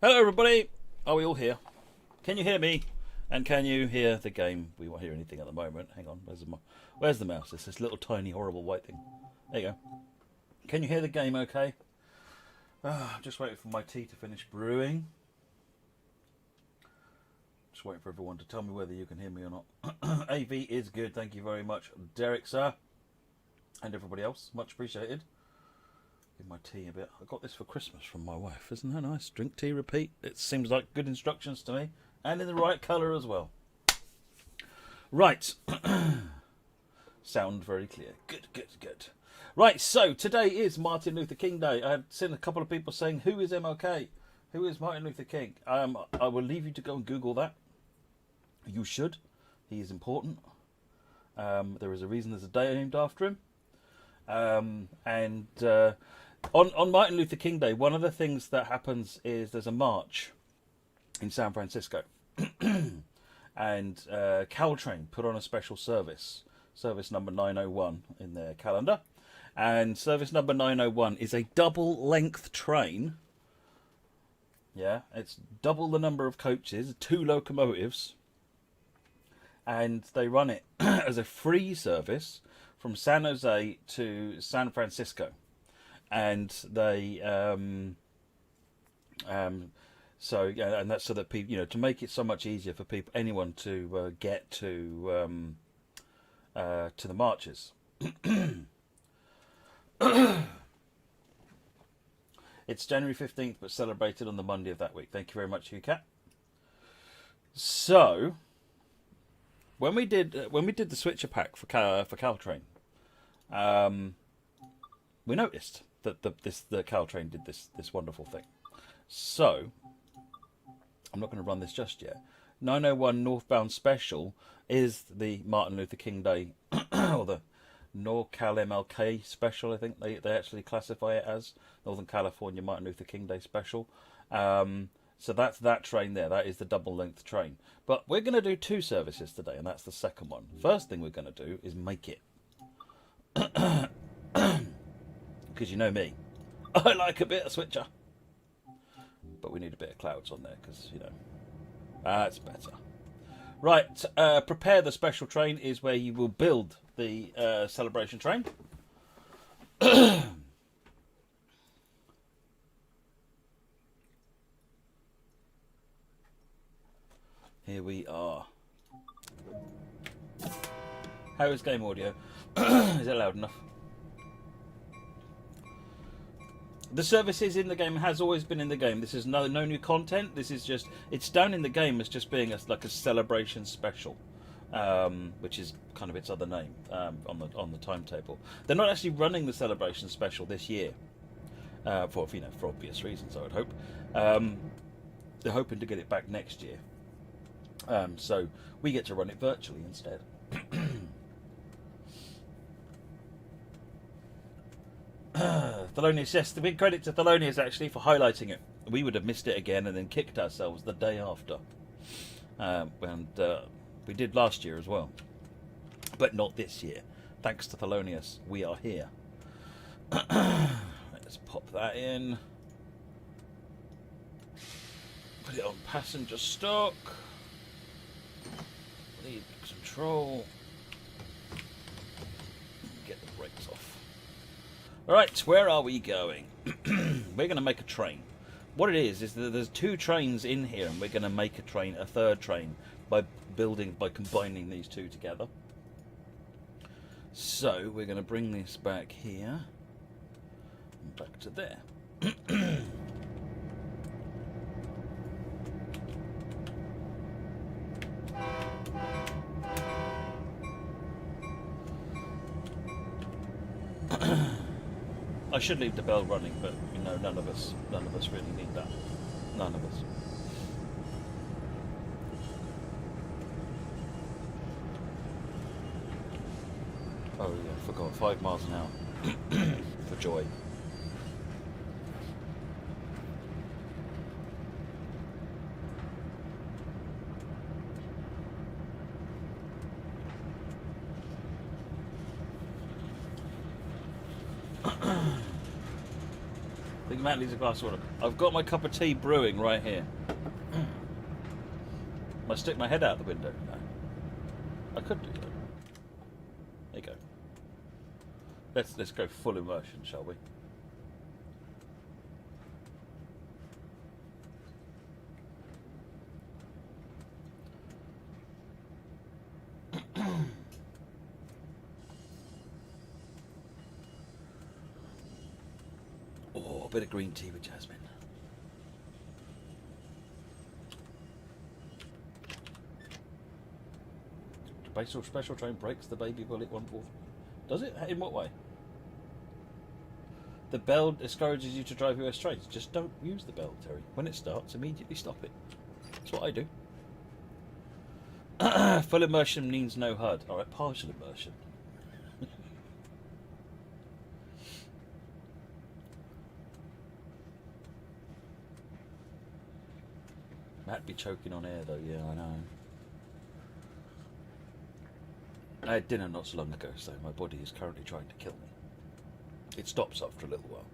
Hello everybody! Are we all here? Can you hear me? And can you hear the game? We won't hear anything at the moment. Hang on, where's the mouse? It's this little tiny horrible white thing. There you go. Can you hear the game okay? I'm just waiting for my tea to finish brewing. Just waiting for everyone to tell me whether you can hear me or not. AV is good, thank you very much, Derek sir. And everybody else, much appreciated. Give my tea a bit. I got this for Christmas from my wife. Isn't that nice? Drink tea, repeat. It seems like good instructions to me. And in the right colour as well. Right. Sound very clear. Good, good, good. Right, so today is Martin Luther King Day. I've seen a couple of people saying, who is MLK? Who is Martin Luther King? I will leave you to go and Google that. You should. He is important. There is a reason there's a day named after him. On Martin Luther King Day, one of the things that happens is there's a march in San Francisco. And Caltrain put on a special service number 901 in their calendar. And service number 901 is a double-length train. Yeah, it's double the number of coaches, 2 locomotives. And they run it as a free service from San Jose to San Francisco. And they so yeah, and that's so that people, to make it so much easier for people, anyone to get to the marches. It's January 15th, but celebrated on the Monday of that week. Thank you very much, Hugh Cat. So when we did the switcher pack for Caltrain, we noticed that the Caltrain did this wonderful thing. So I'm not going to run this just yet. 901 northbound special is the Martin Luther King Day or the NorCal MLK special. I think they actually classify it as Northern California Martin Luther King Day special. So that's that train there. That is the double-length train. But we're going to do 2 services today, and that's the second one. First thing we're going to do is make it. Because you know me. I like a bit of switcher. But we need a bit of clouds on there, because, that's better. Right, prepare the special train is where you will build the celebration train. Here we are. How is game audio? Is it loud enough? The service is in the game, has always been in the game. This is no new content. This is just, it's down in the game as just being like a celebration special, which is kind of its other name on the timetable. They're not actually running the celebration special this year, for obvious reasons, I would hope. They're hoping to get it back next year. So we get to run it virtually instead. Thelonious, yes, the big credit to Thelonious actually for highlighting it. We would have missed it again and then kicked ourselves the day after. We did last year as well. But not this year. Thanks to Thelonious, we are here. Let's pop that in. Put it on passenger stock. Lead control. Get the brakes off. Alright, where are we going? We're going to make a train. What it is that there's 2 trains in here, and we're going to make a third train by combining these 2 together. So we're going to bring this back here and back to there. I should leave the bell running, but none of us really need that. None of us. Oh yeah, I forgot. 5 miles an hour. For joy. Matt needs a glass of water. I've got my cup of tea brewing right here. I stick my head out the window. No. I could do that. There you go. Let's go full immersion, shall we? Oh, a bit of green tea with jasmine. The special train breaks the baby bullet 1/4. Does it? In what way? The bell discourages you to drive US trains. Just don't use the bell, Terry. When it starts, immediately stop it. That's what I do. Full immersion means no HUD. Alright, partial immersion. Matt be choking on air though, yeah, I know. I had dinner not so long ago, so my body is currently trying to kill me. It stops after a little while.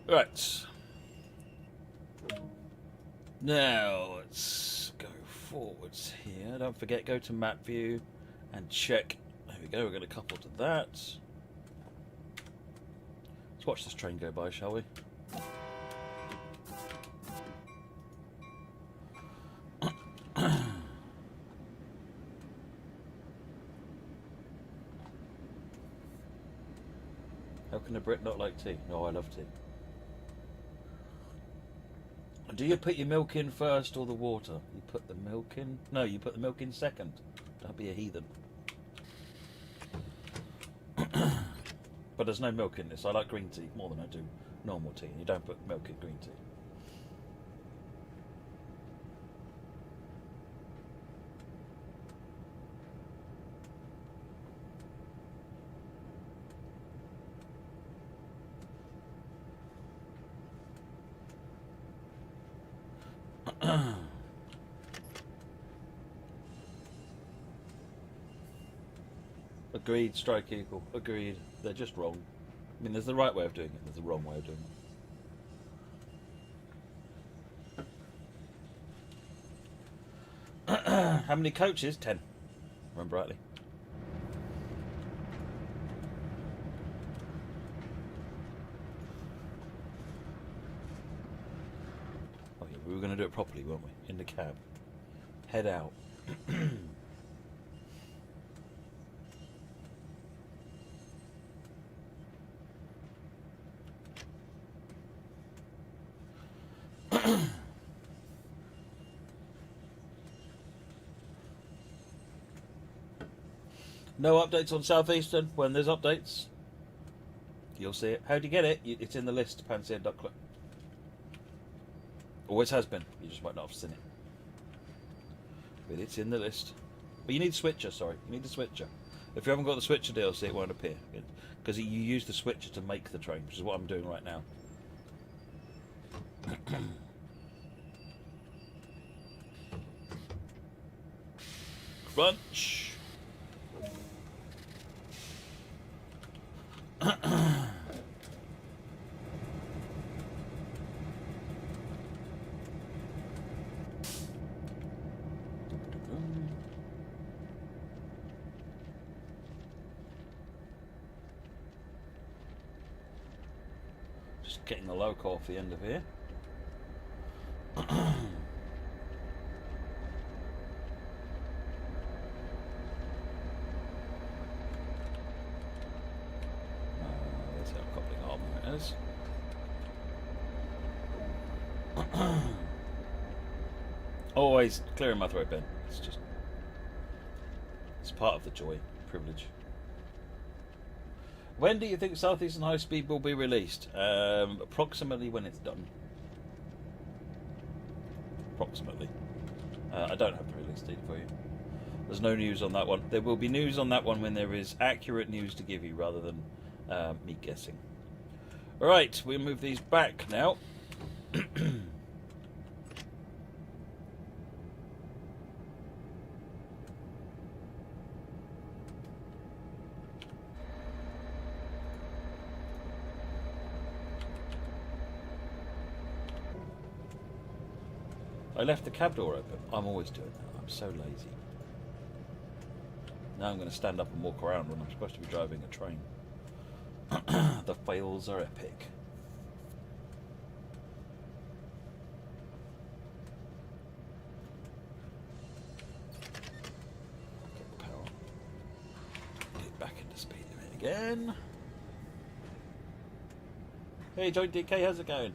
Right. Now, let's go forwards here. Don't forget, go to map view and check. There we go, we're going to couple to that. Let's watch this train go by, shall we? How can a Brit not like tea? No, I love tea. Do you put your milk in first or the water? You put the milk in? No, you put the milk in second. Don't be a heathen. But there's no milk in this. I like green tea more than I do normal tea. And you don't put milk in green tea. Agreed, strike equal. Agreed. They're just wrong. I mean, there's the right way of doing it, there's the wrong way of doing it. How many coaches? 10. Remember rightly. Oh yeah, we were going to do it properly, weren't we? In the cab. Head out. No updates on Southeastern. When there's updates, you'll see it. How do you get it? It's in the list, panseer.club. Always has been. You just might not have seen it. But it's in the list. But you need switcher, sorry. You need the switcher. If you haven't got the switcher DLC, it won't appear. Because you use the switcher to make the train, which is what I'm doing right now. Crunch. Just getting the loco off the end of here. Always clearing my throat, Ben. It's part of the joy, privilege. When do you think Southeastern High Speed will be released? Approximately when it's done. Approximately. I don't have the release date for you. There's no news on that one. There will be news on that one when there is accurate news to give you rather than me guessing. Right, we'll move these back now. I left the cab door open. I'm always doing that. I'm so lazy. Now I'm going to stand up and walk around when I'm supposed to be driving a train. The fails are epic. Get the power on. Get back into speed limit again. Hey, Joint DK, how's it going?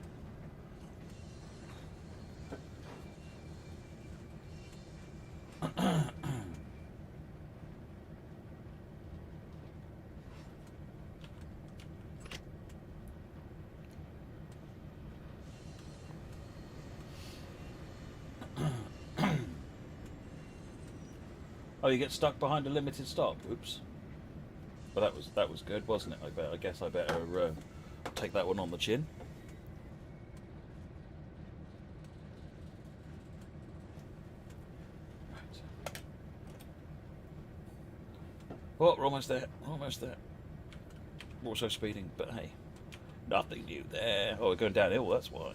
Oh, you get stuck behind a limited stop. Oops. Well, that was good, wasn't it? I guess I better take that one on the chin. Right. Oh, we're almost there. Almost there. Also speeding, but hey, nothing new there. Oh, we're going downhill. That's why.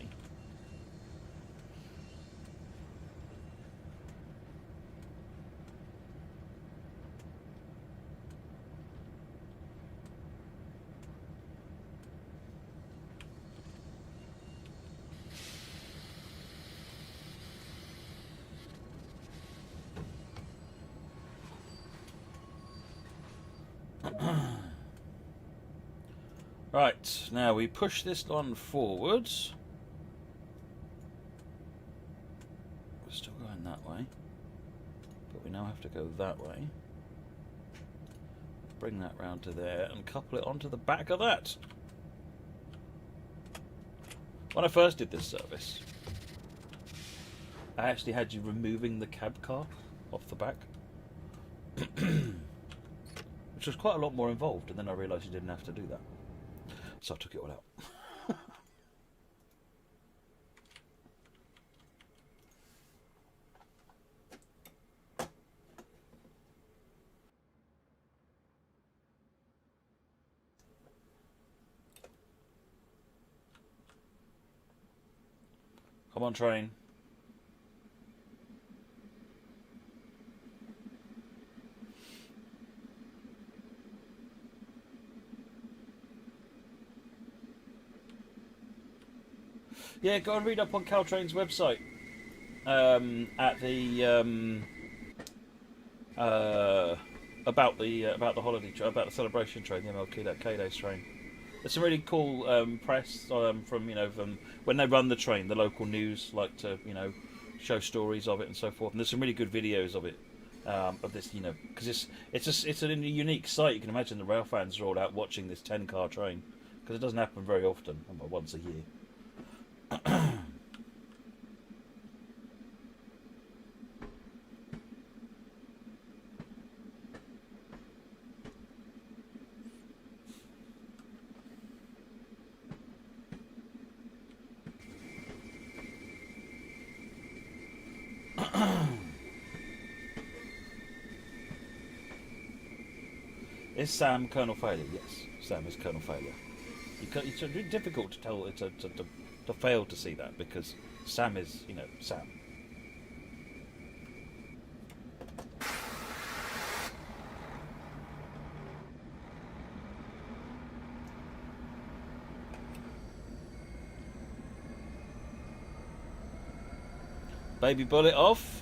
Right, now we push this on forwards. We're still going that way, but we now have to go that way. Bring that round to there and couple it onto the back of that. When I first did this service, I actually had you removing the cab car off the back. Which was quite a lot more involved, and then I realised you didn't have to do that. So I took it all out. Come on, train. Yeah, go and read up on Caltrain's website at the about the holiday about the celebration train, the MLK Day train. There's some really cool press from from when they run the train. The local news like to show stories of it and so forth. And there's some really good videos of it of this because it's a unique sight. You can imagine the rail fans are all out watching this 10-car train because it doesn't happen very often, once a year. Is Sam Colonel Failure? Yes, Sam is Colonel Failure. It's really difficult to tell to fail to see that because Sam is Sam. Baby bullet off.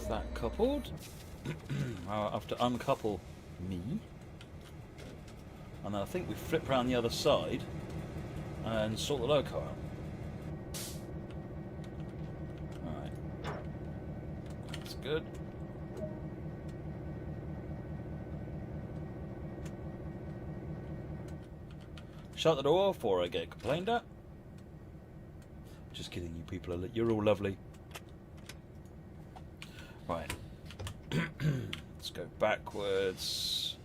That coupled. I'll have to uncouple me, and then I think we flip around the other side and sort the loco out. Alright, that's good. Shut the door before I get complained at. Just kidding, you people you're all lovely. Right. Let's go backwards.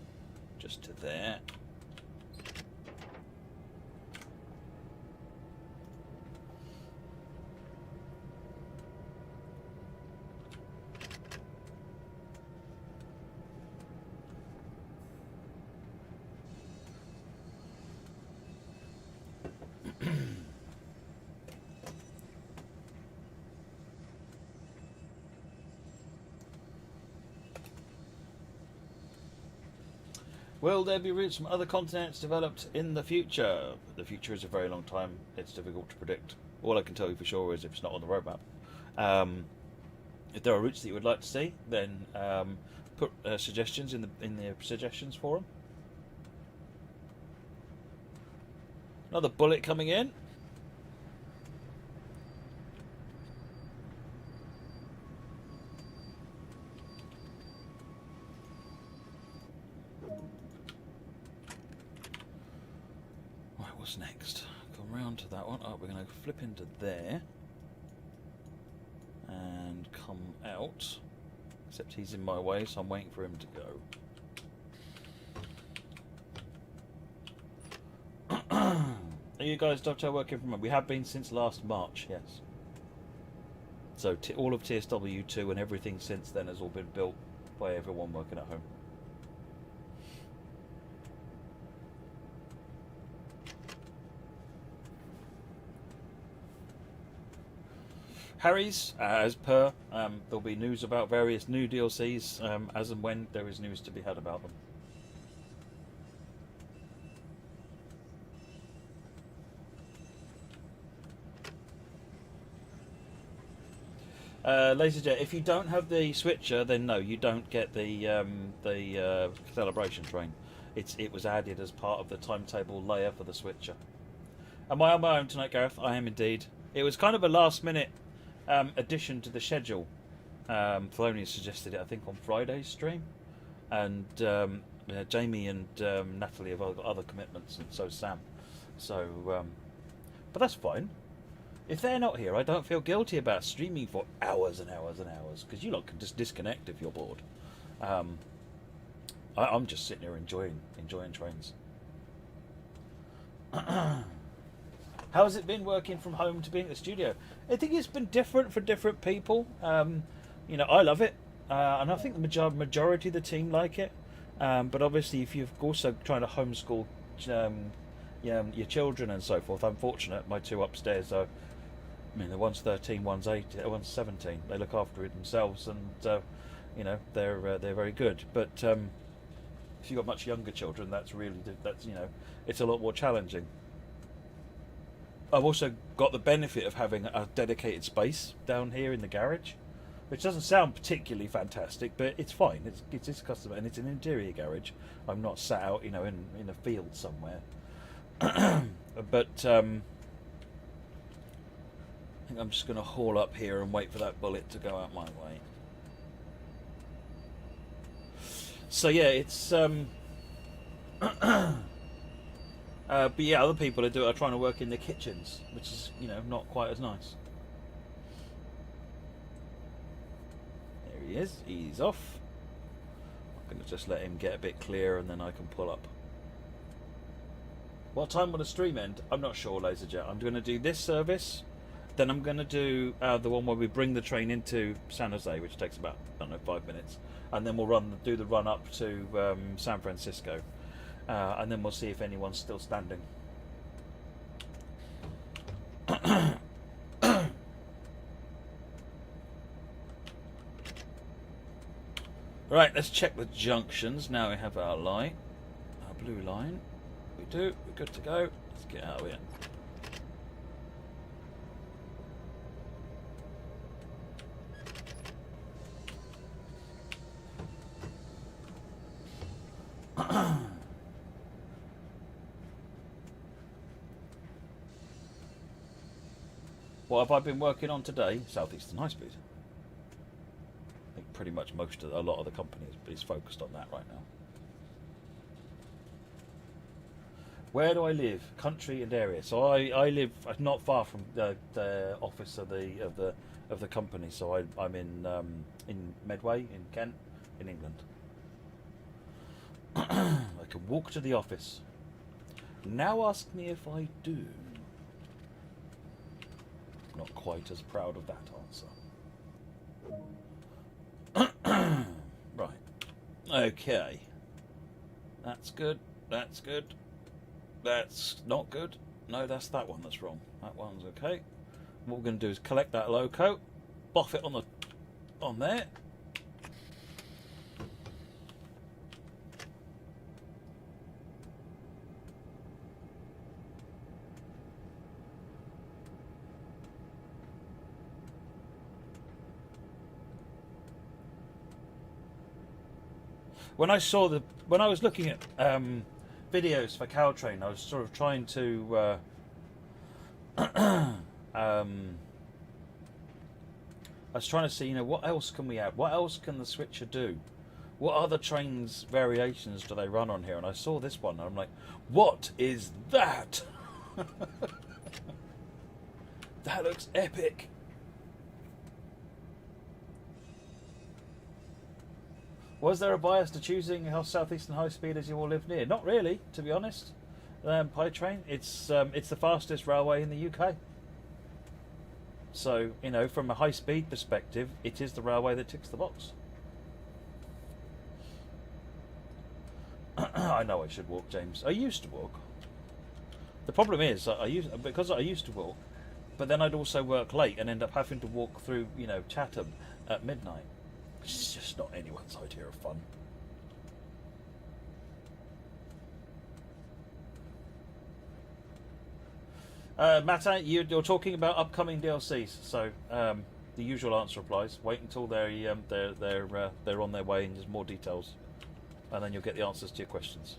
Just to there. Will there be routes from other continents developed in the future? The future is a very long time. It's difficult to predict. All I can tell you for sure is if it's not on the roadmap. If there are routes that you would like to see, then put suggestions in the suggestions forum. Another bullet coming in. What's next? Come round to that one. Oh, we're going to flip into there and come out. Except he's in my way, so I'm waiting for him to go. Are you guys dovetail working from home? We have been since last March, yes. So all of TSW2 and everything since then has all been built by everyone working at home. Harry's, as per, there'll be news about various new DLCs as and when there is news to be had about them. LaserJet, if you don't have the switcher, then no, you don't get the celebration train. It was added as part of the timetable layer for the switcher. Am I on my own tonight, Gareth? I am indeed. It was kind of a last minute addition to the schedule. Thelonious suggested it, I think, on Friday's stream, and Jamie and Natalie have got other commitments, and so Sam. So, but that's fine. If they're not here, I don't feel guilty about streaming for hours and hours and hours, because you lot can just disconnect if you're bored. I'm just sitting here enjoying trains. How has it been working from home to being at the studio? I think it's been different for different people. You know, I love it, and I think the majority of the team like it. But obviously, if you're also trying to homeschool your children and so forth, I'm fortunate. My two upstairs are, I mean, the one's 13, one's 8, one's 17. They look after it themselves, and you know, they're very good. But if you've got much younger children, that's you know, it's a lot more challenging. I've also got the benefit of having a dedicated space down here in the garage, which doesn't sound particularly fantastic, but it's fine. It's custom, and it's an interior garage. I'm not sat out, you know, in a field somewhere. But I think I'm just going to haul up here and wait for that bullet to go out my way. So yeah, it's but yeah, other people are trying to work in the kitchens, which is, you know, not quite as nice. There he is. He's off. I'm going to just let him get a bit clear, and then I can pull up. What time will the stream end? I'm not sure, LaserJet. I'm going to do this service, then I'm going to do the one where we bring the train into San Jose, which takes about, I don't know, 5 minutes, and then we'll do the run up to San Francisco, and then we'll see if anyone's still standing. Right, let's check the junctions. Now we have our line, our blue line. We do. We're good to go. Let's get out of here. What have I been working on today? Southeastern High Speed. I think pretty much a lot of the company is focused on that right now. Where do I live? Country and area. So I live not far from the office of the company. So I'm in Medway in Kent, in England. I can walk to the office. Now ask me if I do. Not quite as proud of that answer. Right. Okay. That's good. That's good. That's not good. No, that's that one that's wrong. That one's okay. What we're going to do is collect that loco, boff it on there. When I was looking at videos for Caltrain, I was sort of trying to I was trying to see, what else can we add? What else can the switcher do? What other trains variations do they run on here? And I saw this one, and I'm like, what is that? That looks epic. Was there a bias to choosing how southeastern high speed as you all live near? Not really, to be honest. Caltrain, it's the fastest railway in the UK. So, from a high speed perspective, it is the railway that ticks the box. I know I should walk, James. I used to walk. The problem is, because I used to walk, but then I'd also work late and end up having to walk through, Chatham at midnight. It's just not anyone's idea of fun. Mateo, you're talking about upcoming DLCs, so the usual answer applies. Wait until they're on their way and there's more details, and then you'll get the answers to your questions.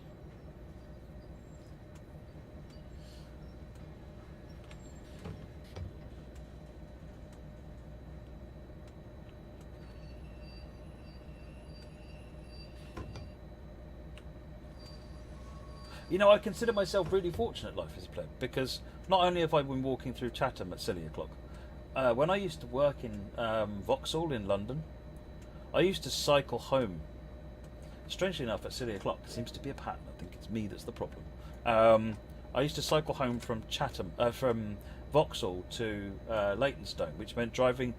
I consider myself really fortunate life as a pleb, because not only have I been walking through Chatham at silly o'clock, when I used to work in Vauxhall in London, I used to cycle home. Strangely enough, at silly o'clock, seems to be a pattern. I think it's me that's the problem. I used to cycle home from from Vauxhall to Leytonstone, which meant cycling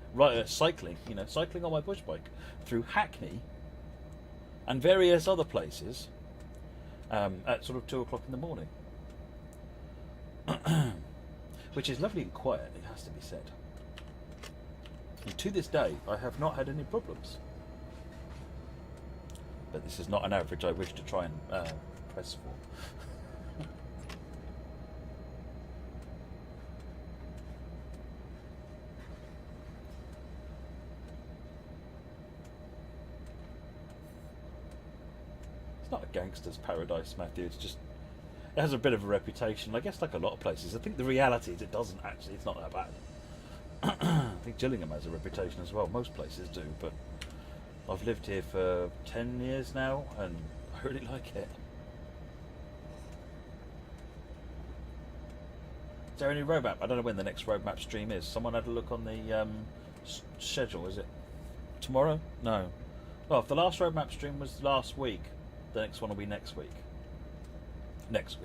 on my push bike through Hackney and various other places. At sort of 2 o'clock in the morning, which is lovely and quiet, it has to be said. And to this day, I have not had any problems. But this is not an average I wish to try and press for. Not a gangster's paradise, Matthew. It has a bit of a reputation, I guess, like a lot of places. I think the reality is it's not that bad. I think Gillingham has a reputation as well. Most places do, but I've lived here for 10 years now and I really like it. Is there any roadmap? I don't know when the next roadmap stream is. Someone had a look on the schedule. Is it tomorrow? No. Well, if the last roadmap stream was last week, the next one will be next week. Next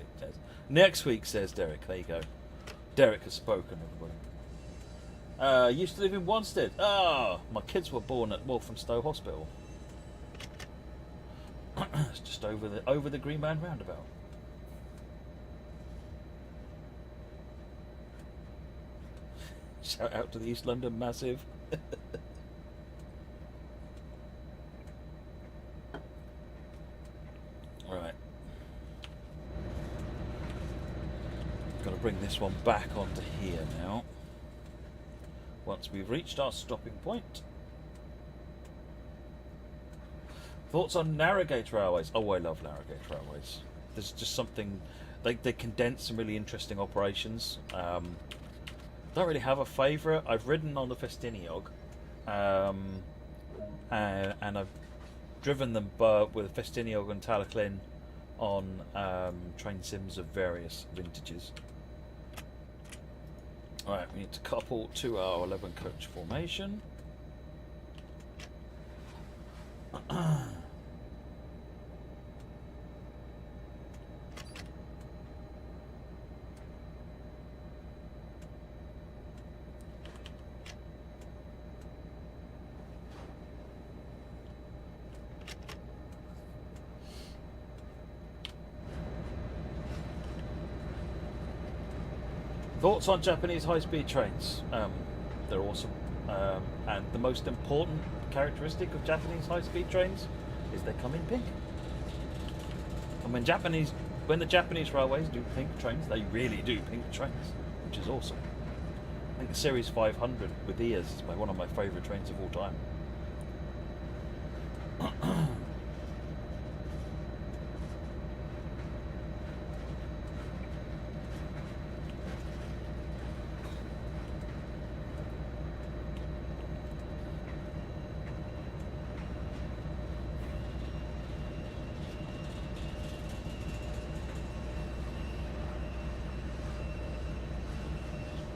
week, says Derek. There you go. Derek has spoken, everybody. Used to live in Wanstead. My kids were born at Walthamstow Hospital. It's just over the Green Man roundabout. Shout out to the East London Massive. Right. Got to bring this one back onto here now. Once we've reached our stopping point. Thoughts on narrowgauge railways? Oh, I love narrowgauge railways. There's just something... They condense some really interesting operations. Don't really have a favourite. I've ridden on the Festiniog. And I've driven them with Festiniog and Caltrain on train sims of various vintages. Alright, we need to couple to our 11 coach formation. Thoughts on Japanese high-speed trains? They're awesome. And the most important characteristic of Japanese high-speed trains is they come in pink. And when the Japanese railways do pink trains, they really do pink trains, which is awesome. I think the Series 500 with ears is one of my favourite trains of all time.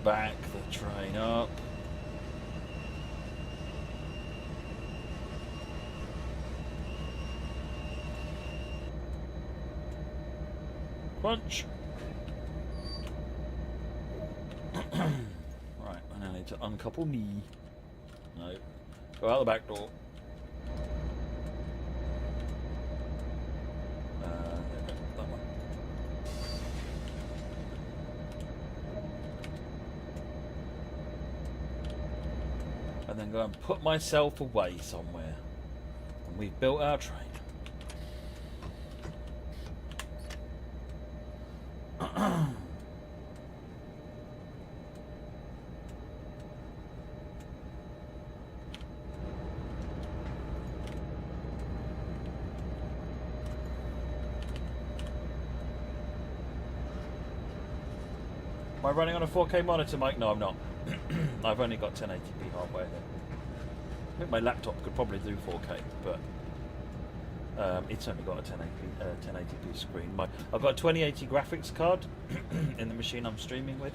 Back the train up. Crunch. Right, I now need to uncouple me. No. Go out the back door. That one. And then go and put myself away somewhere. And we've built our train. Am I running on a 4K monitor, Mike? No, I'm not. I've only got 1080p hardware here. I think my laptop could probably do 4K, but it's only got a 1080p screen. I've got a 2080 graphics card in the machine I'm streaming with,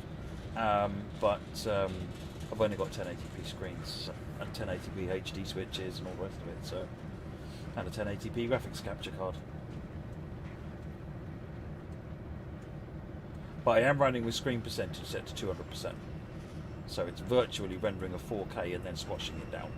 but I've only got 1080p screens and 1080p HD switches and all the rest of it. So, and a 1080p graphics capture card. But I am running with screen percentage set to 200%. So it's virtually rendering a 4K and then squashing it down.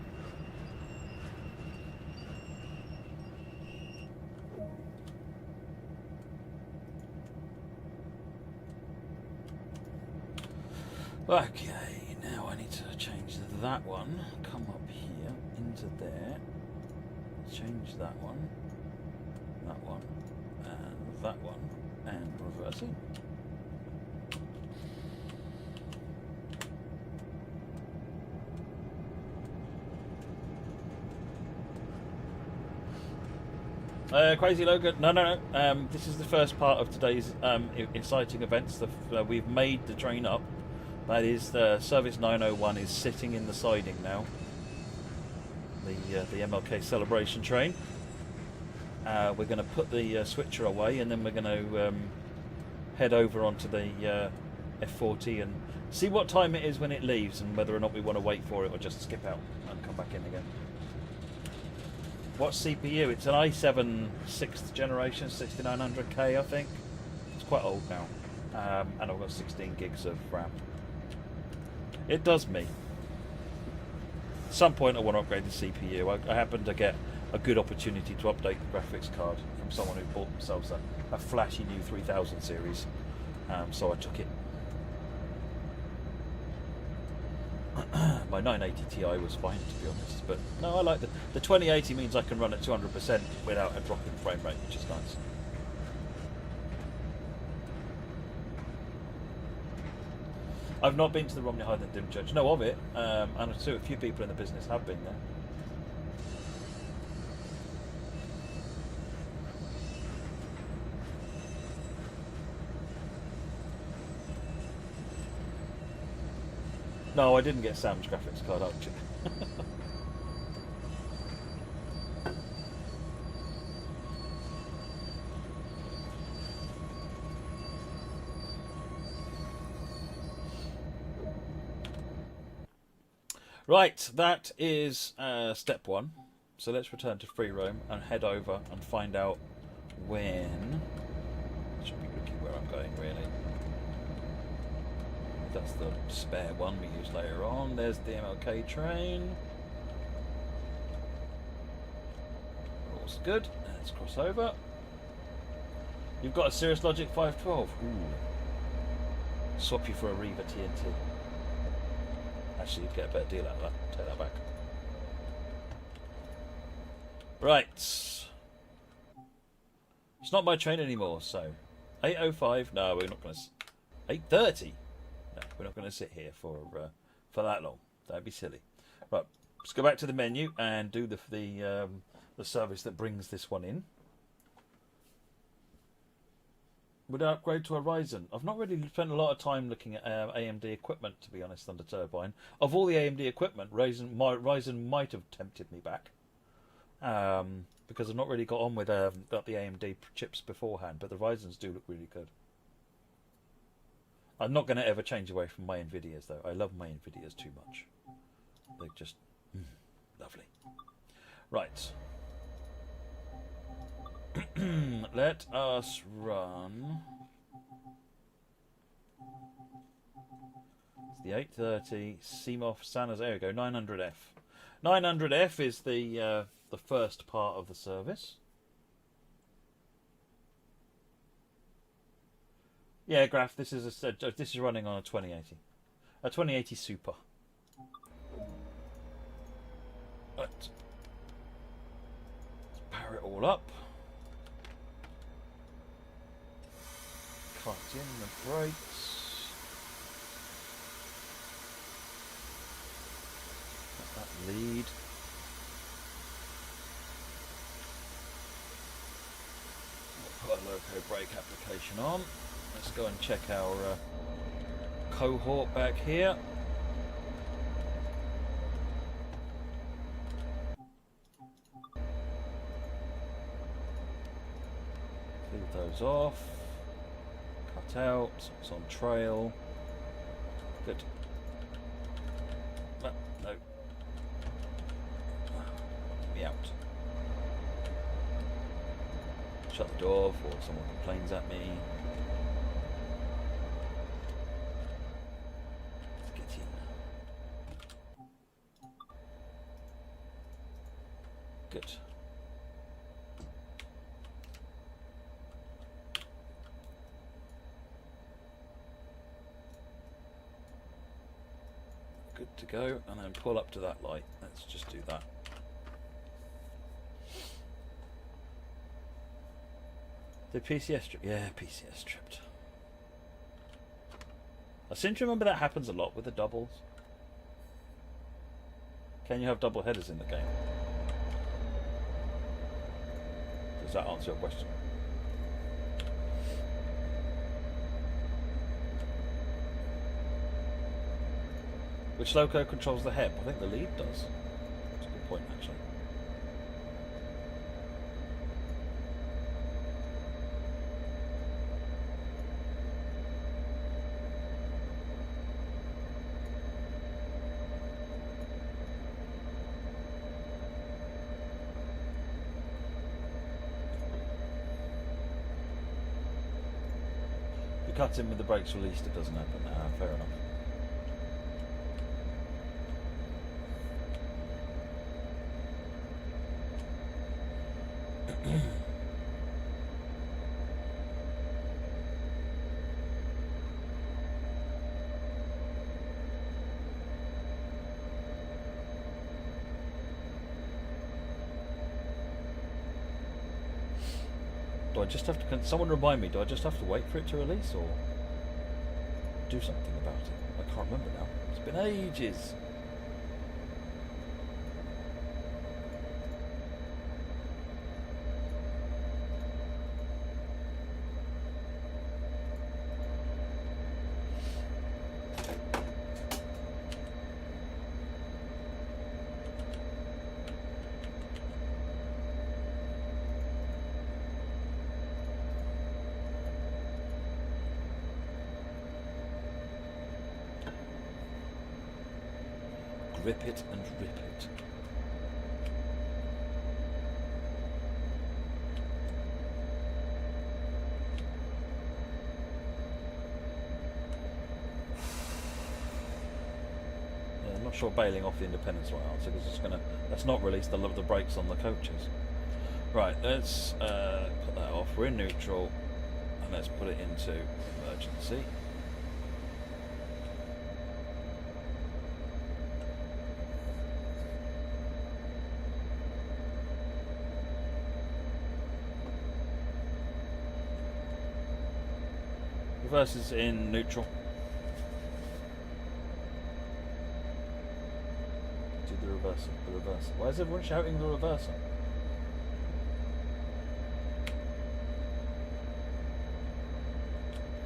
Okay, now I need to change that one. Come up here, into there. Change that one, and that one, and reverse in. Crazy Logan, no. This is the first part of today's exciting events. We've made the train up. That is, the Service 901 is sitting in the siding now. The MLK Celebration train. We're going to put the switcher away, and then we're going to head over onto the F40 and see what time it is when it leaves, and whether or not we want to wait for it or just skip out and come back in again. What CPU? It's an i7 6th generation, 6900K, I think. It's quite old now. And I've got 16 gigs of RAM. It does me. At some point I want to upgrade the CPU. I happened to get a good opportunity to update the graphics card from someone who bought themselves a flashy new 3000 series. So I took it. My 980 Ti was fine, to be honest, but no, I like the 2080 means I can run at 200% without a drop in frame rate, which is nice. I've not been to the Romney Highland Dim Church. Know of it, and I see a few people in the business have been there. No, I didn't get Sam's graphics card, actually. Right, that is step one. So let's return to free roam and head over and find out when. Should be looking where I'm going, really. That's the spare one we use later on. There's the MLK train. All's good. Let's cross over. You've got a Cirrus Logic 512. Ooh. Swap you for a Reaver TNT. Actually, you'd get a better deal out of that. Take that back. Right. It's not my train anymore, so 8:05. No, we're not going to. 8:30. No, we're not going to sit here for that long. Don't be silly. Right. Let's go back to the menu and do the service that brings this one in. Would I upgrade to a Ryzen? I've not really spent a lot of time looking at AMD equipment, to be honest, under Turbine. Of all the AMD equipment, Ryzen might have tempted me back. Because I've not really got on with the AMD chips beforehand, but the Ryzens do look really good. I'm not going to ever change away from my Nvidias, though. I love my Nvidias too much. They're just lovely. Right. Let us run. It's the 8:30 CMOF Sanas. There we go. 900F. 900F is the first part of the service. Yeah, Graph. This is running on a 2080, a 2080 Super. Right. Let's power it all up. Cut in the brakes. Got that lead. We'll put a loco brake application on. Let's go and check our cohort back here. Leave those off. Cut out. It's on trail. Good. No. Get me out. Shut the door before someone complains at me. Let's get in. Good. Good to go, and then pull up to that light. Let's just do that. The PCS strip? Yeah, PCS stripped. I seem to remember that happens a lot with the doubles. Can you have double headers in the game? Does that answer your question? Which loco controls the HEP? I think the lead does. That's a good point, actually. If you cut in with the brakes released, it doesn't happen. Fair enough. Do I just have to... Can someone remind me, do I just have to wait for it to release or do something about it? I can't remember now. It's been ages. Grip it and rip it. Yeah, I'm not sure bailing off the Independence right answer because it's gonna. Let's not release the brakes on the coaches. Right, let's put that off. We're in neutral, and let's put it into emergency. Reverse is in neutral. Do the reversal, the reversal. Why is everyone shouting the reversal?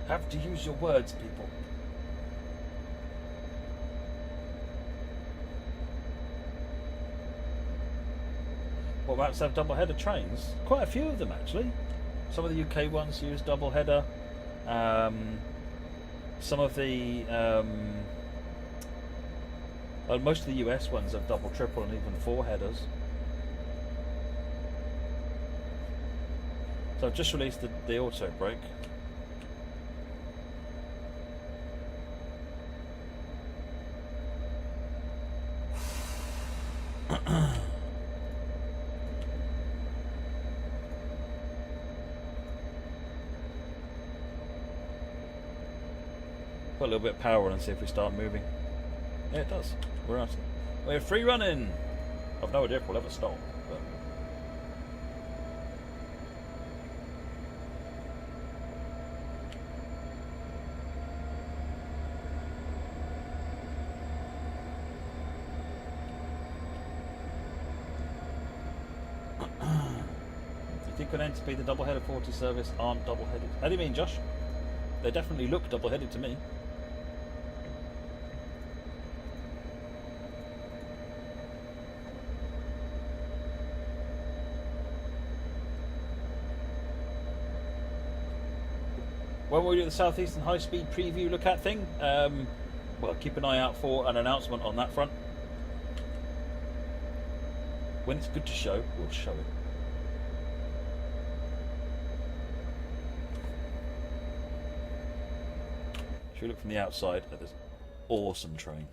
Have to use your words, people. What maps have double header trains? Quite a few of them actually. Some of the UK ones use double header. Some of the most of the US ones have double, triple, and even 4 headers. So I've just released the auto brake. Put a little bit of power on and see if we start moving. Yeah, it does. We're out. We're free running. I've no idea if we'll ever stop. But you think on NTP the double-header 40 service aren't double-headed? How do you mean, Josh? They definitely look double-headed to me. When we do the Southeastern High Speed preview look at thing, well, keep an eye out for an announcement on that front. When it's good to show, we'll show it. Should we look from the outside at this awesome train?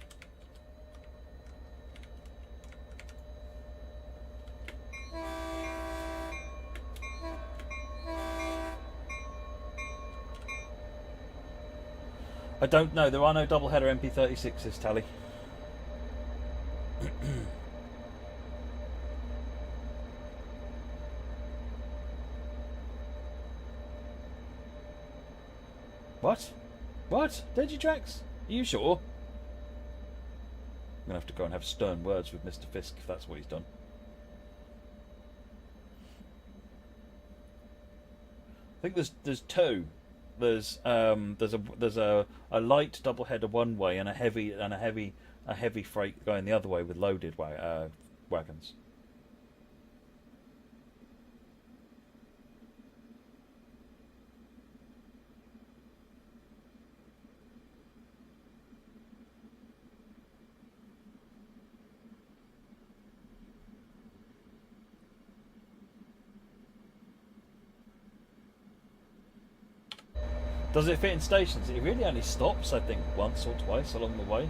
I don't know. There are no double-header MP36s, Tally. What? What? Digitrax? Are you sure? I'm going to have to go and have stern words with Mr. Fisk if that's what he's done. I think there's two. There's a light double header one way and a heavy freight going the other way with loaded wagons. Does it fit in stations? It really only stops, I think, once or twice along the way.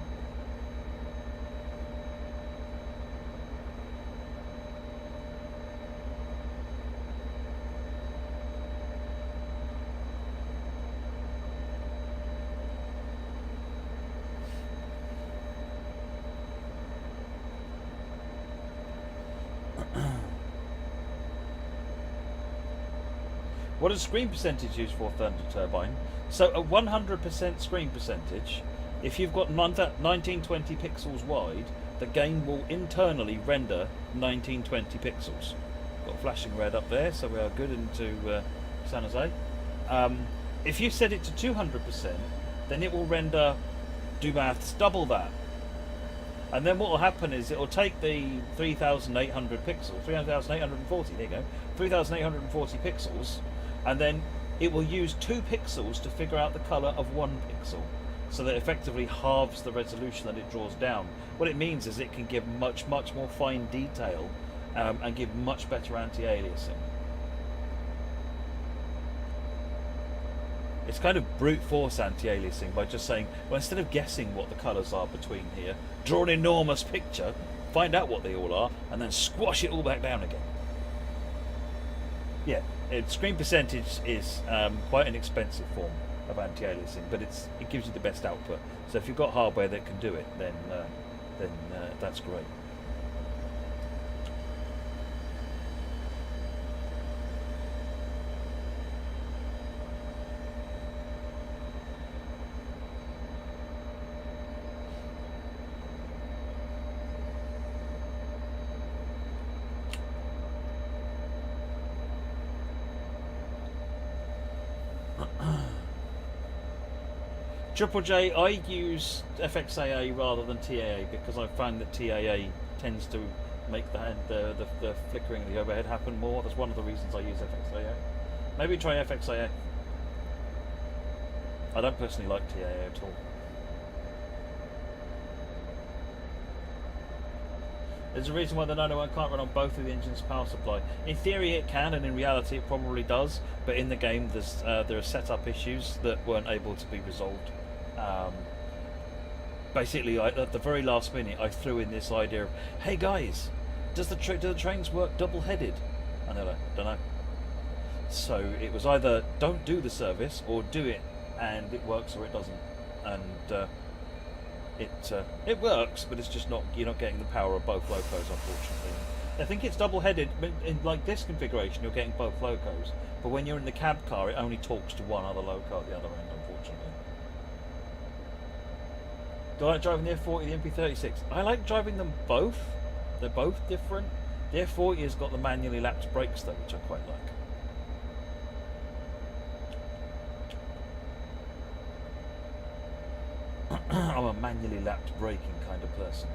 What does screen percentage use for Thunder Turbine? So a 100% screen percentage, if you've got 1920 pixels wide, the game will internally render 1920 pixels. Got flashing red up there, so we are good into San Jose. If you set it to 200%, then it will render, do maths, double that. And then what will happen is it will take the 3,800 pixels, 3,840, there you go, 3,840 pixels, and then it will use 2 pixels to figure out the colour of 1 pixel. so that effectively halves the resolution that it draws down. What it means is it can give much more fine detail and give much better anti-aliasing. It's kind of brute force anti-aliasing by just saying, well, instead of guessing what the colours are between here, draw an enormous picture, find out what they all are, and then squash it all back down again. Yeah, screen percentage is quite an expensive form of anti-aliasing, but it gives you the best output. So if you've got hardware that can do it, then that's great. Triple J, I use FXAA rather than TAA because I found that TAA tends to make the flickering of the overhead happen more. That's one of the reasons I use FXAA. Maybe try FXAA. I don't personally like TAA at all. There's a reason why the 901 can't run on both of the engine's power supply. In theory it can, and in reality it probably does, but in the game there are setup issues that weren't able to be resolved. Basically, at the very last minute I threw in this idea of, hey guys, do the trains work double-headed? And they're like, don't know. So it was either don't do the service or do it and it works or it doesn't. And it works, but it's just not, you're not getting the power of both locos, unfortunately. I think it's double-headed. In like this configuration, you're getting both locos, but when you're in the cab car, it only talks to one other loco at the other end, unfortunately. Do I like driving the F40, the MP36? I like driving them both. They're both different. The F40 has got the manually lapsed brakes though, which I quite like. I'm a manually lapped braking kind of person.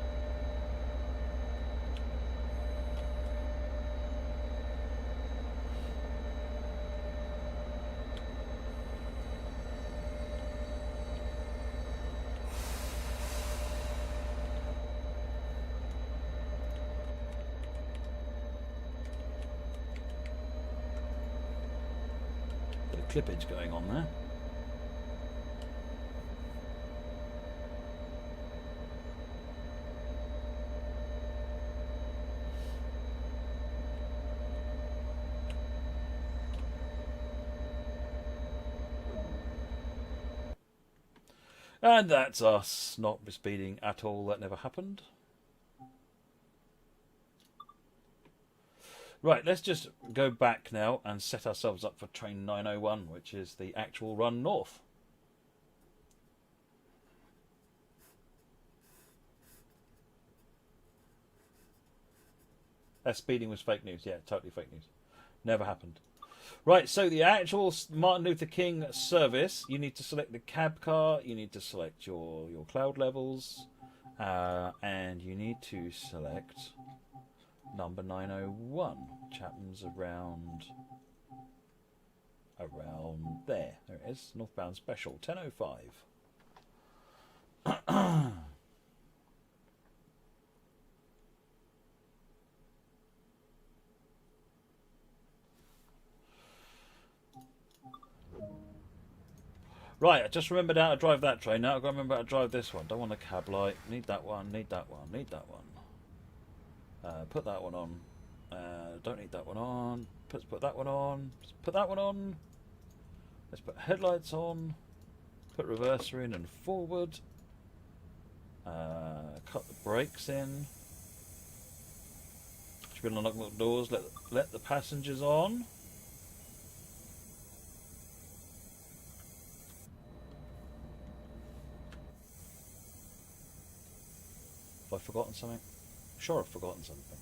Bit of clippage going on there. And that's us not speeding at all. That never happened. Right, let's just go back now and set ourselves up for train 901, which is the actual run north. That speeding was fake news. Yeah, totally fake news. Never happened. Right, so the actual Martin Luther King service, you need to select the cab car, you need to select your cloud levels, and you need to select number 901, which happens around there. There it is, northbound special, 10:05. Right, I just remembered how to drive that train. Now I've got to remember how to drive this one. Don't want a cab light. Need that one, need that one, need that one. Put that one on. Don't need that one on. Let's put that one on. Let's put that one on. Let's put headlights on. Put reverser in and forward. Cut the brakes in. Should we unlock the doors? Let the passengers on. Have I forgotten something? Sure, I've forgotten something.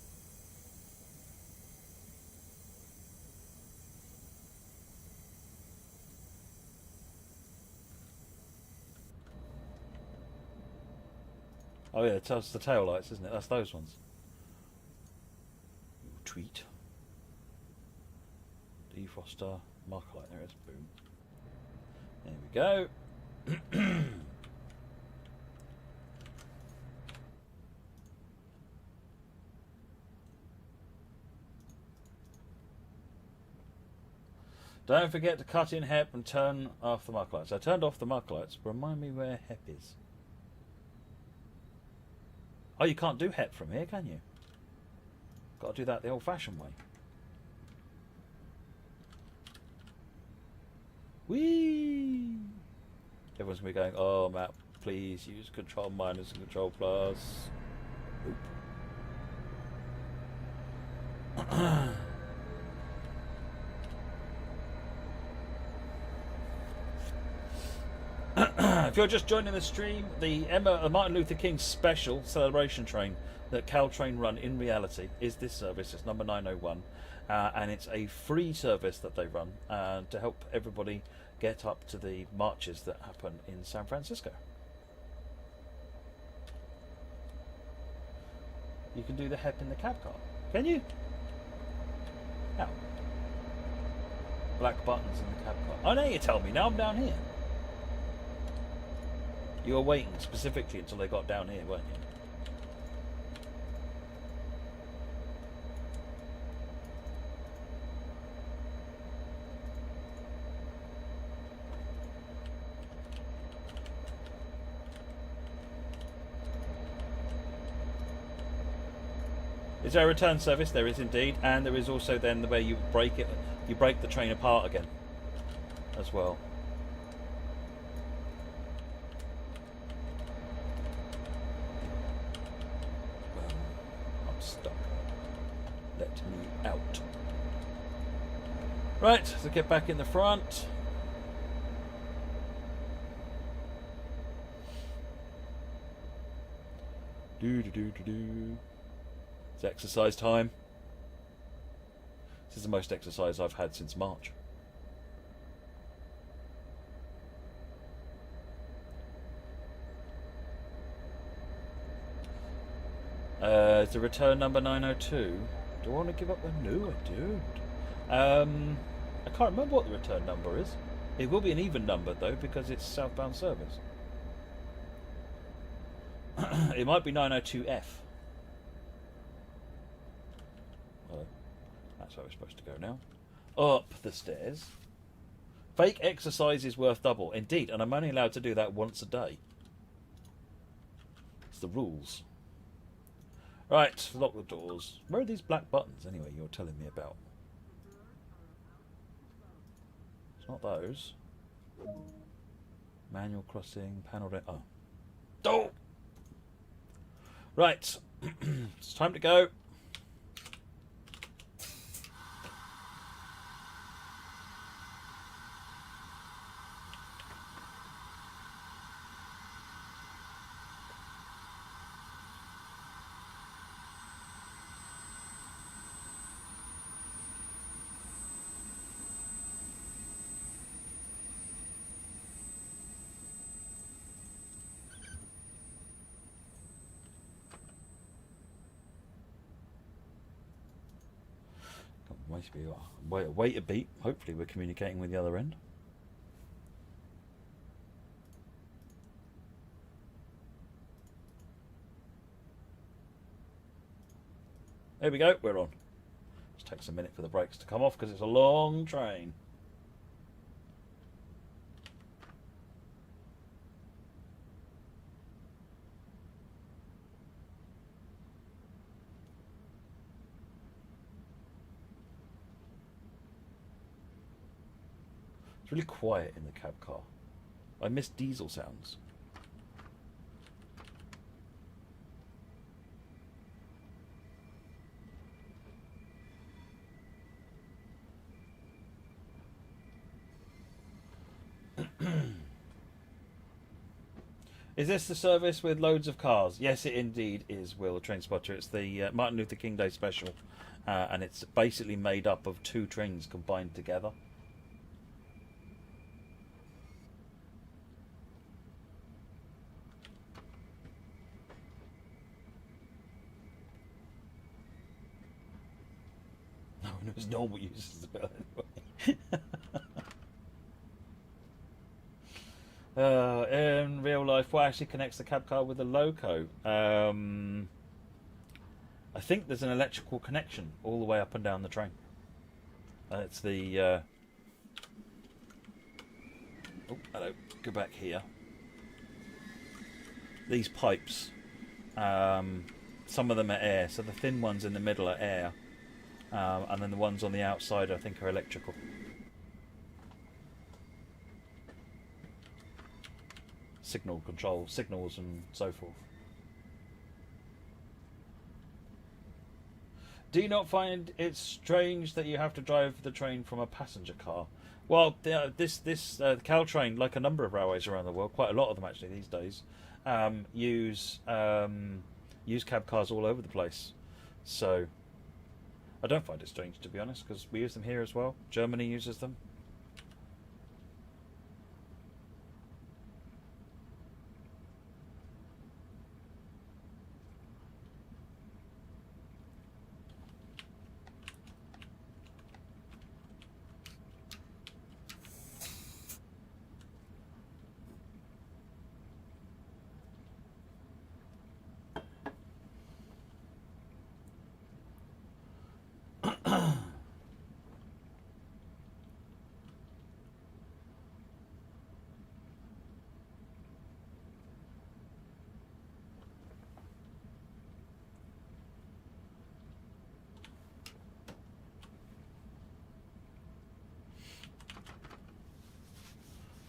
Oh yeah, it's the tail lights, isn't it? That's those ones. Ooh, tweet. Defroster, marker light. There it is. Boom. There we go. Don't forget to cut in HEP and turn off the mark lights. I turned off the mark lights. Remind me where HEP is. Oh, you can't do HEP from here, can you? Got to do that the old-fashioned way. Whee! Everyone's going to be going, oh, Matt, please use Control minus and Control plus. Oop. If you're just joining the stream, the Martin Luther King Special Celebration Train that Caltrain run in reality is this service. It's number 901, and it's a free service that they run to help everybody get up to the marches that happen in San Francisco. You can do the HEP in the cab car, can you? How? Black buttons in the cab car. Oh, now you tell me. Now I'm down here. You were waiting specifically until they got down here, weren't you? Is there a return service? There is indeed, and there is also then the way you break it. You break the train apart again, as well. Let me out. Right, so get back in the front. It's exercise time. This is the most exercise I've had since March. It's the return number 902. Do I want to give up the no? I don't. I can't remember what the return number is. It will be an even number though because it's southbound service. It might be 902F. Well, that's where we're supposed to go now. Up the stairs. Fake exercise is worth double. Indeed, and I'm only allowed to do that once a day. It's the rules. Right, lock the doors. Where are these black buttons anyway you're telling me about? It's not those. Manual crossing, panel... Oh. Oh! Right. It's time to go. Wait a beat. Hopefully we're communicating with the other end. There we go, we're on. Just takes a minute for the brakes to come off because it's a long train. It's really quiet in the cab car. I miss diesel sounds. Is this the service with loads of cars? Yes, it indeed is, Will, Train Spotter. It's the Martin Luther King Day Special, and it's basically made up of two trains combined together. No one knows normal uses the bell anyway. In real life, what actually connects the cab car with the loco? I think there's an electrical connection all the way up and down the train. It's the Oh, hello. Go back here. These pipes, some of them are air, so the thin ones in the middle are air, and then the ones on the outside I think are electrical. Signal control, signals and so forth. Do you not find it strange that you have to drive the train from a passenger car? Well, this Caltrain, like a number of railways around the world, quite a lot of them actually these days, use cab cars all over the place. So I don't find it strange, to be honest, because we use them here as well. Germany uses them.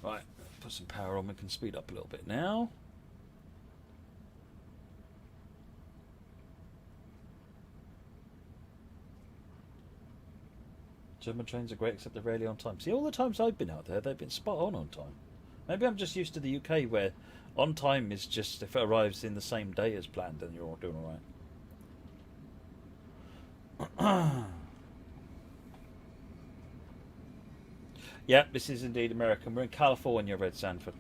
Right, put some power on. We can speed up a little bit now. German trains are great, except they're rarely on time. See, all the times I've been out there, they've been spot on time. Maybe I'm just used to the UK, where on time is just if it arrives in the same day as planned, then you're all doing all right. Yeah, this is indeed American. We're in California, Red Sanford.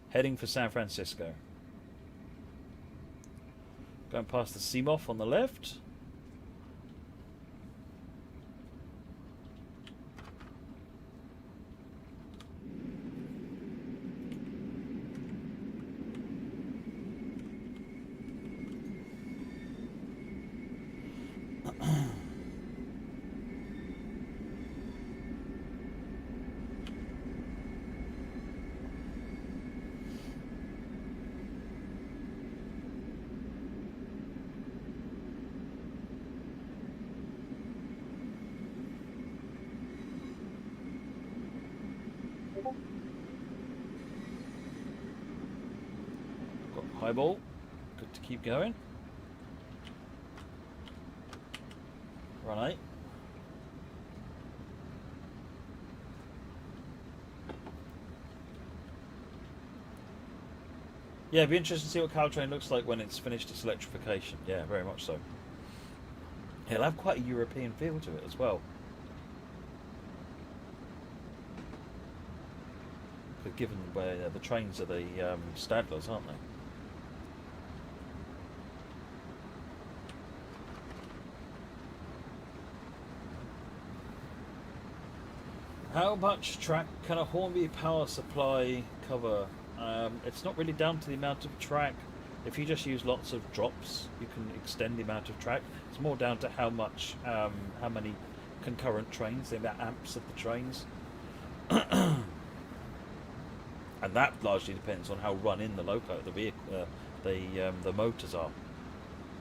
Heading for San Francisco. Going past the Seamoth on the left. Highball, good to keep going. Run 8. Yeah, it'd be interesting to see what Caltrain looks like when it's finished its electrification. Yeah, very much so. It'll have quite a European feel to it as well. Given where the trains are the Stadlers, aren't they? How much track can a Hornby power supply cover? It's not really down to the amount of track. If you just use lots of drops, you can extend the amount of track. It's more down to how much, how many concurrent trains, the amount amps of the trains. And that largely depends on how run in the loco, the vehicle, the motors are.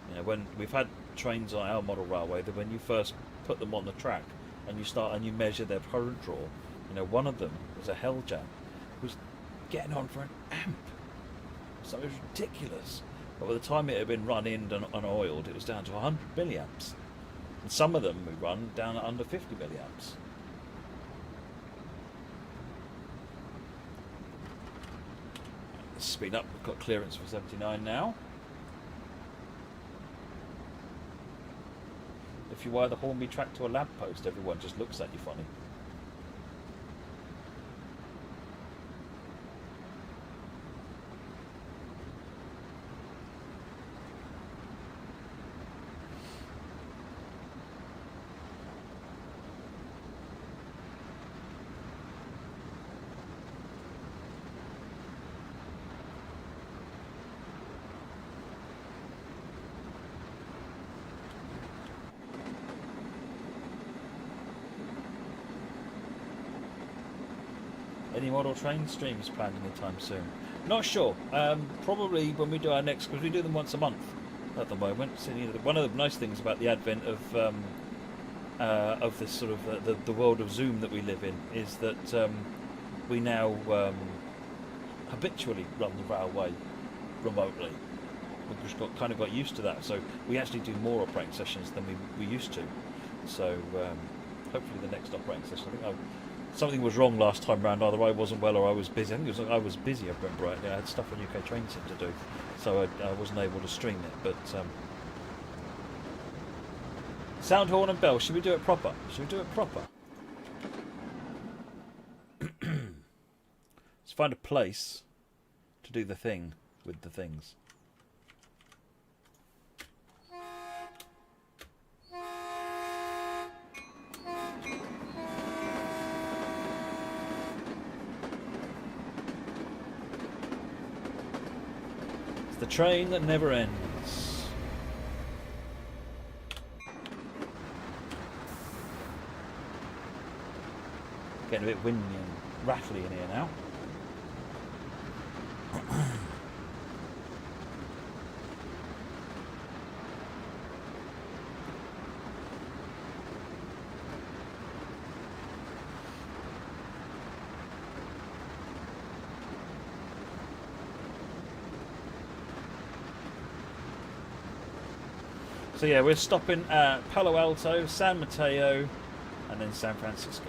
You know, when we've had trains on our model railway, that when you first put them on the track and you start and you measure their current draw, you know, one of them was a hell jam, was getting on for an amp. So it was ridiculous. But by the time it had been run in and oiled, it was down to 100 milliamps, and some of them we run down at under 50 milliamps. Speed up, we've got clearance for 79 now. If you wire the Hornby track to a lamppost, everyone just looks at you funny. Any model train streams planned anytime soon? Not sure. Probably when we do our next, because we do them once a month at the moment. So, you know, one of the nice things about the advent of this sort of the world of Zoom that we live in is that we now habitually run the railway remotely. We've just kind of got used to that. So we actually do more operating sessions than we used to. So hopefully the next operating session, I think something was wrong last time round. Either I wasn't well or I was busy. I think it was I was busy. I remember right. I had stuff on UK Train Sim to do, so I wasn't able to stream it. But sound horn and bell. Should we do it proper? Should we do it proper? Let's find a place to do the thing with the things. It's the train that never ends. Getting a bit windy and rattly in here now. So yeah, we're stopping at Palo Alto, San Mateo, and then San Francisco.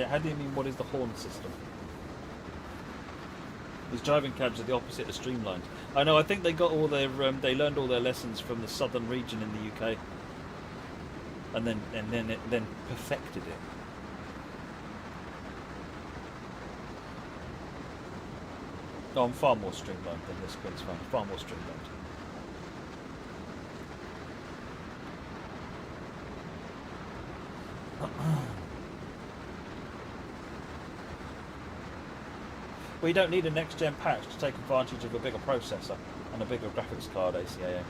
How do you mean, what is the horn system? These driving cabs are the opposite of streamlined. I know, I think they got all their, they learned all their lessons from the southern region in the UK. And then perfected it. No, I'm far more streamlined than this Queen's fan. Far more streamlined. Well, you don't need a next-gen patch to take advantage of a bigger processor and a bigger graphics card, ACAA.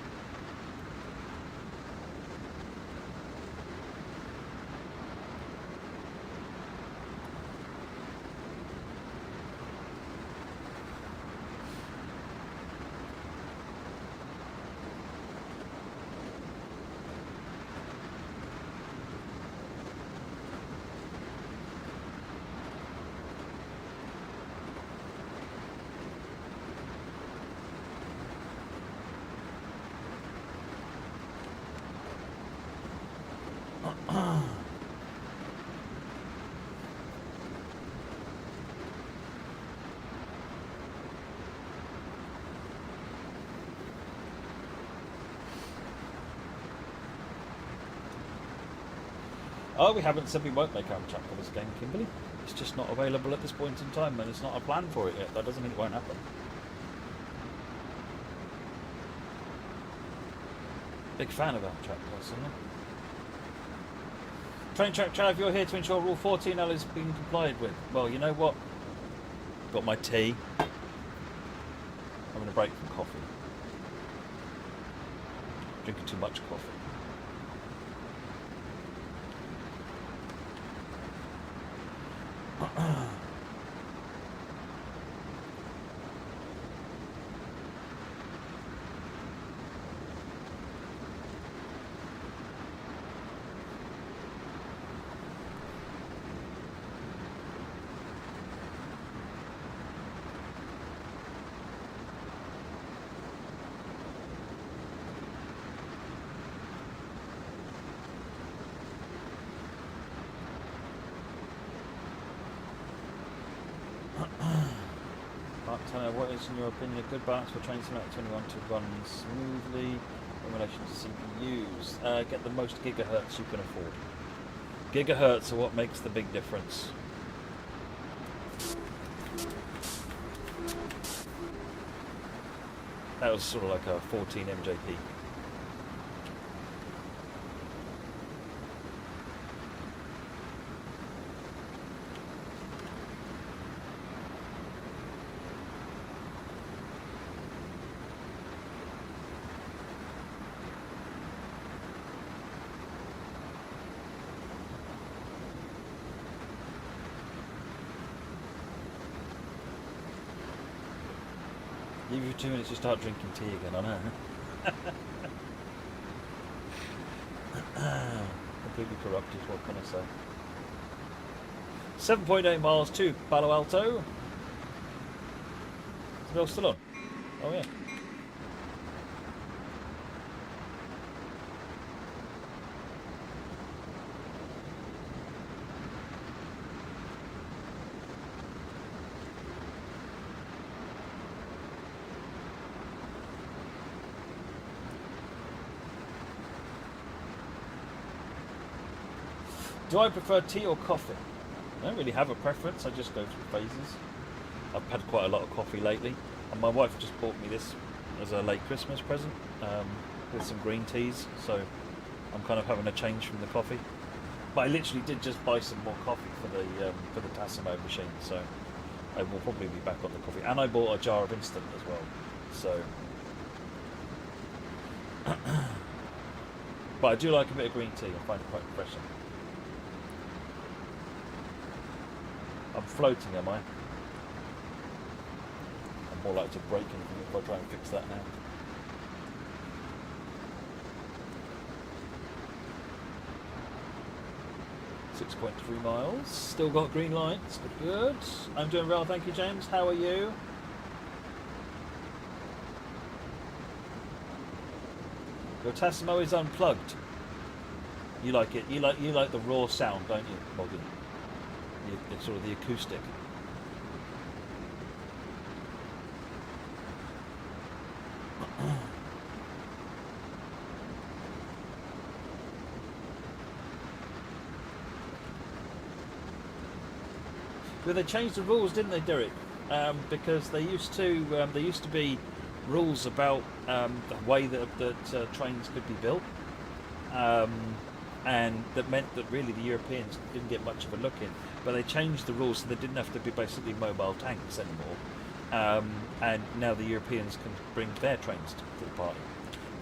Oh, we haven't said we won't make our chapter for this game, Kimberly. It's just not available at this point in time, and it's not a plan for it yet. That doesn't mean it won't happen. Big fan of our chapter, personally. Train Track Chad, if you're here to ensure Rule 14L is being complied with. Well, you know what? Got my tea. I'm going to break from coffee. Drinking too much coffee. What is, in your opinion, a good balance for Train Simulator 21 to run smoothly in relation to CPUs? Get the most gigahertz you can afford. Gigahertz are what makes the big difference. That was sort of like a 14 MJP. Give you 2 minutes, you start drinking tea again, I know. Completely corrupted, what can I say? 7.8 miles to Palo Alto. Is the bell still on? Oh yeah. Do I prefer tea or coffee? I don't really have a preference, I just go through phases. I've had quite a lot of coffee lately, and my wife just bought me this as a late Christmas present with some green teas, so I'm kind of having a change from the coffee. But I literally did just buy some more coffee for the Tassimo machine, so I will probably be back on the coffee. And I bought a jar of instant as well, so. But I do like a bit of green tea, I find it quite refreshing. I'm floating, am I? I'm more likely to break anything if I try and fix that now. .3 miles. Still got green lights. Good. I'm doing well, thank you, James. How are you? Your Tassimo is unplugged. You like it. You like the raw sound, don't you, Morgan? It's sort of the acoustic. Well, they changed the rules, didn't they, Derek? Because they used to be rules about the way that trains could be built. And that meant that really the Europeans didn't get much of a look in. But they changed the rules so they didn't have to be basically mobile tanks anymore. And now the Europeans can bring their trains to the party.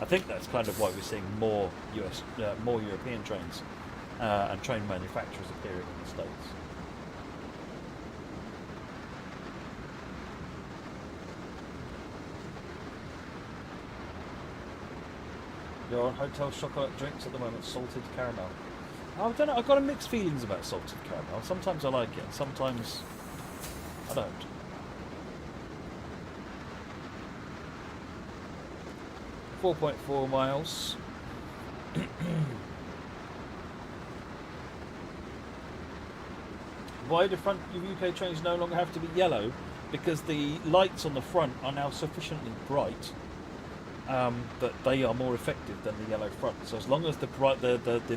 I think that's kind of why we're seeing more European trains and train manufacturers appearing in the States. You're on hotel chocolate drinks at the moment, salted caramel. I don't know, I've got mixed feelings about salted caramel. Sometimes I like it, and sometimes I don't. .4 miles. Why do front UK trains no longer have to be yellow? Because the lights on the front are now sufficiently bright that they are more effective than the yellow front. So as long as the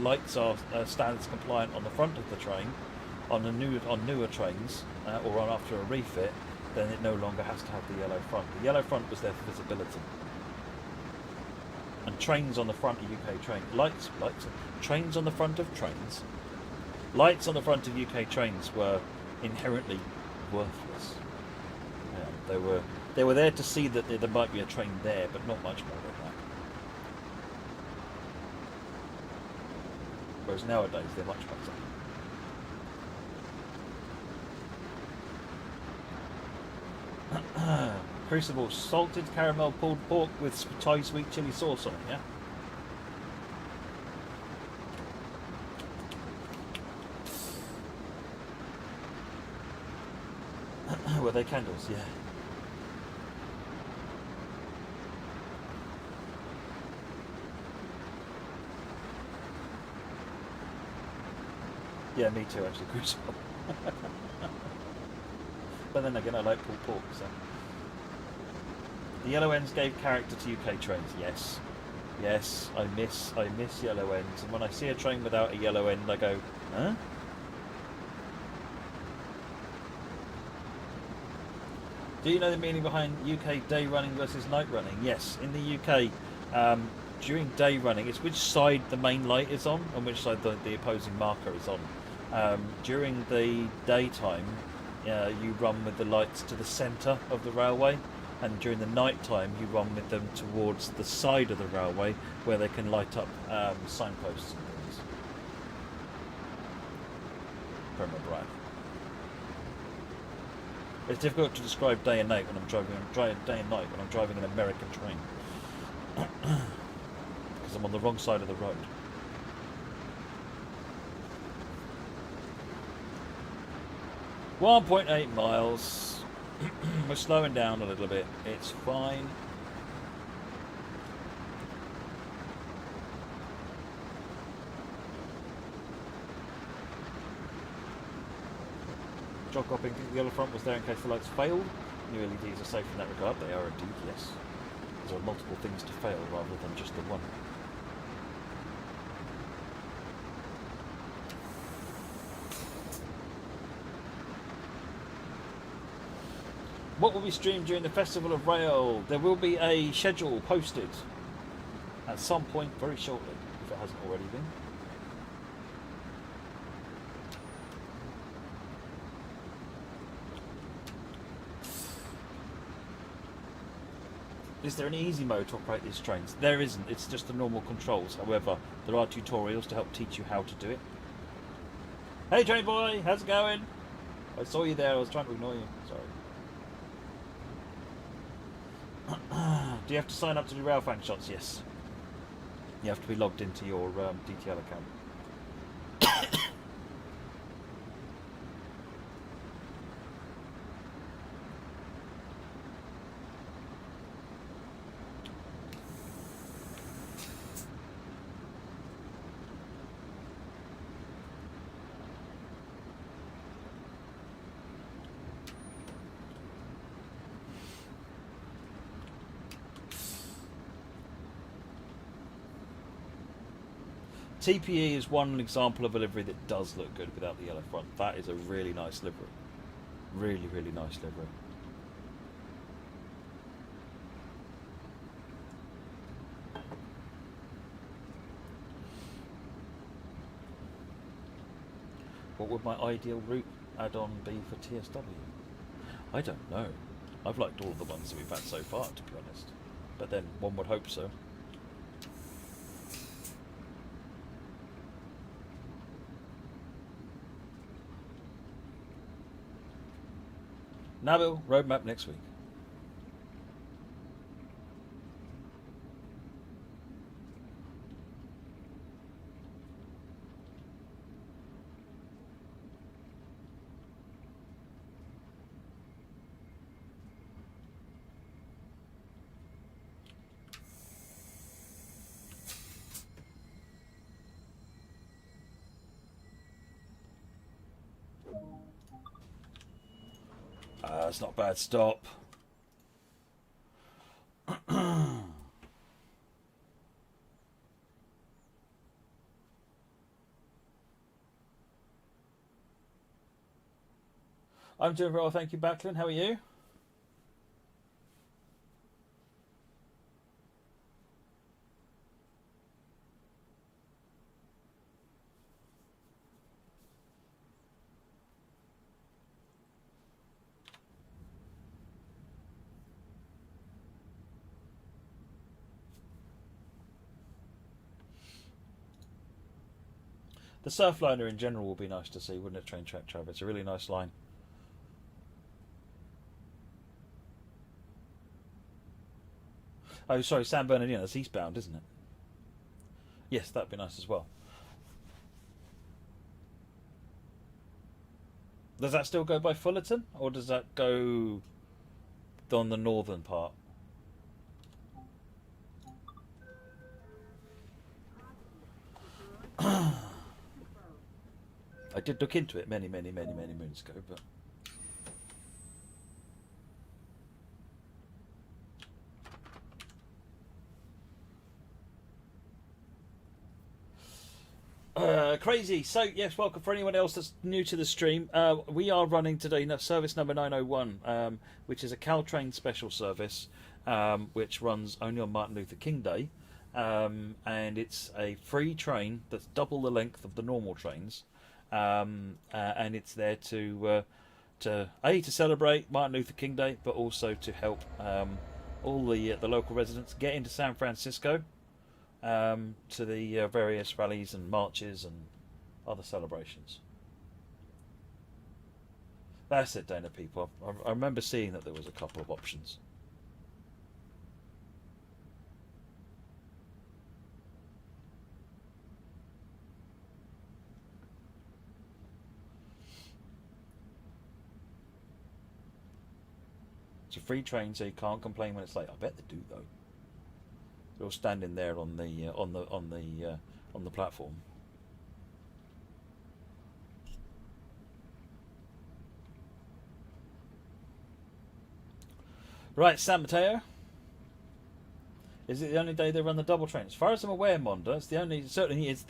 lights are standards compliant on the front of the train, on newer trains or on after a refit, then it no longer has to have the yellow front. The yellow front was there for visibility. And trains on the front of UK trains, trains on the front of trains, lights on the front of UK trains were inherently worthless. Yeah, they were there to see that there might be a train there, but not much more than that. Whereas nowadays they're much better. Crucible, salted caramel pulled pork with Thai sweet chili sauce on it, yeah? Were they candles? Yeah. Yeah, me too, actually, Crucible. But then again, I like pulled pork, so. The yellow ends gave character to UK trains. Yes, yes, I miss yellow ends, and when I see a train without a yellow end, I go, huh? Do you know the meaning behind UK day running versus night running? Yes, in the UK, during day running, it's which side the main light is on and which side the opposing marker is on. During the daytime, you run with the lights to the centre of the railway, and during the night time, you run with them towards the side of the railway where they can light up signposts and things. If I remember right. It's difficult to describe day and night when I'm driving. Day and night when I'm driving an American train, because I'm on the wrong side of the road. .8 miles. We're slowing down a little bit. It's fine. Jock hopping, the yellow front was there in case the lights failed. New LEDs are safe in that regard. They are indeed, yes. There are multiple things to fail rather than just the one. What will be streamed during the Festival of Rail? There will be a schedule posted at some point very shortly, if it hasn't already been. Is there an easy mode to operate these trains? There isn't, it's just the normal controls. However, there are tutorials to help teach you how to do it. Hey train boy, how's it going? I saw you there, I was trying to ignore you, sorry. Do you have to sign up to do Railfan shots? Yes. You have to be logged into your DTL account. TPE is one example of a livery that does look good without the yellow front. That is a really nice livery. Really, really nice livery. What would my ideal route add-on be for TSW? I don't know. I've liked all of the ones that we've had so far, to be honest. But then, one would hope so. Nabil, roadmap next week. That's not a bad stop. I'm doing very well, thank you, Backlund. How are you? The Surfliner in general will be nice to see, wouldn't it, train track travel? It's a really nice line. Oh, sorry, San Bernardino, that's eastbound, isn't it? Yes, that'd be nice as well. Does that still go by Fullerton, or does that go on the northern part? I did look into it many moons ago, but... Crazy. So, yes, welcome for anyone else that's new to the stream. We are running today service number 901, which is a Caltrain special service, which runs only on Martin Luther King Day. And it's a free train that's double the length of the normal trains. And it's there to celebrate Martin Luther King Day, but also to help all the local residents get into San Francisco to the various rallies and marches and other celebrations. That's it, Dana people. I remember seeing that there was a couple of options. It's a free train, so you can't complain when it's late. I bet they do though. They're all standing there on the platform. Right, San Mateo. Is it the only day they run the double train? As far as I'm aware, Monda, it's the only. Certainly, it's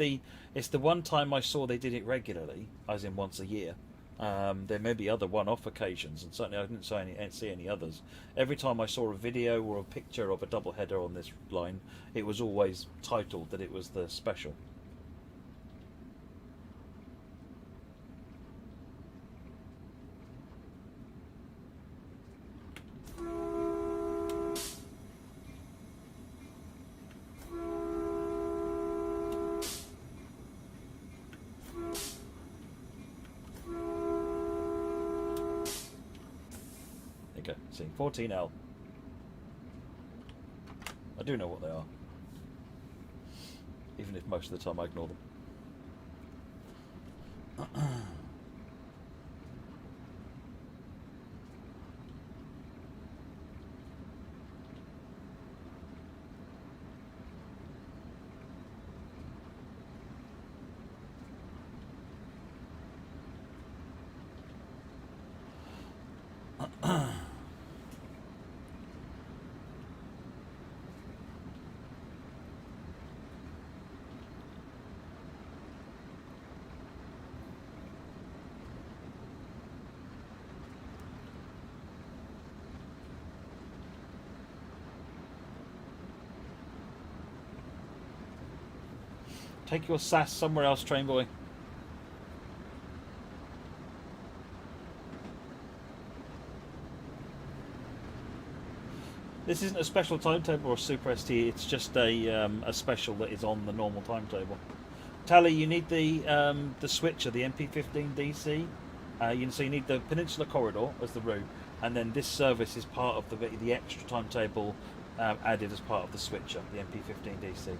the one time I saw they did it regularly, as in once a year. There may be other one-off occasions, and certainly I didn't see any others. Every time I saw a video or a picture of a double header on this line, it was always titled that it was the special. See, 14L. I do know what they are, even if most of the time I ignore them. Take your sass somewhere else, train boy. This isn't a special timetable or Super ST. It's just a special that is on the normal timetable. Tally, you need the switcher, the MP15 DC. So you need the Peninsula Corridor as the route, and then this service is part of the extra timetable added as part of the switcher, the MP15 DC.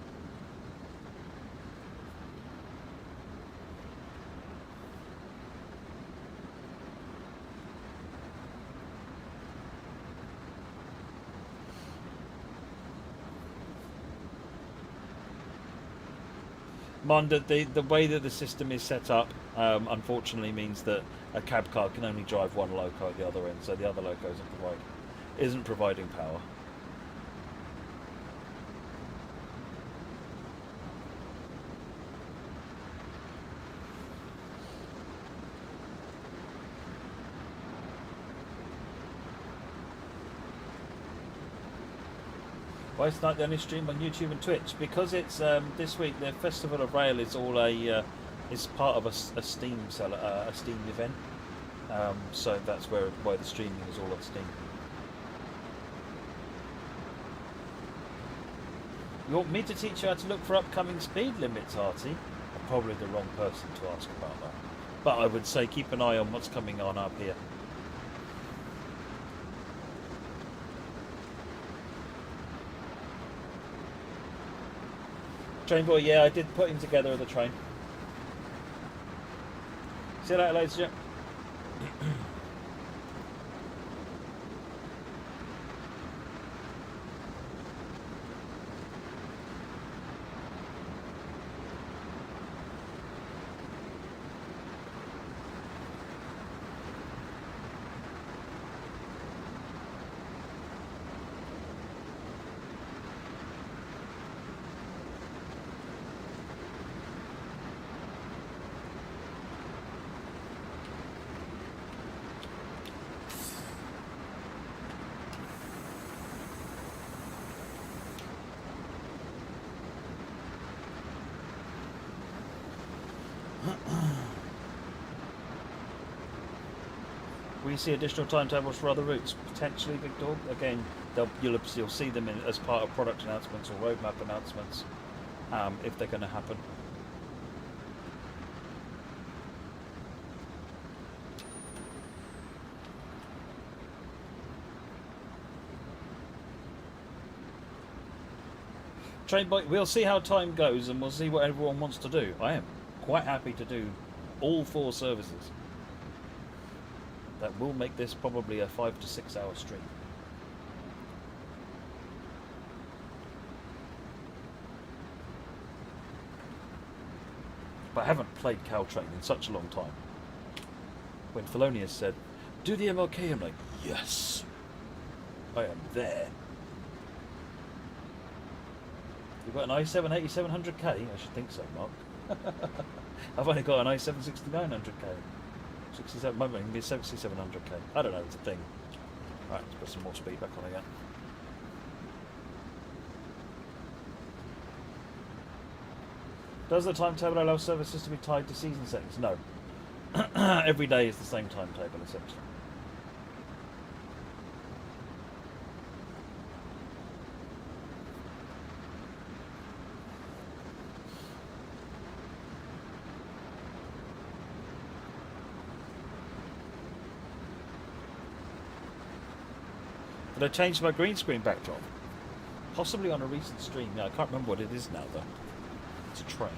Monda, the way that the system is set up, unfortunately means that a cab car can only drive one loco at the other end, so the other loco isn't providing power. Why is that the only stream on YouTube and Twitch? Because it's this week the Festival of Rail is all is part of a Steam event. So that's why the streaming is all on Steam. You want me to teach you how to look for upcoming speed limits, Artie? I'm probably the wrong person to ask about that. But I would say keep an eye on what's coming on up here. Train boy, yeah, I did put him together at the train. See you later, ladies and gentlemen. you see additional timetables for other routes? Potentially, Big Dog. Again, you'll see them as part of product announcements or roadmap announcements, if they're going to happen. Train bike. We'll see how time goes, and we'll see what everyone wants to do. I am quite happy to do all 4 services. That will make this probably a 5 to 6 hour stream. But I haven't played Caltrain in such a long time. When Thelonious said, "Do the MLK," I'm like, yes, I am there. You've got an i7 8700K? I should think so, Mark. I've only got an i7 6900K. 67, maybe 7700K. I don't know, it's a thing. Right, let's put some more speed back on again. Does the timetable allow services to be tied to season settings? No. Every day is the same timetable, essentially. Did I change my green screen backdrop? Possibly on a recent stream. Yeah, I can't remember what it is now, though. It's a train.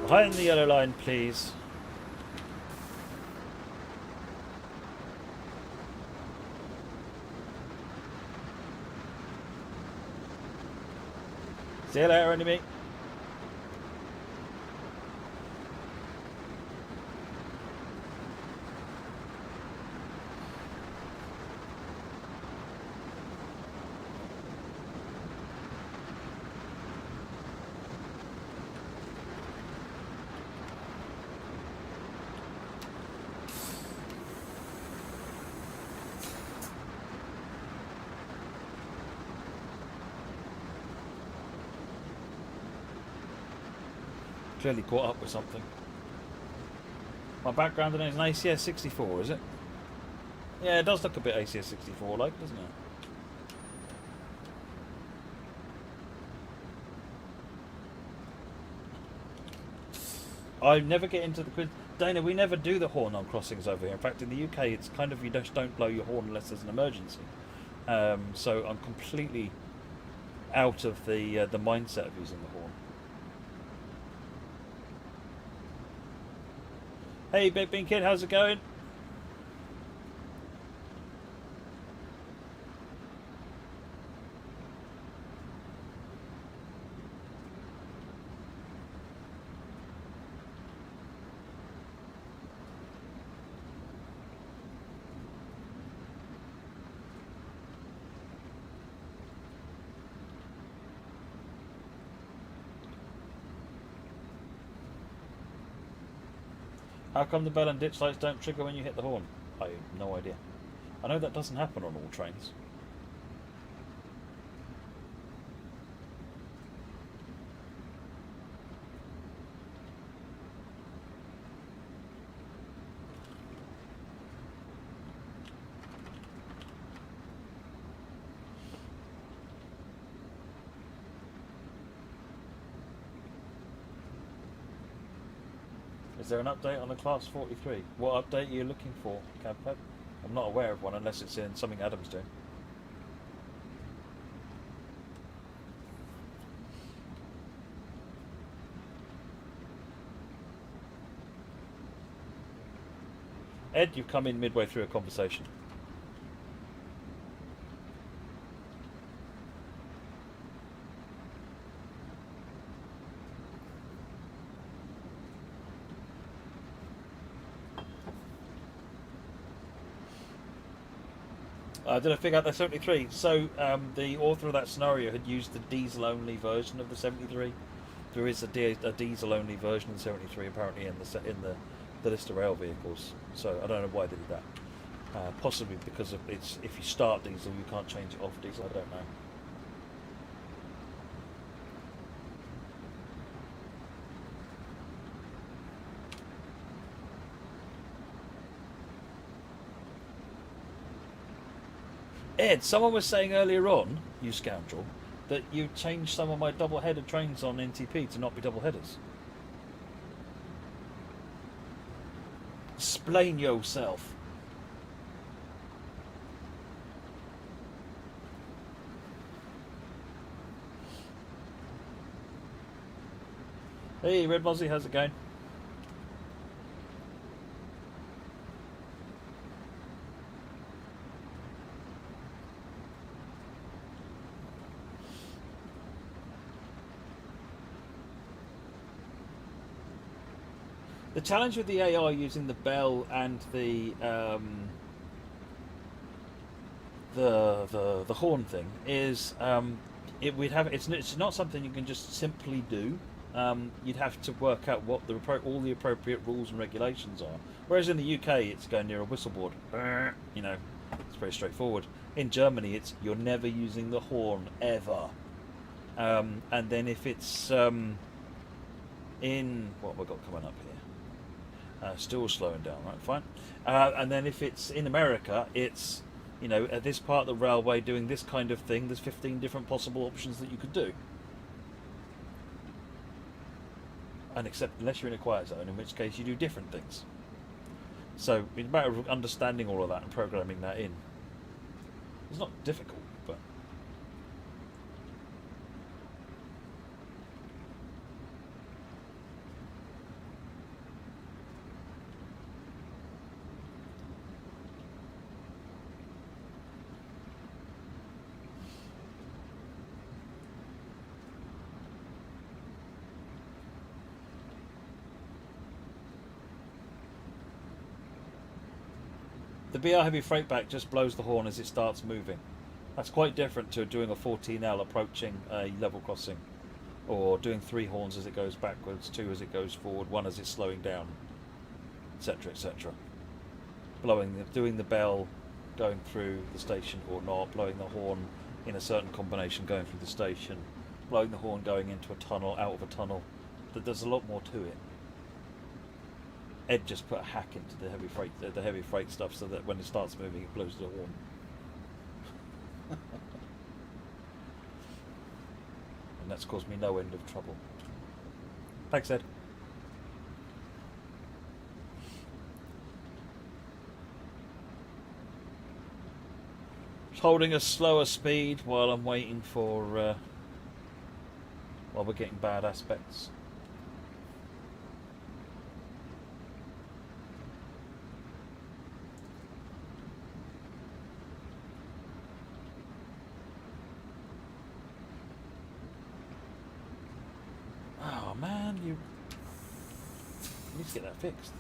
Behind the yellow line, please. See you later, enemy. Clearly caught up with something. My background in it is an ACS 64, is it? Yeah, it does look a bit ACS 64 like, doesn't it? I never get into the quiz. Dana, we never do the horn on crossings over here. In fact, in the UK, it's kind of, you just don't blow your horn unless there's an emergency. So I'm completely out of the mindset of using the horn. Hey, Big Bean Kid, how's it going? How come the bell and ditch lights don't trigger when you hit the horn? I have no idea. I know that doesn't happen on all trains. Is there an update on the Class 43? What update are you looking for, Cabpep? I'm not aware of one unless it's in something Adam's doing. Ed, you've come in midway through a conversation. Did I figure out the 73? So the author of that scenario had used the diesel-only version of the 73. There is a diesel-only version of the 73 apparently in the list of rail vehicles. So I don't know why they did that. Possibly because of if you start diesel, you can't change it off diesel. I don't know. Ed, someone was saying earlier on, you scoundrel, that you changed some of my double-header trains on NTP to not be double-headers. Explain yourself. Hey, Red Mozzie, how's it going? The challenge with the AI using the bell and the horn thing is it's not something you can just simply do. You'd have to work out what all the appropriate rules and regulations are. Whereas in the UK, it's going near a whistleboard. You know, it's very straightforward. In Germany, it's you're never using the horn ever. And then if it's in what we've got coming up here. Still slowing down, right? Fine. And then if it's in America, it's, you know, at this part of the railway doing this kind of thing, there's 15 different possible options that you could do. And except unless you're in a quiet zone, in which case you do different things. So it's a matter of understanding all of that and programming that in. It's not difficult, but... The BR heavy freight back just blows the horn as it starts moving. That's quite different to doing a 14L approaching a level crossing, or doing 3 horns as it goes backwards, 2 as it goes forward, 1 as it's slowing down, etc., etc. Doing the bell going through the station or not, blowing the horn in a certain combination going through the station, blowing the horn going into a tunnel, out of a tunnel. There's a lot more to it. Ed just put a hack into the heavy freight stuff so that when it starts moving, it blows the horn. And that's caused me no end of trouble. Thanks, Ed. Just holding a slower speed while I'm waiting for while we're getting bad aspects. You need to get that fixed.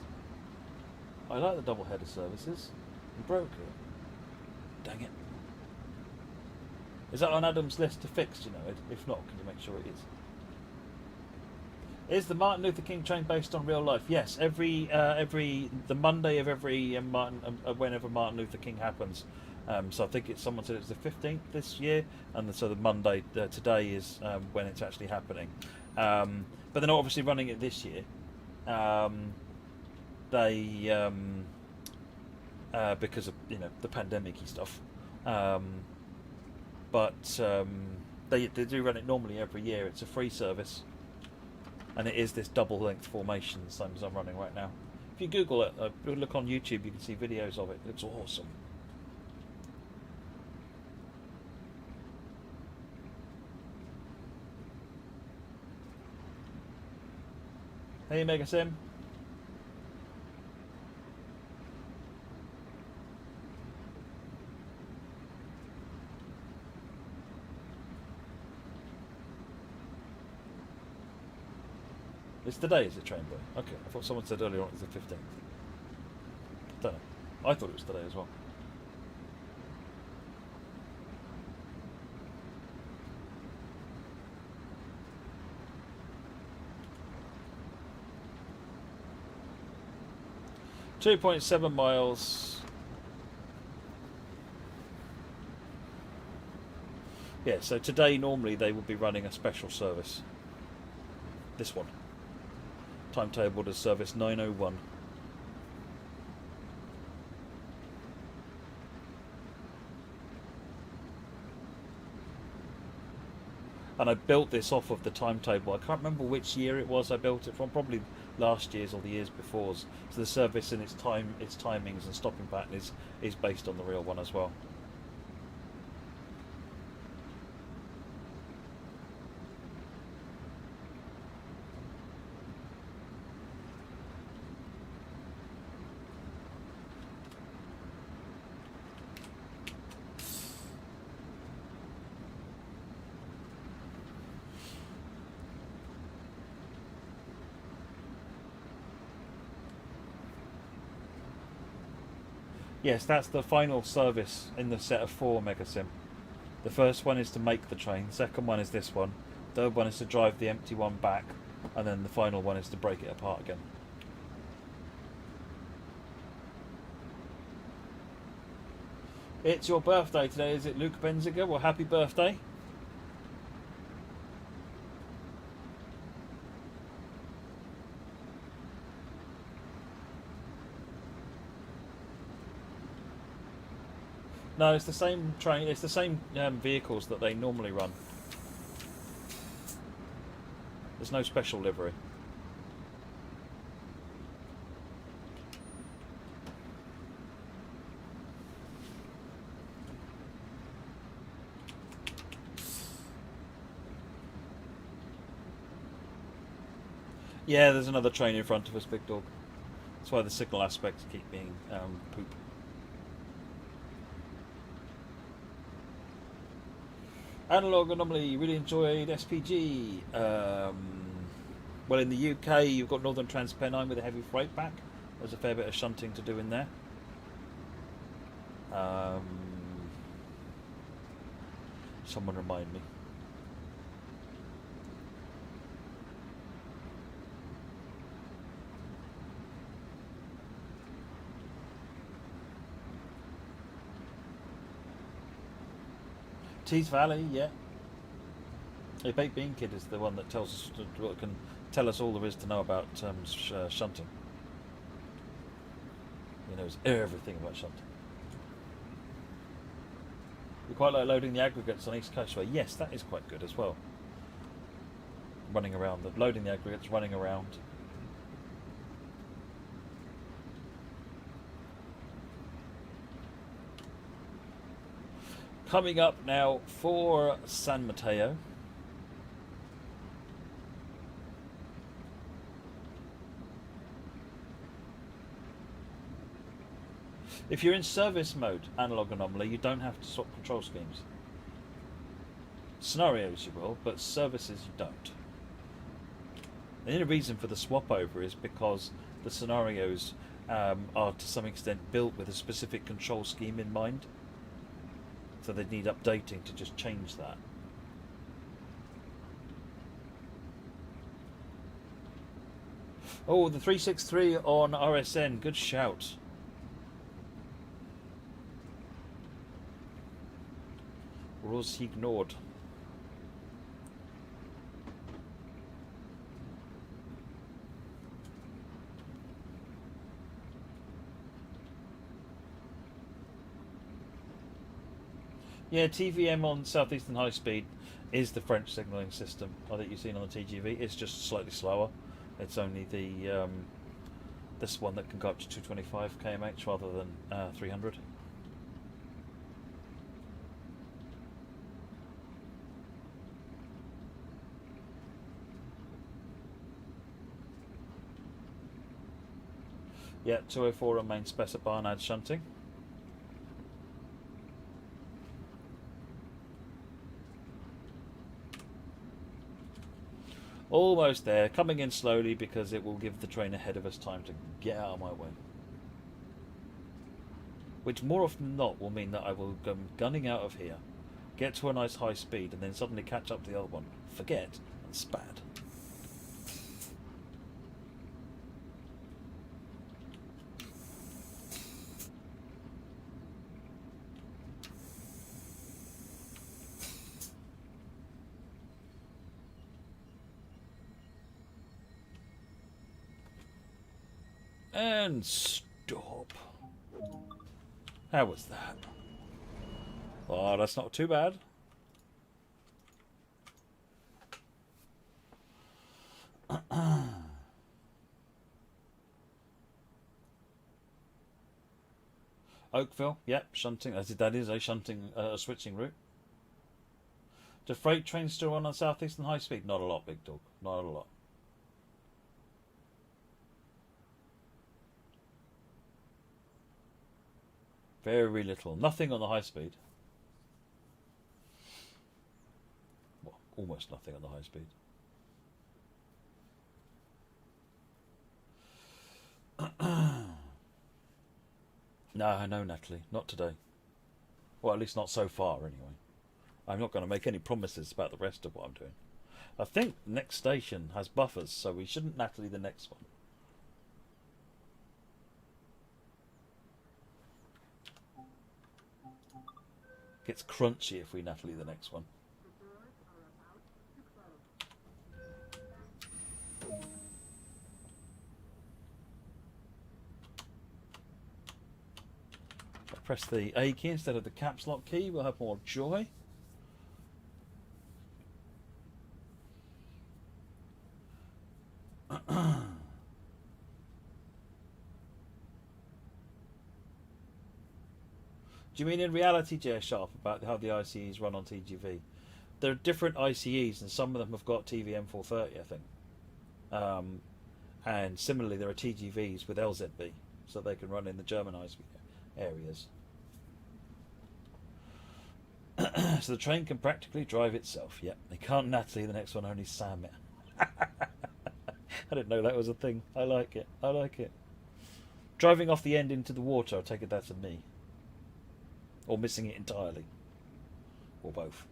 I like the double header services. You broke it. Dang it. Is that on Adam's list to fix, you know? If not, can you make sure it is? Is the Martin Luther King train based on real life? Yes, the Monday of every whenever Martin Luther King happens. So I think someone said it's the 15th this year, and so the Monday today is when it's actually happening. But they're not obviously running it this year. They because of the pandemic-y stuff. But they do run it normally every year. It's a free service, and it is this double-length formation, the same as I'm running right now. If you Google it, look on YouTube, you can see videos of it. It looks awesome. Hey, Mega Sim. It's today, is it, train boy? Okay, I thought someone said earlier on it was the 15th. Don't know. I thought it was today as well. .7 miles. Yeah, so today normally they would be running a special service. This one. Timetable to service 9:01. And I built this off of the timetable. I can't remember which year it was I built it from. Probably last year's or the years before's. So the service and its timings and stopping pattern is based on the real one as well. Yes, that's the final service in the set of 4 Megasim. The first one is to make the train, second one is this one, third one is to drive the empty one back, and then the final one is to break it apart again. It's your birthday today, is it, Luke Benziger? Well, happy birthday. No, it's the same train. It's the same vehicles that they normally run. There's no special livery. Yeah, there's another train in front of us, big dog. That's why the signal aspects keep being poop. Analog Anomaly really enjoyed SPG. Well, in the UK, you've got Northern Transpennine with a heavy freight back. There's a fair bit of shunting to do in there. Someone remind me. Tees Valley, yeah. A Baked Bean Kid is the one that tells us what can tell us all there is to know about shunting. He knows everything about shunting. You quite like loading the aggregates on East Coastway. Yes, that is quite good as well. Running around, loading the aggregates, running around. Coming up now for San Mateo. If you're in service mode, Analog Anomaly, you don't have to swap control schemes. Scenarios you will, but services you don't. The only reason for the swap over is because the scenarios are to some extent built with a specific control scheme in mind. So they need updating to just change that. Oh, the 363 on RSN. Good shout. Was he ignored? Yeah, TVM on Southeastern High Speed is the French signalling system that you've seen on the TGV. It's just slightly slower. It's only the this one that can go up to 225 kmh rather than 300. Yeah, 204 on main specify and add shunting. Almost there, coming in slowly because it will give the train ahead of us time to get out of my way. Which more often than not will mean that I will go gunning out of here, get to a nice high speed and then suddenly catch up to the other one, forget and spad. And stop. How was that? Oh, that's not too bad. Oakville, yep, shunting. That is a shunting, switching route. Do freight trains still run on Southeastern High Speed? Not a lot, Big Dog. Not a lot. Very little. Nothing on the high speed. Well, almost nothing on the high speed. No, Natalie. Not today. Well, at least not so far, anyway. I'm not going to make any promises about the rest of what I'm doing. I think the next station has buffers, so we shouldn't Natalie the next one. Gets crunchy if we Natalie the next one. If I press the A key instead of the caps lock key, we'll have more joy. Do you mean in reality, J. Sharp, about how the ICEs run on TGV? There are different ICEs, and some of them have got TVM 430, I think. And similarly, there are TGVs with LZB, so they can run in the Germanised areas. So the train can practically drive itself. Yep, they can't Natalie the next one, only Sam. I didn't know that was a thing. I like it. I like it. Driving off the end into the water, I take it that's a me. Or missing it entirely. Or both.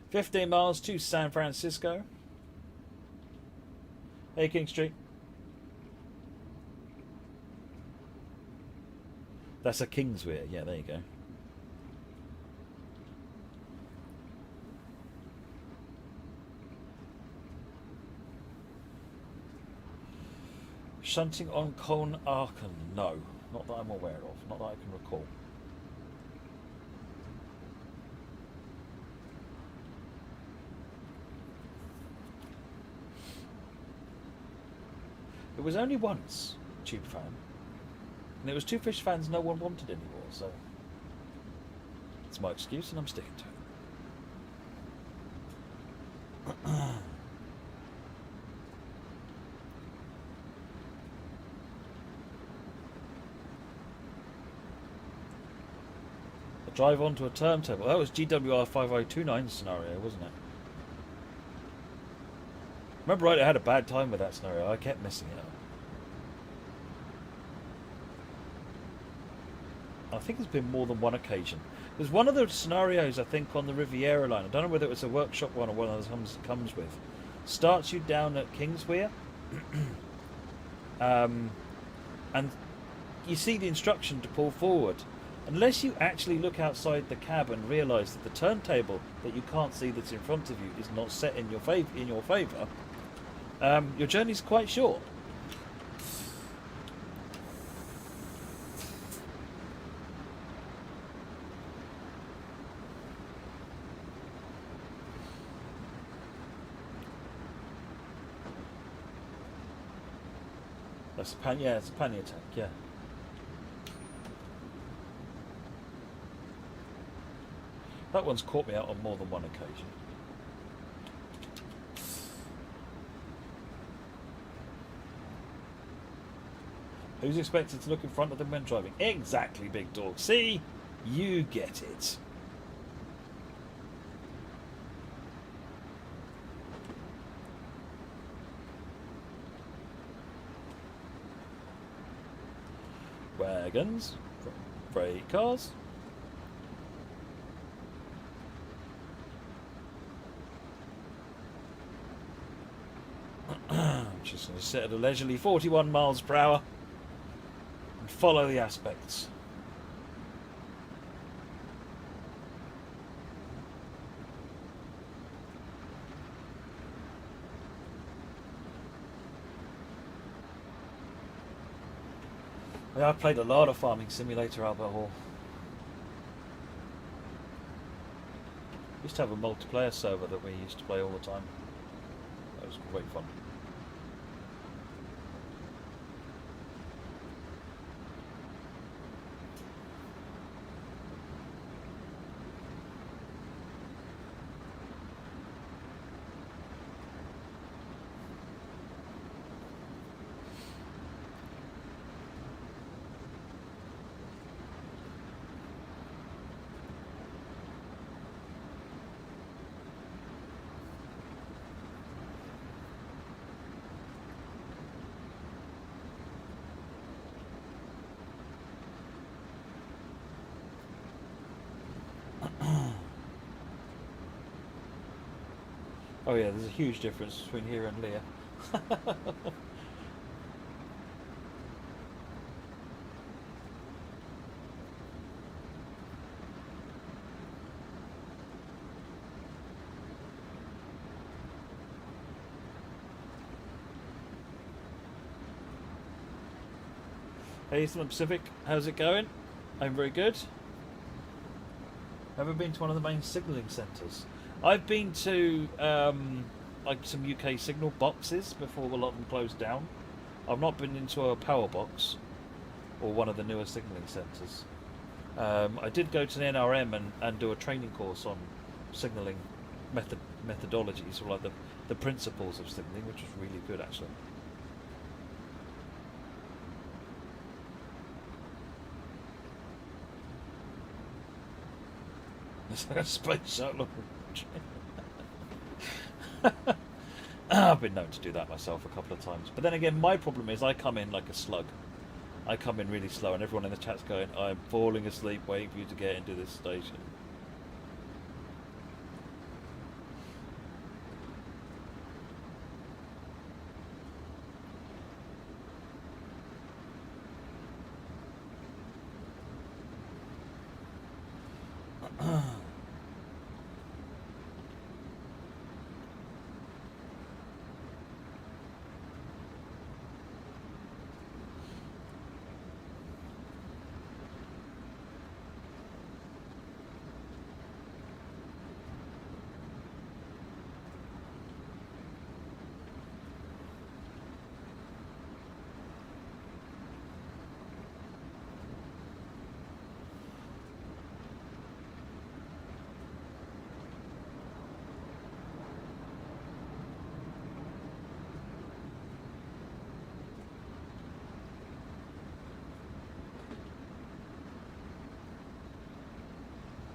15 miles to San Francisco. Hey, King Street. That's a Kingswear. Yeah, there you go. Shunting on Colne Aachen? No, not that I'm aware of, not that I can recall. It was only once, tube fan, and it was two fish fans no one wanted anymore, so it's my excuse and I'm sticking to it. Drive onto a turntable. That was GWR 5029 scenario, wasn't it? Remember right, I had a bad time with that scenario. I kept missing it up. I think there's been more than one occasion. There's one of the scenarios, I think, on the Riviera line. I don't know whether it was a workshop one or one of those comes with. Starts you down at Kingswear. And you see the instruction to pull forward. Unless you actually look outside the cab and realise that the turntable that you can't see that's in front of you is not set in your favour, your journey's quite short. That's a pan, yeah, it's a panny attack, yeah. That one's caught me out on more than one occasion. Who's expected to look in front of them when driving? Exactly, Big Dog. See? You get it. Wagons, freight cars. Just going to sit at a leisurely 41 miles per hour and follow the aspects. Yeah, I played a lot of Farming Simulator, Albert Hall. Used to have a multiplayer server that we used to play all the time. That was great fun. Oh yeah, there's a huge difference between here and Lear. Hey, Eastern Pacific, how's it going? I'm very good. Ever been to one of the main signalling centres? I've been to like some UK signal boxes before a lot of them closed down. I've not been into a power box or one of the newer signalling centres. I did go to the NRM and do a training course on signalling methodologies, or like the principles of signalling, which was really good actually. Space shuttle. I've been known to do that myself a couple of times. But then again, my problem is I come in like a slug. I come in really slow, and everyone in the chat's going, I'm falling asleep waiting for you to get into this station.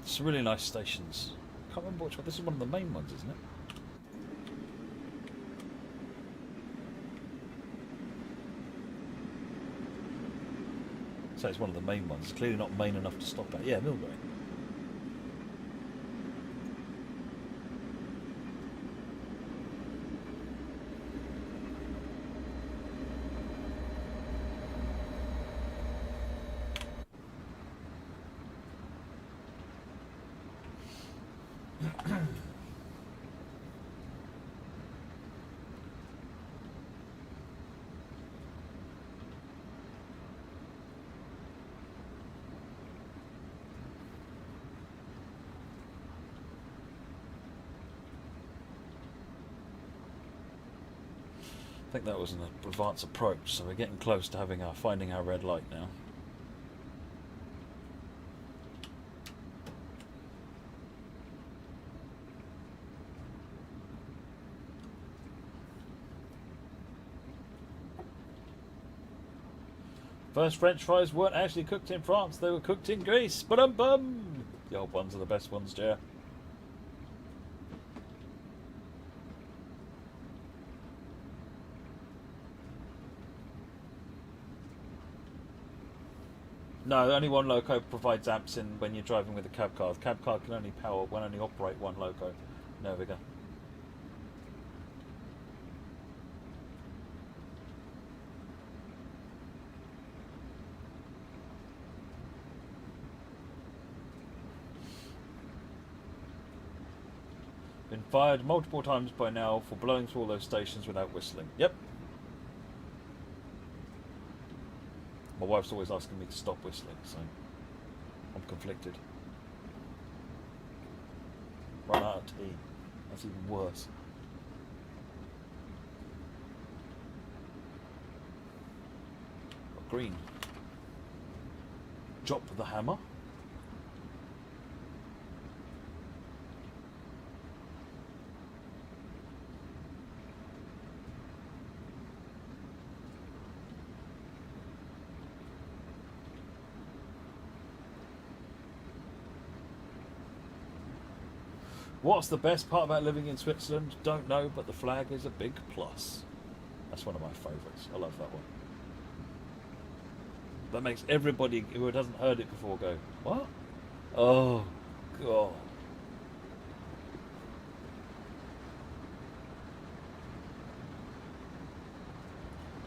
Some really nice stations. Can't remember which one. This is one of the main ones, isn't it? So it's one of the main ones. It's clearly not main enough to stop at. Yeah, Milbury. I think that was an advanced approach, so we're getting close to finding our red light now. First French fries weren't actually cooked in France, they were cooked in Greece. Ba-dum-bum! The old ones are the best ones, Jer. No, only one loco provides amps in when you're driving with a cab car. The cab car can only operate one loco. There we go. Been fired multiple times by now for blowing through all those stations without whistling. Yep. My wife's always asking me to stop whistling, so I'm conflicted. Run out of tea. That's even worse. Green. Drop the hammer. What's the best part about living in Switzerland? Don't know, but the flag is a big plus. That's one of my favourites. I love that one. That makes everybody who hasn't heard it before go, what? Oh, God.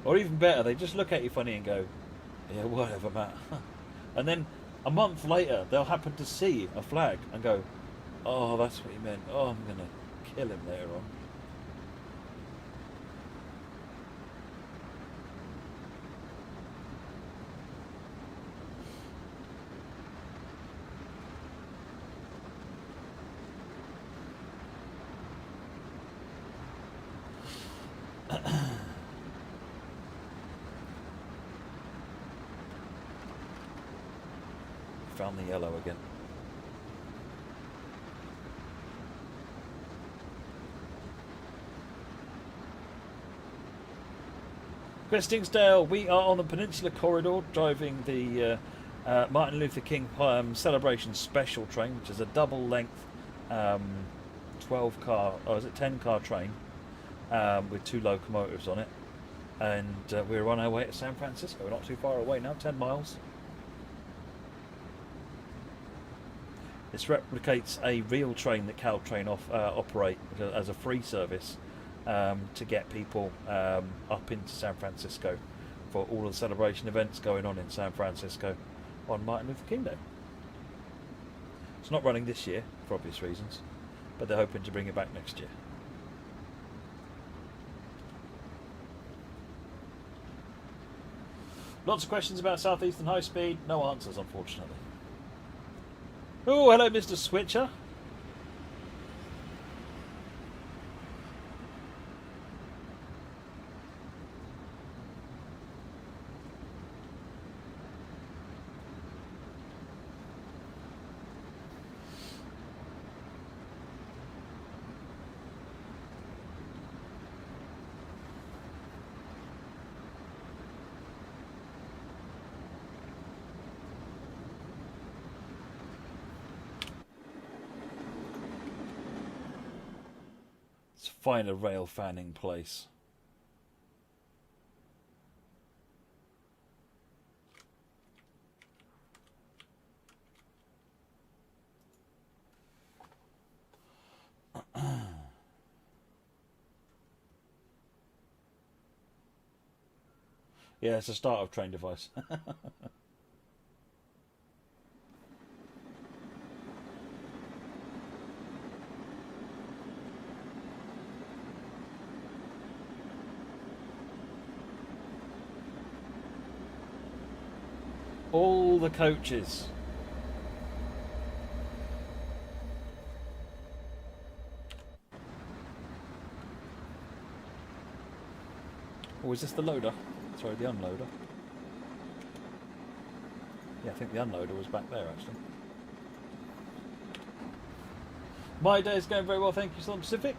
Or even better, they just look at you funny and go, yeah, whatever, Matt. And then a month later, they'll happen to see a flag and go, oh, that's what he meant. Oh, I'm going to kill him later on. Found the yellow again. Christingsdale, we are on the Peninsula Corridor driving the Martin Luther King Celebration Special train, which is a double length 12 car, or is it 10 car train with 2 locomotives on it. And we're on our way to San Francisco. We're not too far away now, 10 miles. This replicates a real train that Caltrain operate as a free service to get people up into San Francisco for all of the celebration events going on in San Francisco on Martin Luther King Day. It's not running this year for obvious reasons, but they're hoping to bring it back next year. Lots of questions about Southeastern High Speed, no answers unfortunately. Oh, hello, Mr. Switcher. Find a rail fanning place. Yeah, it's a start of train device. All the coaches. Or is this the loader? Sorry, the unloader. Yeah, I think the unloader was back there actually. My day is going very well, thank you, Storm Pacific.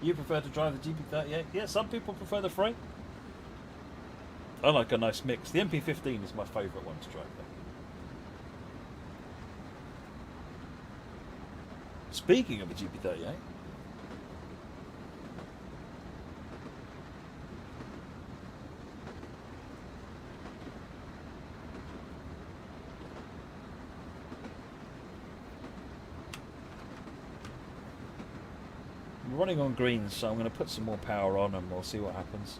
You prefer to drive the GP38? Yeah, some people prefer the Freight. I like a nice mix. The MP15 is my favourite one to drive though. Speaking of the GP38, I'm running on greens, so I'm going to put some more power on and we'll see what happens.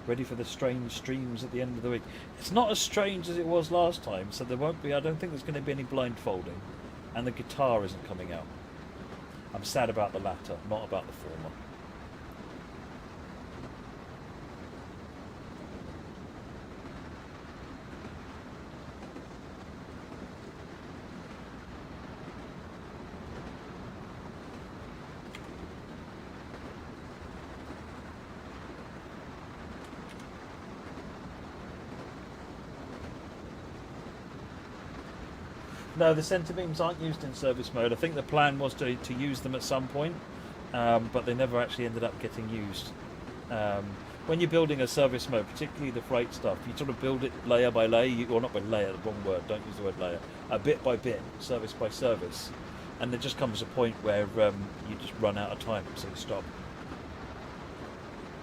Ready for the strange streams at the end of the week. It's not as strange as it was last time, so there won't be, I don't think there's going to be any blindfolding. And the guitar isn't coming out. I'm sad about the latter, not about the former. No, the centre beams aren't used in service mode. I think the plan was to use them at some point, but they never actually ended up getting used. when you're building a service mode, particularly the freight stuff, you sort of build it layer by layer, or not by layer, the wrong word, don't use the word layer, bit by bit, service by service, and there just comes a point where you just run out of time, so you stop.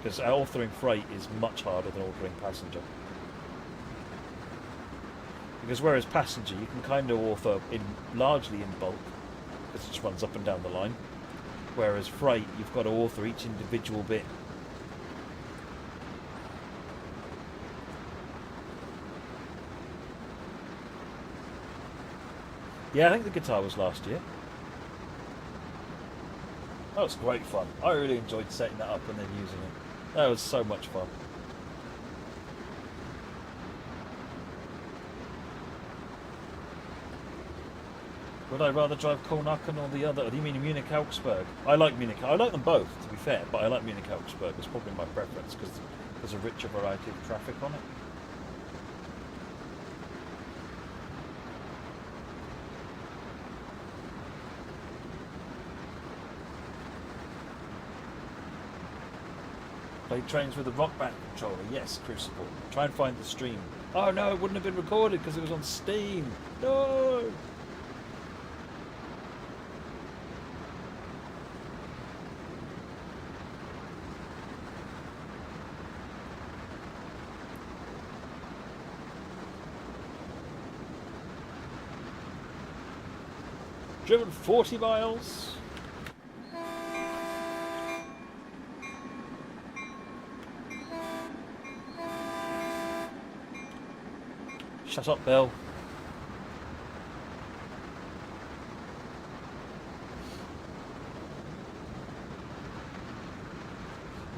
Because authoring freight is much harder than authoring passenger. Because whereas passenger, you can kind of author largely in bulk, because it just runs up and down the line. Whereas freight, you've got to author each individual bit. Yeah, I think the guitar was last year. That was great fun. I really enjoyed setting that up and then using it. That was so much fun. Would I rather drive Kolnacken or the other? Do you mean Munich Augsburg? I like Munich. I like them both, to be fair, but I like Munich Augsburg. It's probably my preference because there's a richer variety of traffic on it. Played trains with a Rock Band controller. Yes, Crucible. Try and find the stream. Oh no, it wouldn't have been recorded because it was on Steam. No! Driven 40 miles. Shut up, Bill.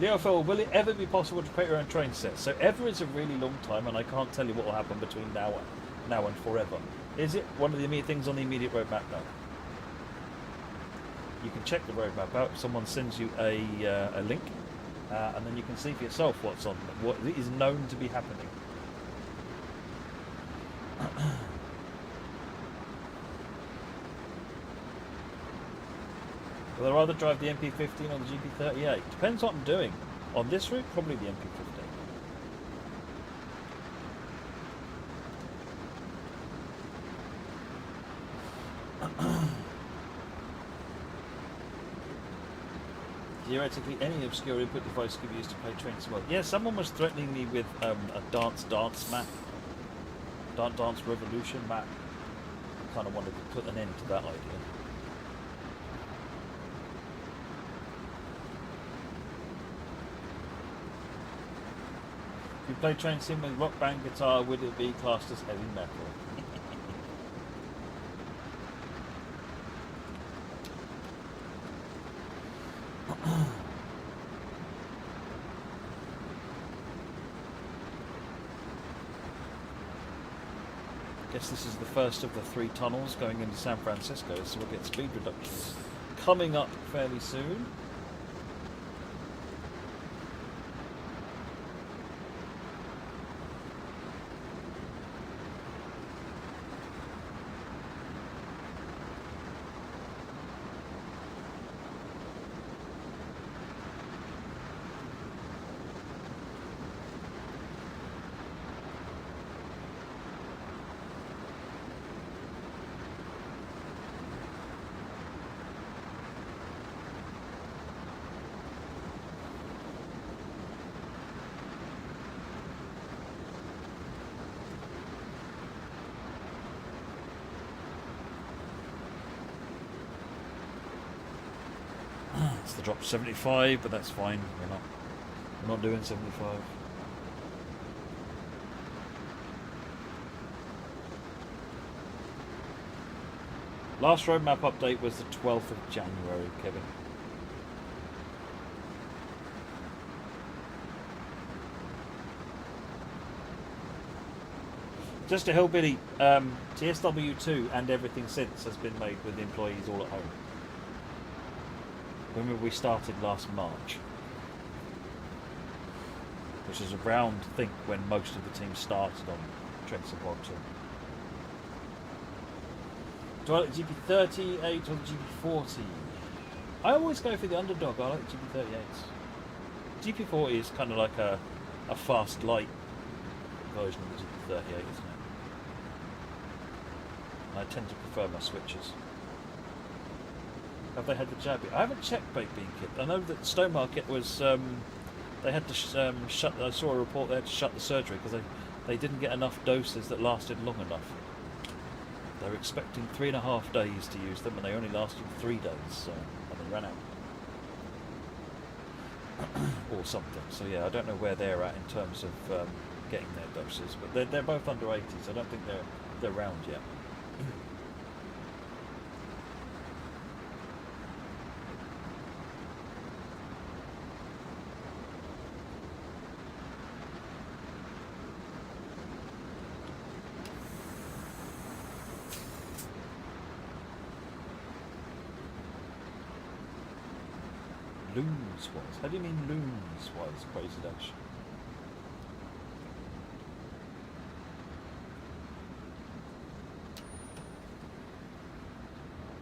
Leophil, will it ever be possible to create your own train set? So ever is a really long time, and I can't tell you what will happen between now and forever. Is it one of the immediate things on the immediate roadmap now? You can check the roadmap out. Someone sends you a link, and then you can see for yourself what is known to be happening. Would I rather drive the MP15 or the GP38? Depends what I'm doing. On this route, probably the MP15. Theoretically, any obscure input device could be used to play trains as well. Yeah, someone was threatening me with a dance map. Dance Revolution map. I kind of wanted to put an end to that idea. If you play train sim with Rock Band guitar, would it be classed as heavy metal? I guess this is the first of the 3 tunnels going into San Francisco, so we'll get speed reductions coming up fairly soon. It's the drop 75, but that's fine. We're not doing 75. Last roadmap update was the 12th of January, Kevin. Just a hillbilly, TSW2 and everything since has been made with the employees all at home. Remember we started last March, which is around, I think, when most of the team started on Trent Support 2. Do I like the GP38 or the GP40? I always go for the underdog. I like the GP38s. GP40 is kind of like a fast light version of the GP38, isn't it? I tend to prefer my switches. Have they had the jab yet? I haven't checked baked bean kit. I know that Stowmarket was they had to shut. I saw a report they had to shut the surgery because they didn't get enough doses that lasted long enough. They were expecting 3.5 days to use them, and they only lasted 3 days, so and they ran out. Or something. So yeah, I don't know where they're at in terms of getting their doses, but they're both under 80, so I don't think they're round yet. Loons-wise? How do you mean loons-wise, Crazy Dash?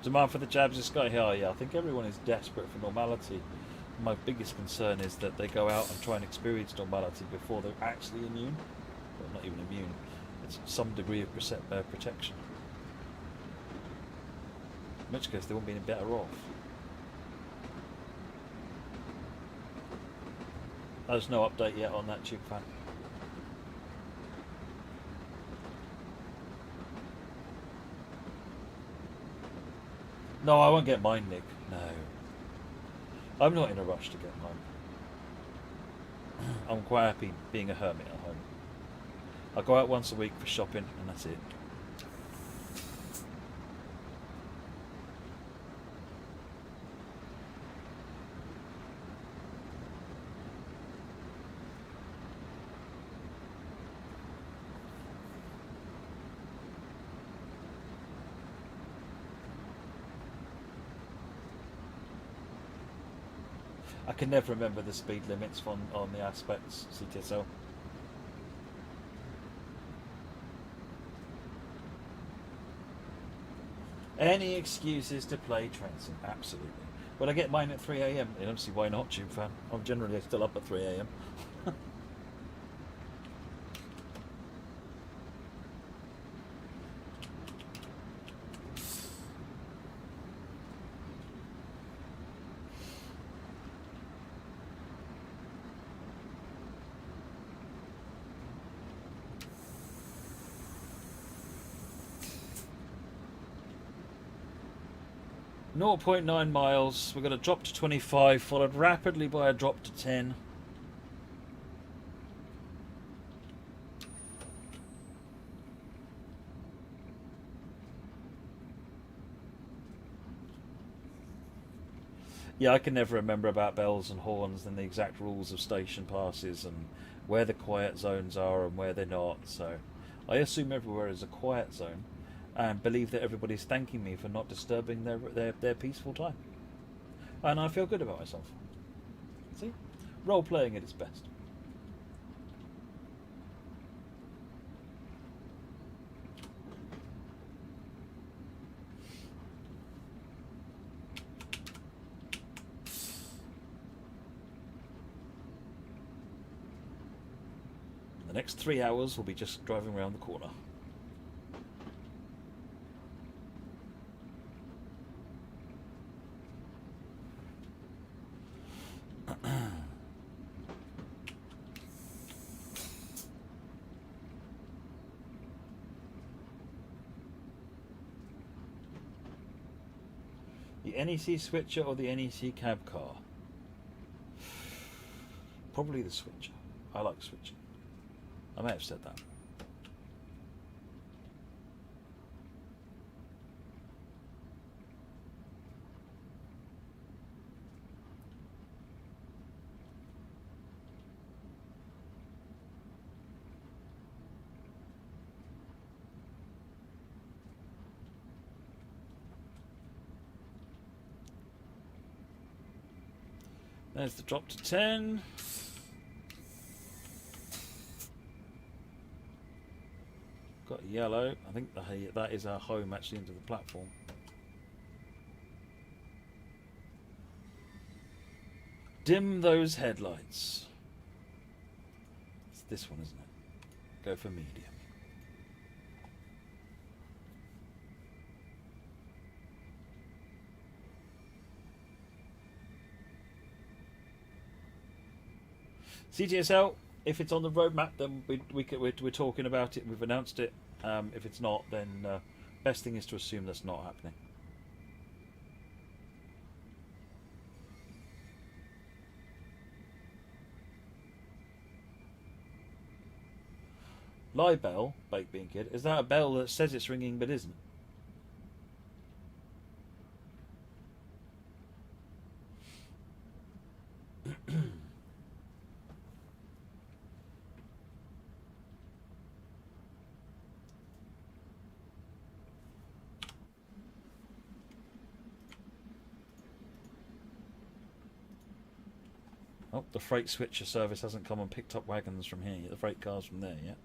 Demand for the jabs is sky high. Yeah, I think everyone is desperate for normality. My biggest concern is that they go out and try and experience normality before they're actually immune. Well, not even immune. It's some degree of protection. In which case they won't be any better off. There's no update yet on that tube fan. No, I won't get mine, Nick. No. I'm not in a rush to get mine. I'm quite happy being a hermit at home. I go out once a week for shopping and that's it. I can never remember the speed limits on the aspects, CTSL. Any excuses to play Trenton? Absolutely. When I get mine at 3 AM, I don't see why not, tube fan. I'm generally still up at 3 AM. 0.9 miles, we're going to drop to 25, followed rapidly by a drop to 10. Yeah, I can never remember about bells and horns and the exact rules of station passes and where the quiet zones are and where they're not, so I assume everywhere is a quiet zone. And believe that everybody's thanking me for not disturbing their peaceful time. And I feel good about myself. See? Role-playing at its best. The next 3 hours will be just driving around the corner. The NEC switcher or the NEC cab car? Probably the switcher. I like switching. I may have said that. There's the drop to 10. Got a yellow. I think that is our home actually into the platform. Dim those headlights. It's this one, isn't it? Go for medium. CTSL, if it's on the roadmap, then we're talking about it. We've announced it. If it's not, then best thing is to assume that's not happening. Live bell, Baked Bean Kid. Is that a bell that says it's ringing but isn't? Oh, the freight switcher service hasn't come and picked up wagons from here yet. The freight cars from there yet.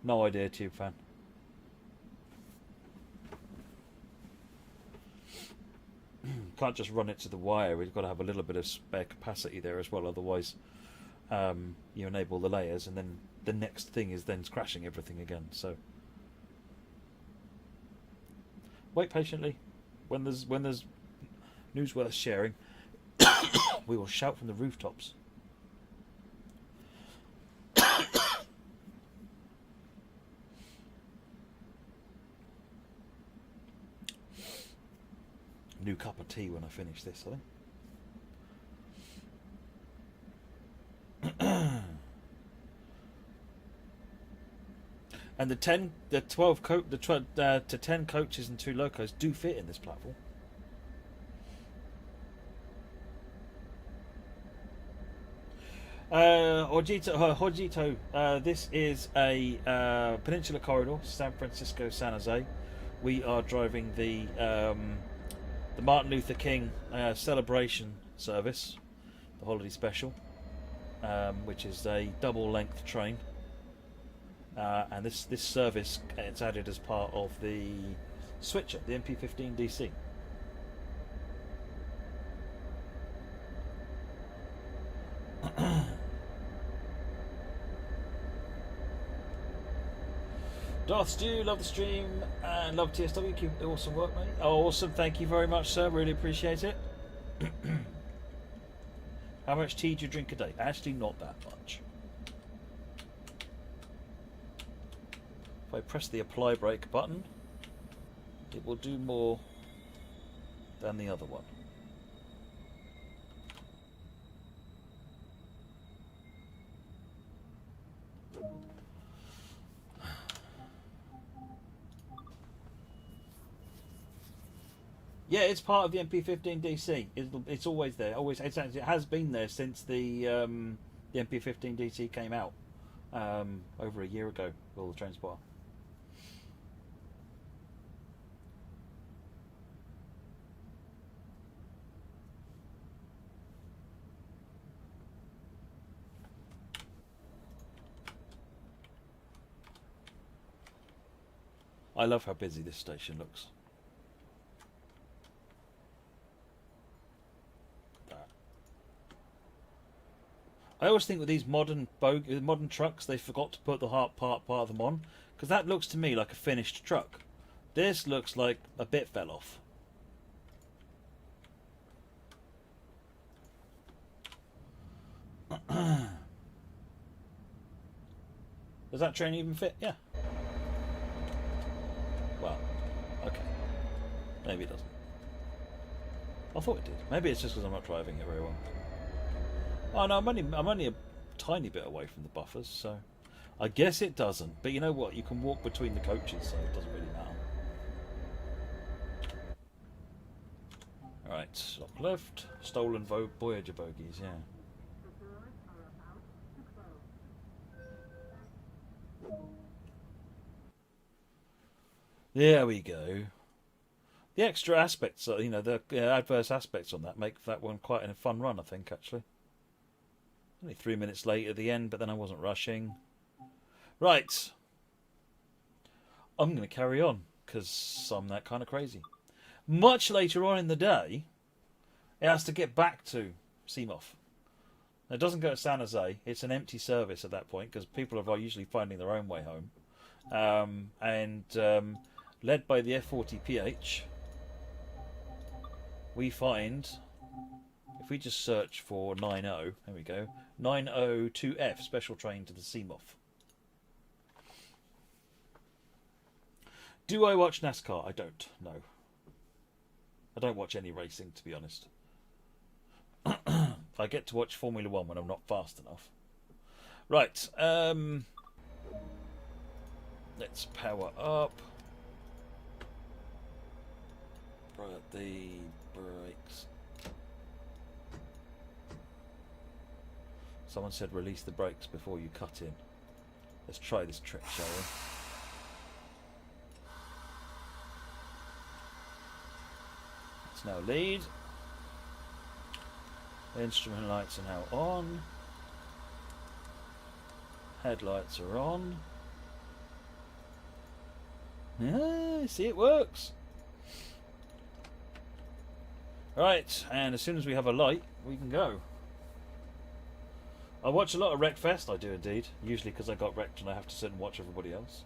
No idea, Tube Fan. Can't just run it to the wire. We've got to have a little bit of spare capacity there as well. Otherwise, you enable the layers, and then the next thing is then crashing everything again. So wait patiently. When there's news worth sharing, we will shout from the rooftops. New cup of tea when I finish this, I think. And the 10 to 10 coaches and 2 locos do fit in this platform. Hojito, this is a Peninsula Corridor, San Francisco, San Jose. We are driving the Martin Luther King celebration service, the holiday special, which is a double-length train. And this service, it's added as part of the switcher, the MP15 DC. Darth Stew, love the stream and love TSW. Keep awesome work, mate. Oh, awesome! Thank you very much, sir. Really appreciate it. How much tea do you drink a day? Actually, not that much. If I press the apply brake button, it will do more than the other one. Yeah, it's part of the MP15 DC. It's always there. It has been there since the MP15 DC came out over a year ago. All the transport. I love how busy this station looks. I always think with these modern trucks, they forgot to put the part of them on, because that looks to me like a finished truck. This looks like a bit fell off. Does that train even fit? Yeah. Well, okay. Maybe it doesn't. I thought it did. Maybe it's just because I'm not driving it very well. Oh no, I'm only a tiny bit away from the buffers, so I guess it doesn't. But you know what? You can walk between the coaches, so it doesn't really matter. Alright, stop left. Stolen Voyager bogies, yeah. There we go. The extra aspects, the adverse aspects on that make that one quite a fun run, I think, actually. Only 3 minutes late at the end, but then I wasn't rushing. Right. I'm going to carry on, because I'm that kind of crazy. Much later on in the day, it has to get back to Seamoth. It doesn't go to San Jose. It's an empty service at that point because people are usually finding their own way home. Led by the F40PH, we find, if we just search for 90, there we go, 902F, special train to the Seamoth. Do I watch NASCAR? I don't, no. I don't watch any racing, to be honest. I get to watch Formula 1 when I'm not fast enough. Right, let's power up. Right, the brakes. Someone said release the brakes before you cut in. Let's try this trick, shall we? Let's now lead. Instrument lights are now on. Headlights are on. Yeah, see, it works. Right, and as soon as we have a light, we can go. I watch a lot of Wreckfest, I do indeed. Usually because I got wrecked and I have to sit and watch everybody else.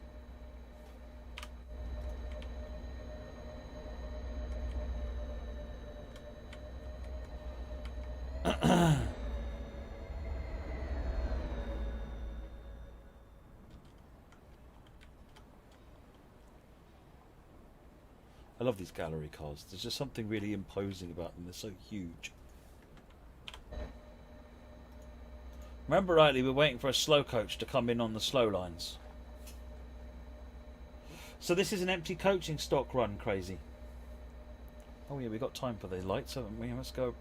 I love these gallery cars. There's just something really imposing about them. They're so huge. Remember rightly, we're waiting for a slow coach to come in on the slow lines. So this is an empty coaching stock run, crazy. Oh yeah, we've got time for the lights, haven't we? Let's go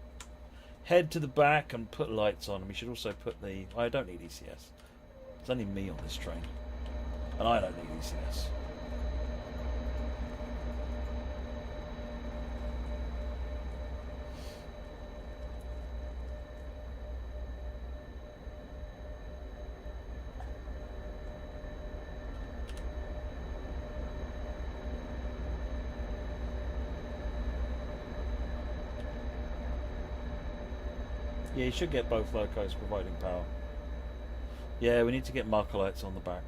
head to the back and put lights on. We should also put the... I don't need ECS. There's only me on this train. And I don't need ECS. Yeah, you should get both locos providing power. Yeah, we need to get marker lights on the back.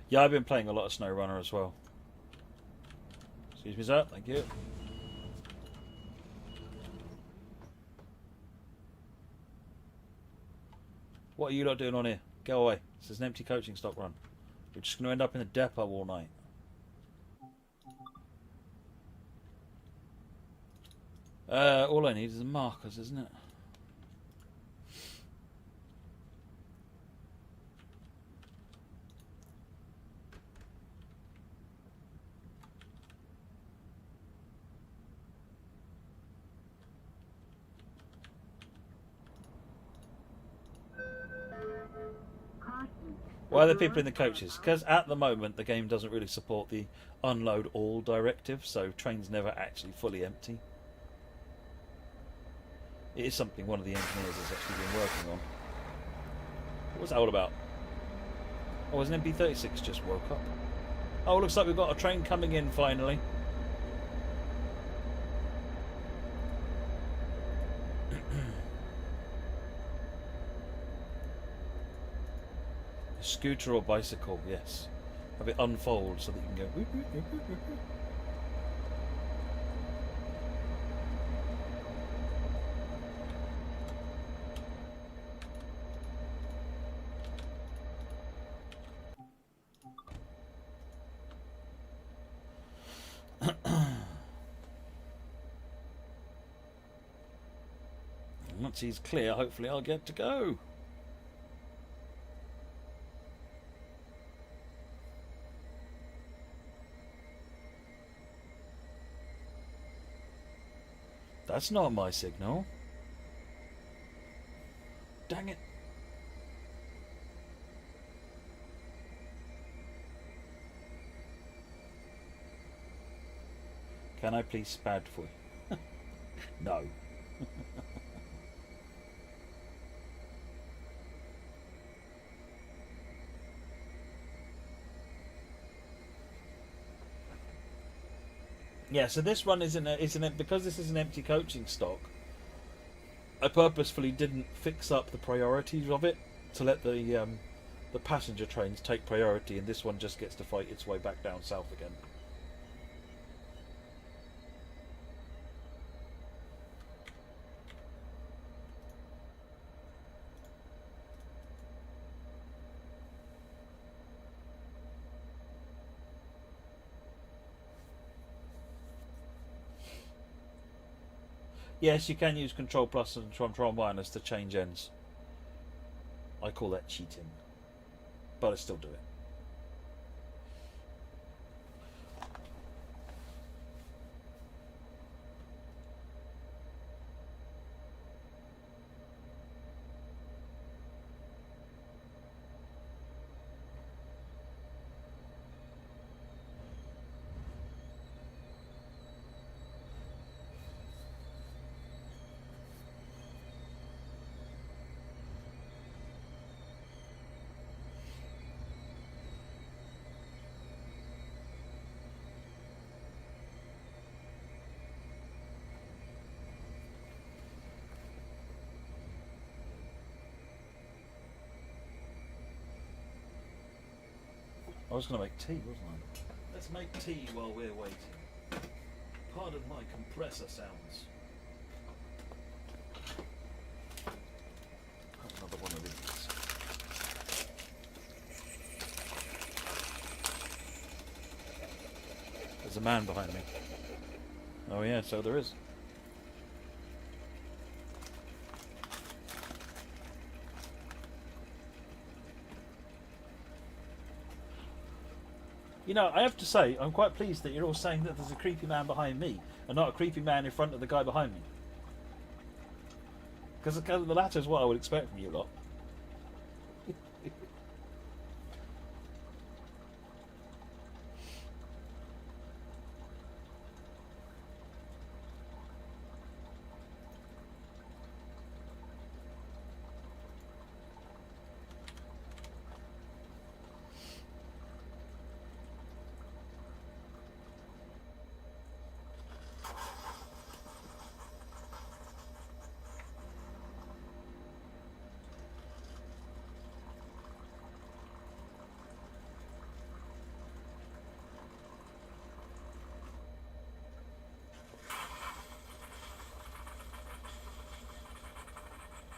Yeah, I've been playing a lot of SnowRunner as well. Excuse me, sir. Thank you. What are you lot doing on here? Go away. This is an empty coaching stock run. We're just going to end up in the depot all night. All I need is the markers, isn't it? Why are there people in the coaches? Because at the moment the game doesn't really support the unload all directive, so trains never actually fully empty. It is something one of the engineers has actually been working on. What was that all about? Oh, was an MP36 just woke up? Oh, looks like we've got a train coming in finally. Scooter or bicycle, yes. Have it unfold so that you can go. Whoop, whoop, whoop, whoop, whoop. Once he's clear, hopefully I'll get to go. That's not my signal. Dang it. Can I please spad for you? No. Yeah, so this one isn't because this is an empty coaching stock. I purposefully didn't fix up the priorities of it to let the passenger trains take priority, and this one just gets to fight its way back down south again. Yes, you can use Control Plus and Control Minus to change ends. I call that cheating, but I still do it. I was going to make tea, wasn't I? Let's make tea while we're waiting. Pardon my compressor sounds. Have another one of these. There's a man behind me. Oh yeah, so there is. You know, I have to say, I'm quite pleased that you're all saying that there's a creepy man behind me and not a creepy man in front of the guy behind me. Because the latter is what I would expect from you lot.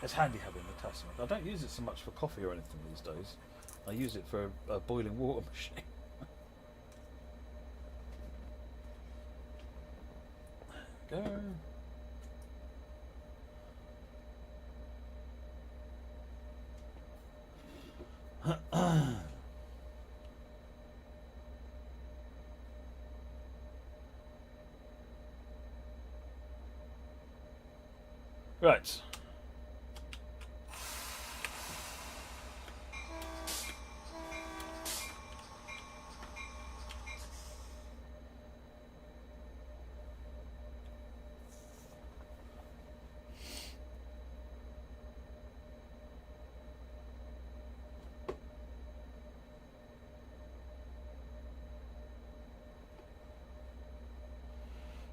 It's handy having the Testament. I don't use it so much for coffee or anything these days. I use it for a boiling water machine. Go. Right.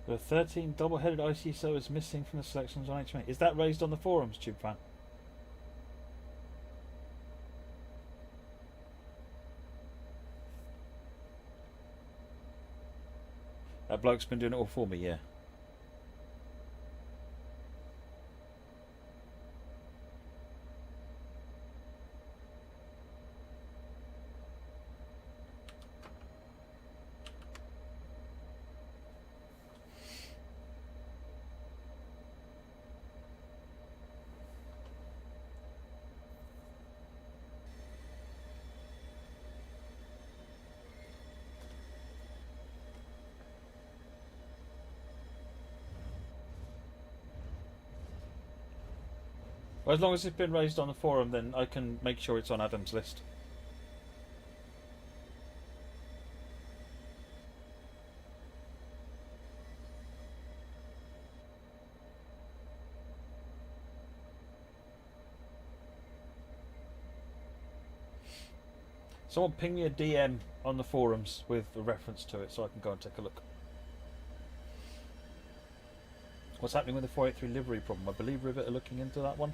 There are 13 double-headed ICSOs missing from the selections on HMA. Is that raised on the forums, Tube Fan? That bloke's been doing it all for me, yeah. Well, as long as it's been raised on the forum, then I can make sure it's on Adam's list. Someone ping me a DM on the forums with a reference to it so I can go and take a look. What's happening with the 483 livery problem? I believe Rivet are looking into that one.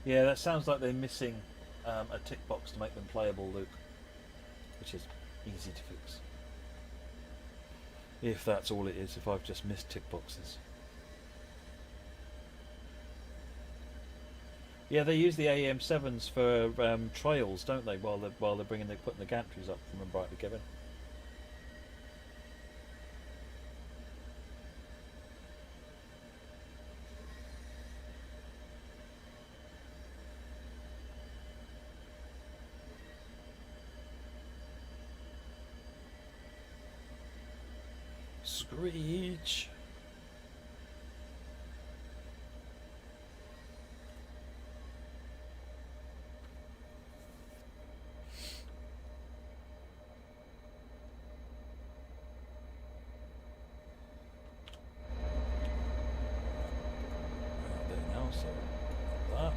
Yeah, that sounds like they're missing a tick box to make them playable, Luke, which is easy to fix. If that's all it is, if I've just missed tick boxes. Yeah, they use the AM7s for trails, don't they? While they're putting the gantries up, from rightly given. Screech. There now, so that.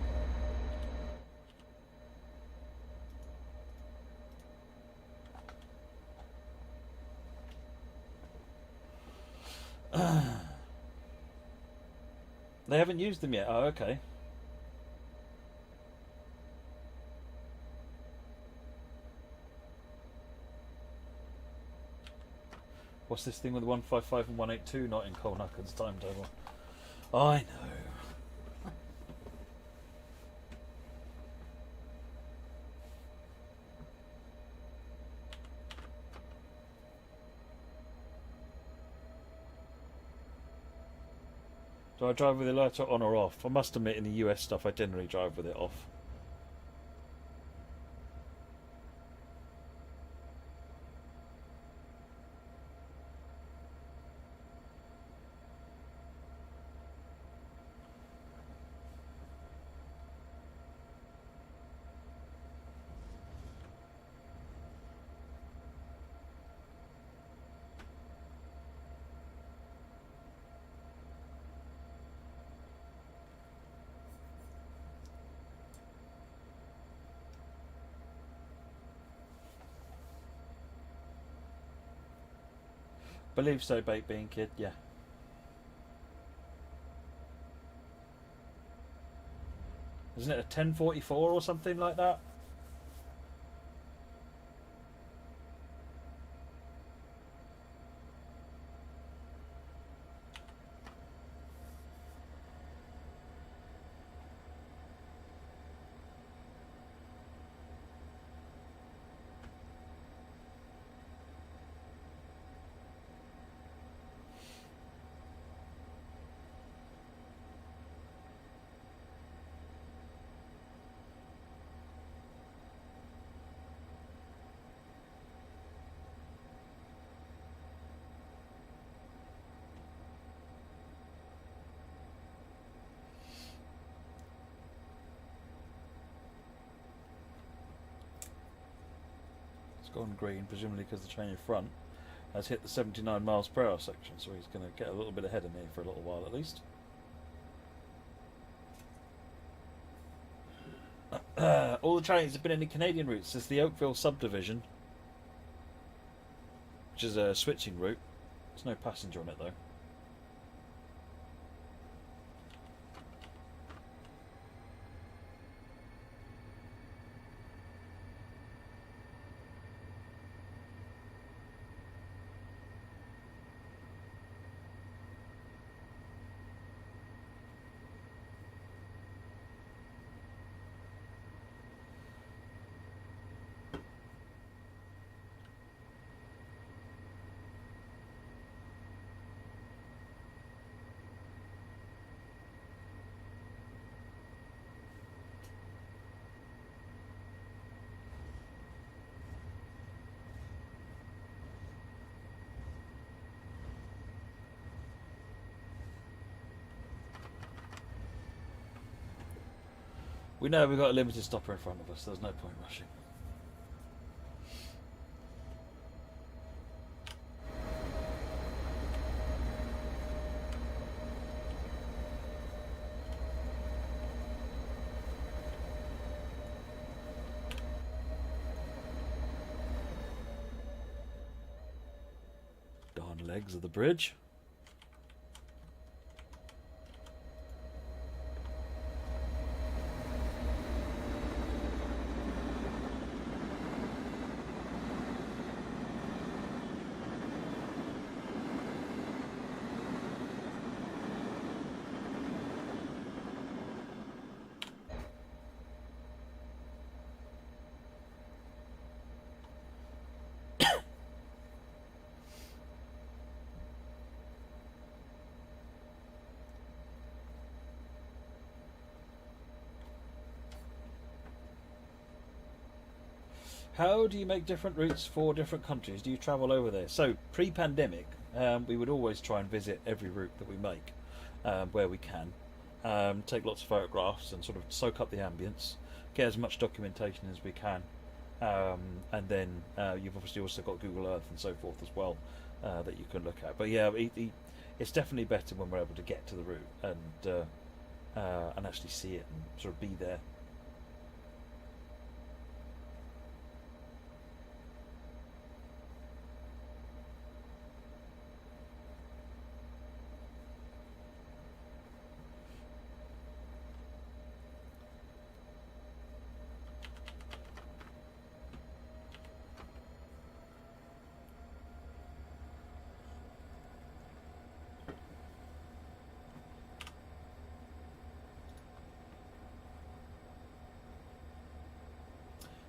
They haven't used them yet. Oh, okay. What's this thing with 155 and 182 not in Cole Nucken's timetable? I know. Do I drive with the lighter on or off? I must admit, in the US stuff, I generally drive with it off. Believe so, Baked Bean Kid, yeah. Isn't it a 1044 or something like that? Gone green, presumably because the train in front has hit the 79 miles per hour section, so he's going to get a little bit ahead of me for a little while at least. All the trains have been in the Canadian routes. There's the Oakville subdivision, which is a switching route. There's no passenger on it though. We know we've got a limited stopper in front of us, there's no point rushing. legs of the bridge. How do you make different routes for different countries? Do you travel over there? So, pre-pandemic, we would always try and visit every route that we make where we can. Take lots of photographs and sort of soak up the ambience, get as much documentation as we can. And then you've obviously also got Google Earth and so forth as well that you can look at. But yeah, it's definitely better when we're able to get to the route and actually see it and sort of be there.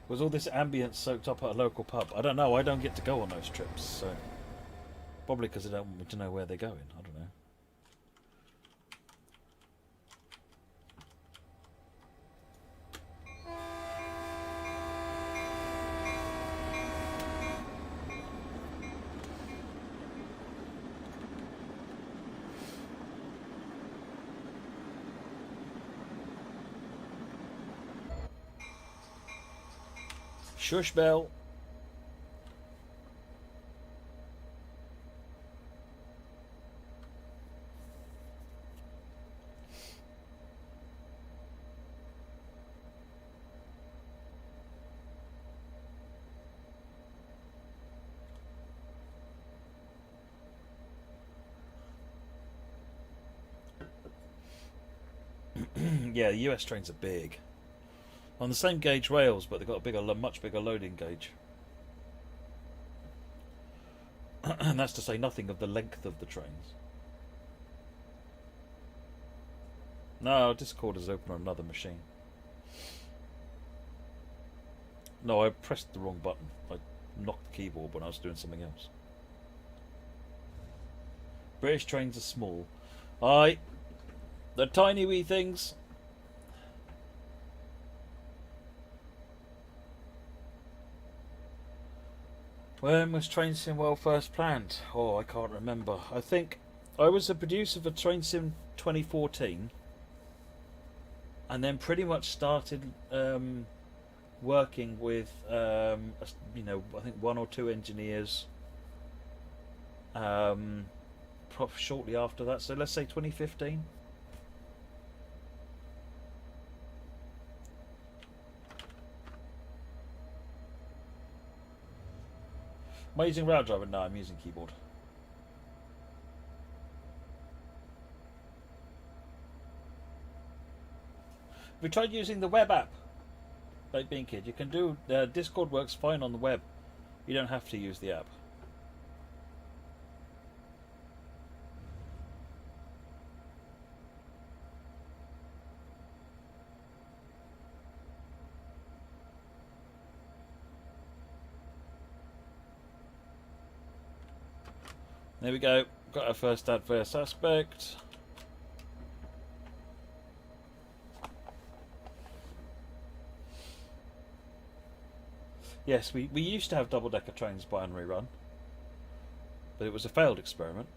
Was all this ambience soaked up at a local pub? I don't know. I don't get to go on those trips, so probably because they don't want me to know where they're going. I don't know. Shush bell. Yeah, the US trains are big. On the same gauge rails, but they've got a bigger, much bigger loading gauge. And that's to say nothing of the length of the trains. No, Discord is open on another machine. No, I pressed the wrong button. I knocked the keyboard when I was doing something else. British trains are small. Aye, they're tiny wee things. When was Train Sim World first planned? Oh, I can't remember. I think I was a producer for Train Sim 2014, and then pretty much started working with I think one or two engineers shortly after that. So let's say 2015. Am I using Rail Driver? No, I'm using keyboard. We tried using the web app, like Bean Kid. You can do Discord works fine on the web. You don't have to use the app. There we go. Got our first adverse aspect. Yes, we used to have double-decker trains binary run, but it was a failed experiment.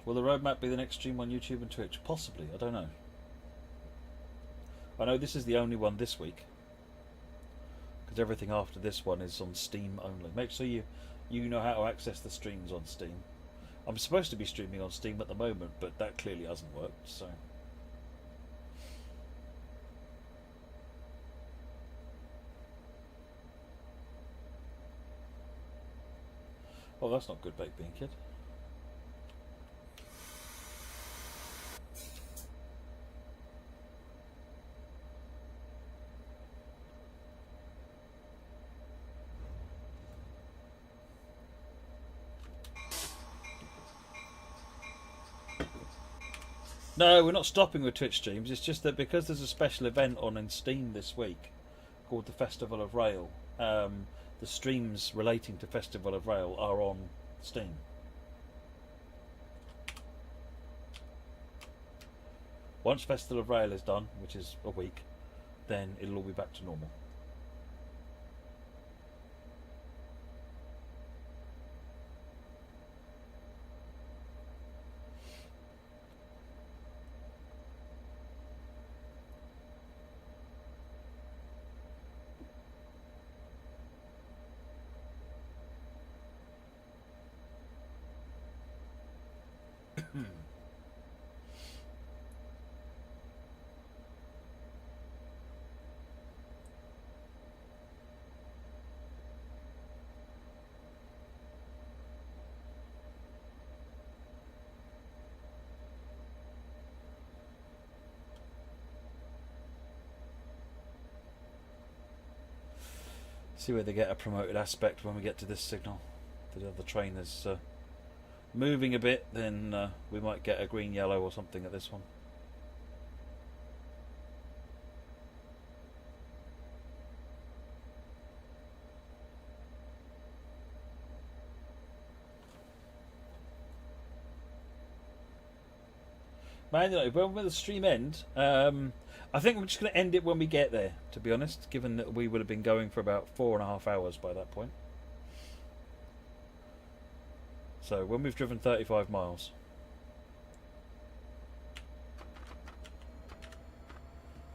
Will the roadmap be the next stream on YouTube and Twitch? Possibly, I don't know. I know this is the only one this week, because everything after this one is on Steam only. Make sure you know how to access the streams on Steam. I'm supposed to be streaming on Steam at the moment, but that clearly hasn't worked, so... Oh, that's not good baked bean, kid. No, we're not stopping with Twitch streams. It's just that because there's a special event on in Steam this week called the Festival of Rail, the streams relating to Festival of Rail are on Steam. Once Festival of Rail is done, which is a week, then it'll all be back to normal. See where they get a promoted aspect when we get to this signal. The other train is moving a bit, then we might get a green yellow or something at this one. Man, you know, when will the stream end? I think I'm just going to end it when we get there, to be honest, given that we would have been going for about 4.5 hours by that point. So, when we've driven 35 miles.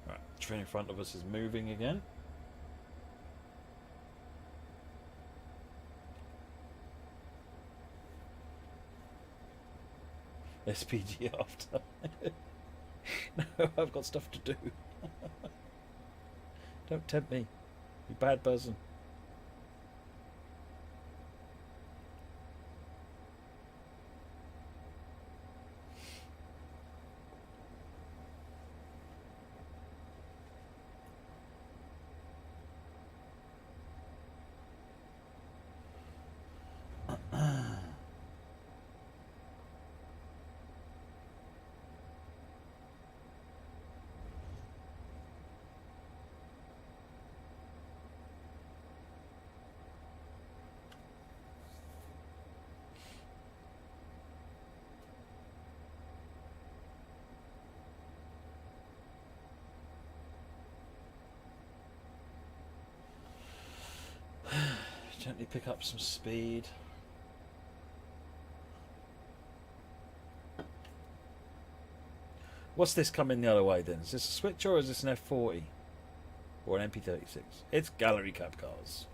Right, the train in front of us is moving again. SPG after. No, I've got stuff to do. Don't tempt me, you bad person. Gently pick up some speed. What's this coming the other way then? Is this a switch or is this an F40? Or an MP36? It's gallery cab cars.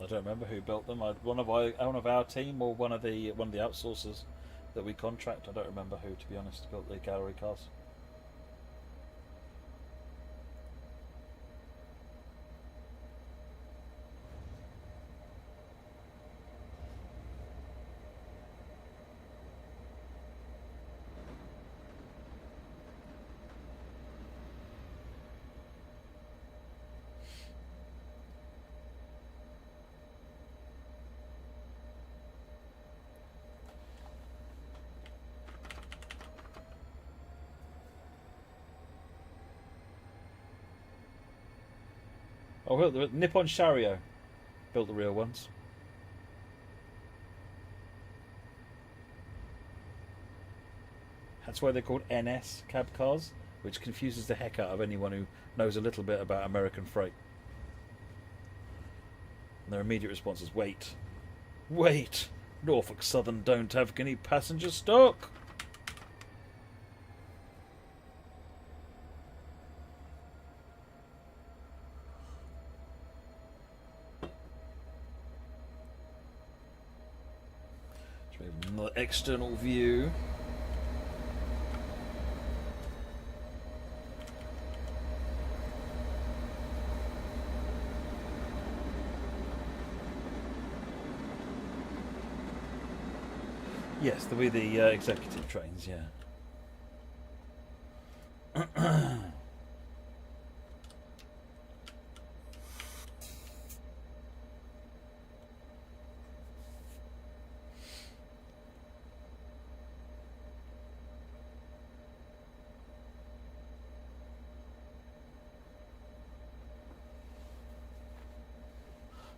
I don't remember who built them. One of our team or one of the outsourcers that we contract. I don't remember who, to be honest, built the gallery cars. Oh, well, the Nippon Sharyo built the real ones. That's why they're called NS cab cars, which confuses the heck out of anyone who knows a little bit about American freight. And their immediate response is, wait. Wait! Norfolk Southern don't have any passenger stock! Another external view. Yes, there'll be the executive trains, yeah.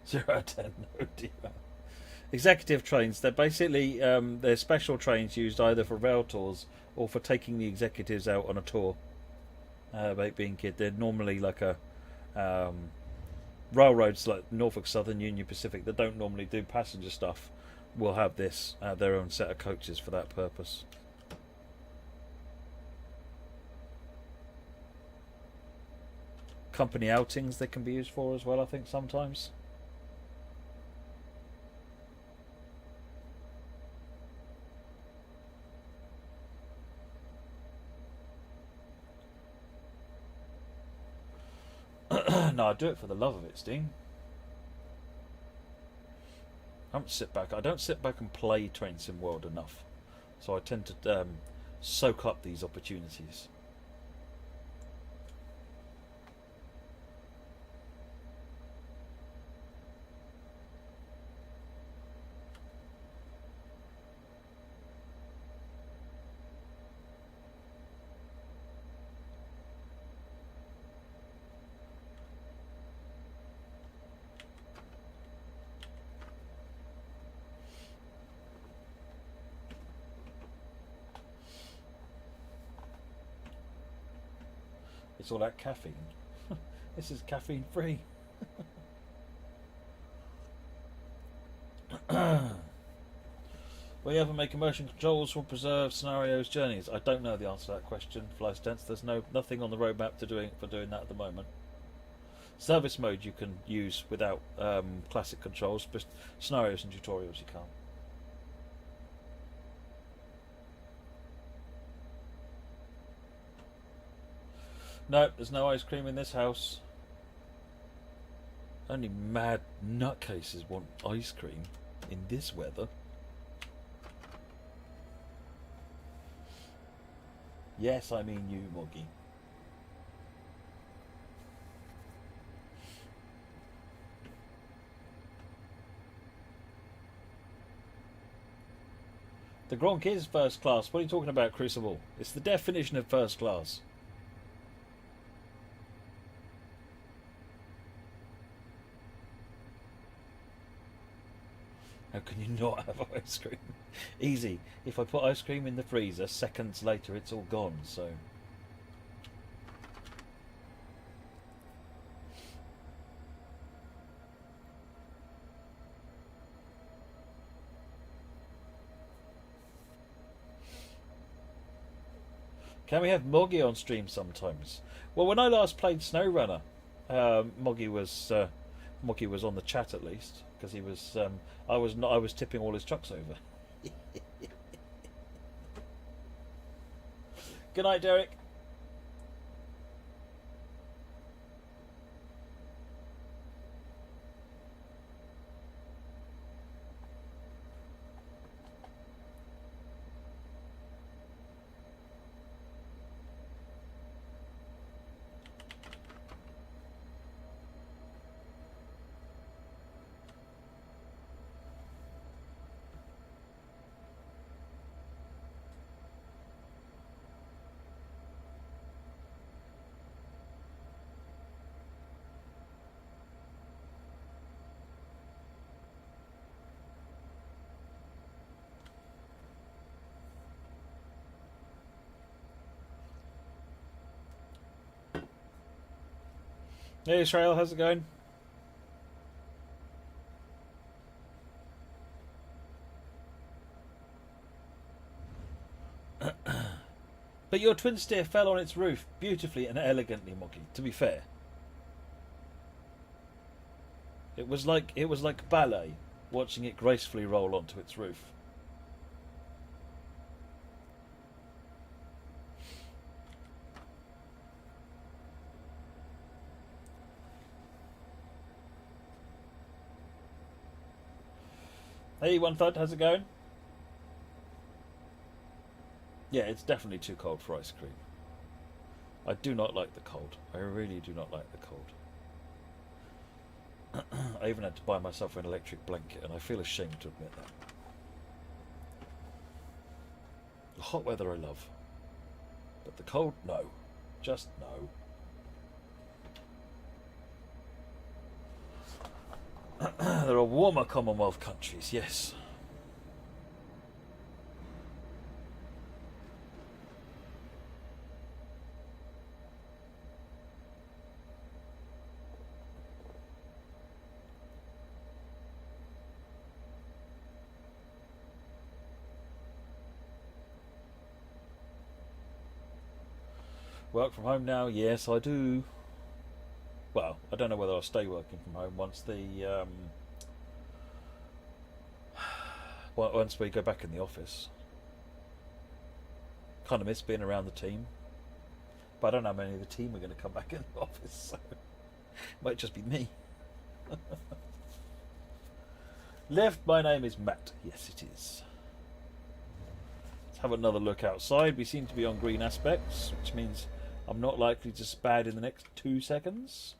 Zero 10, oh dear. Executive trains, they're basically they're special trains used either for rail tours or for taking the executives out on a tour. Being kid, they're normally like a railroads like Norfolk Southern, Union Pacific that don't normally do passenger stuff will have this their own set of coaches for that purpose. Company outings they can be used for as well, I think sometimes. No, I do it for the love of it, Steen. I don't sit back and play Train Sim World enough, so I tend to soak up these opportunities. It's all that caffeine. This is caffeine free. Will you ever make immersion controls for preserved scenarios journeys? I don't know the answer to that question, Flystance. There's nothing on the roadmap for doing that at the moment. Service mode you can use without classic controls, but scenarios and tutorials you can't. No, there's no ice cream in this house. Only mad nutcases want ice cream in this weather. Yes, I mean you, Moggy. The Gronk is first class. What are you talking about, Crucible? It's the definition of first class. How can you not have ice cream? Easy. If I put ice cream in the freezer, seconds later it's all gone, so... Can we have Moggy on stream sometimes? Well, when I last played SnowRunner, Moggy was on the chat at least, because he was. I was tipping all his trucks over. Good night, Derek. Hey Israel, how's it going? But your twin steer fell on its roof beautifully and elegantly, Moggy, to be fair. It was like ballet, watching it gracefully roll onto its roof. Hey, One Thud, how's it going? Yeah, it's definitely too cold for ice cream. I do not like the cold. I really do not like the cold. I even had to buy myself an electric blanket, and I feel ashamed to admit that. The hot weather I love, but the cold, no. Just no. There are warmer Commonwealth countries, yes. Work from home now? Yes, I do. Well, I don't know whether I'll stay working from home once we go back in the office. Kind of miss being around the team, but I don't know how many of the team are going to come back in the office, so it might just be me. Left, my name is Matt. Yes, it is. Let's have another look outside. We seem to be on green aspects, which means I'm not likely to spad in the next 2 seconds.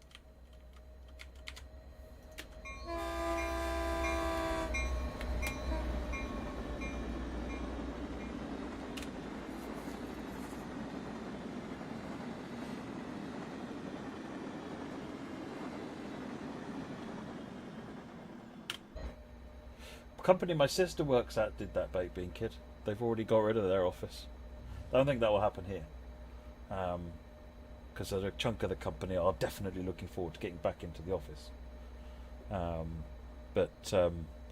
The company my sister works at did that baked bean kid. They've already got rid of their office. I don't think that will happen here. Because a chunk of the company are definitely looking forward to getting back into the office. Yeah,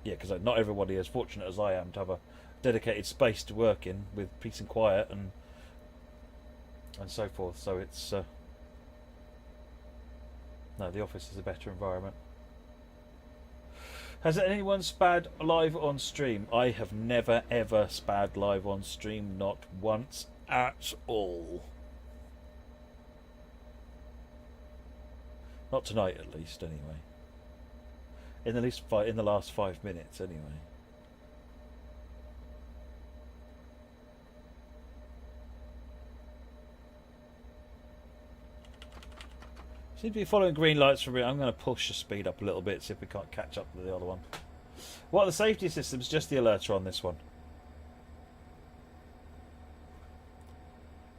because not everybody is fortunate as I am to have a dedicated space to work in with peace and quiet and so forth. So it's no, the office is a better environment. Has anyone spad live on stream? I have never ever spad live on stream, not once at all. Not tonight, at least, anyway. In the last 5 minutes, anyway. Seem to be following green lights for me. I'm going to push the speed up a little bit, see if we can't catch up with the other one. What are the safety systems? Just the alerter on this one.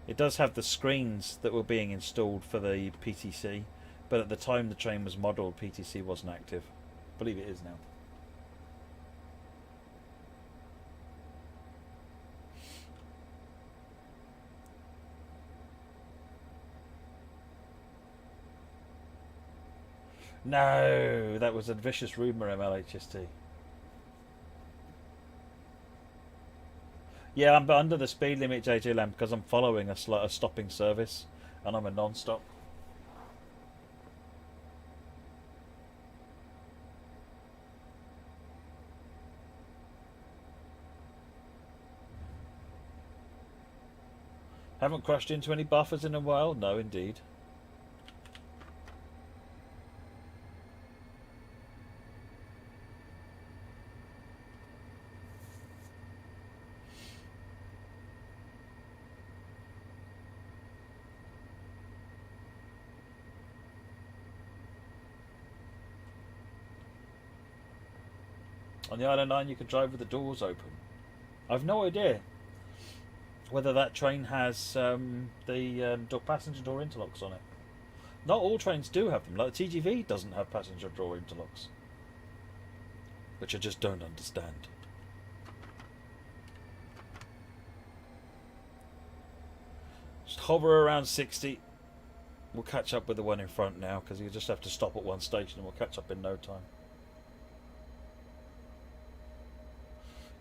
It does have the screens that were being installed for the PTC, but at the time the train was modelled, PTC wasn't active. I believe it is now. No, that was a vicious rumour, MLHST. Yeah, I'm under the speed limit, JJ Lamb, because I'm following a stopping service, and I'm a non-stop. Haven't crashed into any buffers in a while? No, indeed. On the Island Line, you can drive with the doors open. I've no idea whether that train has the passenger door interlocks on it. Not all trains do have them. Like the TGV doesn't have passenger door interlocks, which I just don't understand. Just hover around 60. We'll catch up with the one in front now, because you just have to stop at one station and we'll catch up in no time.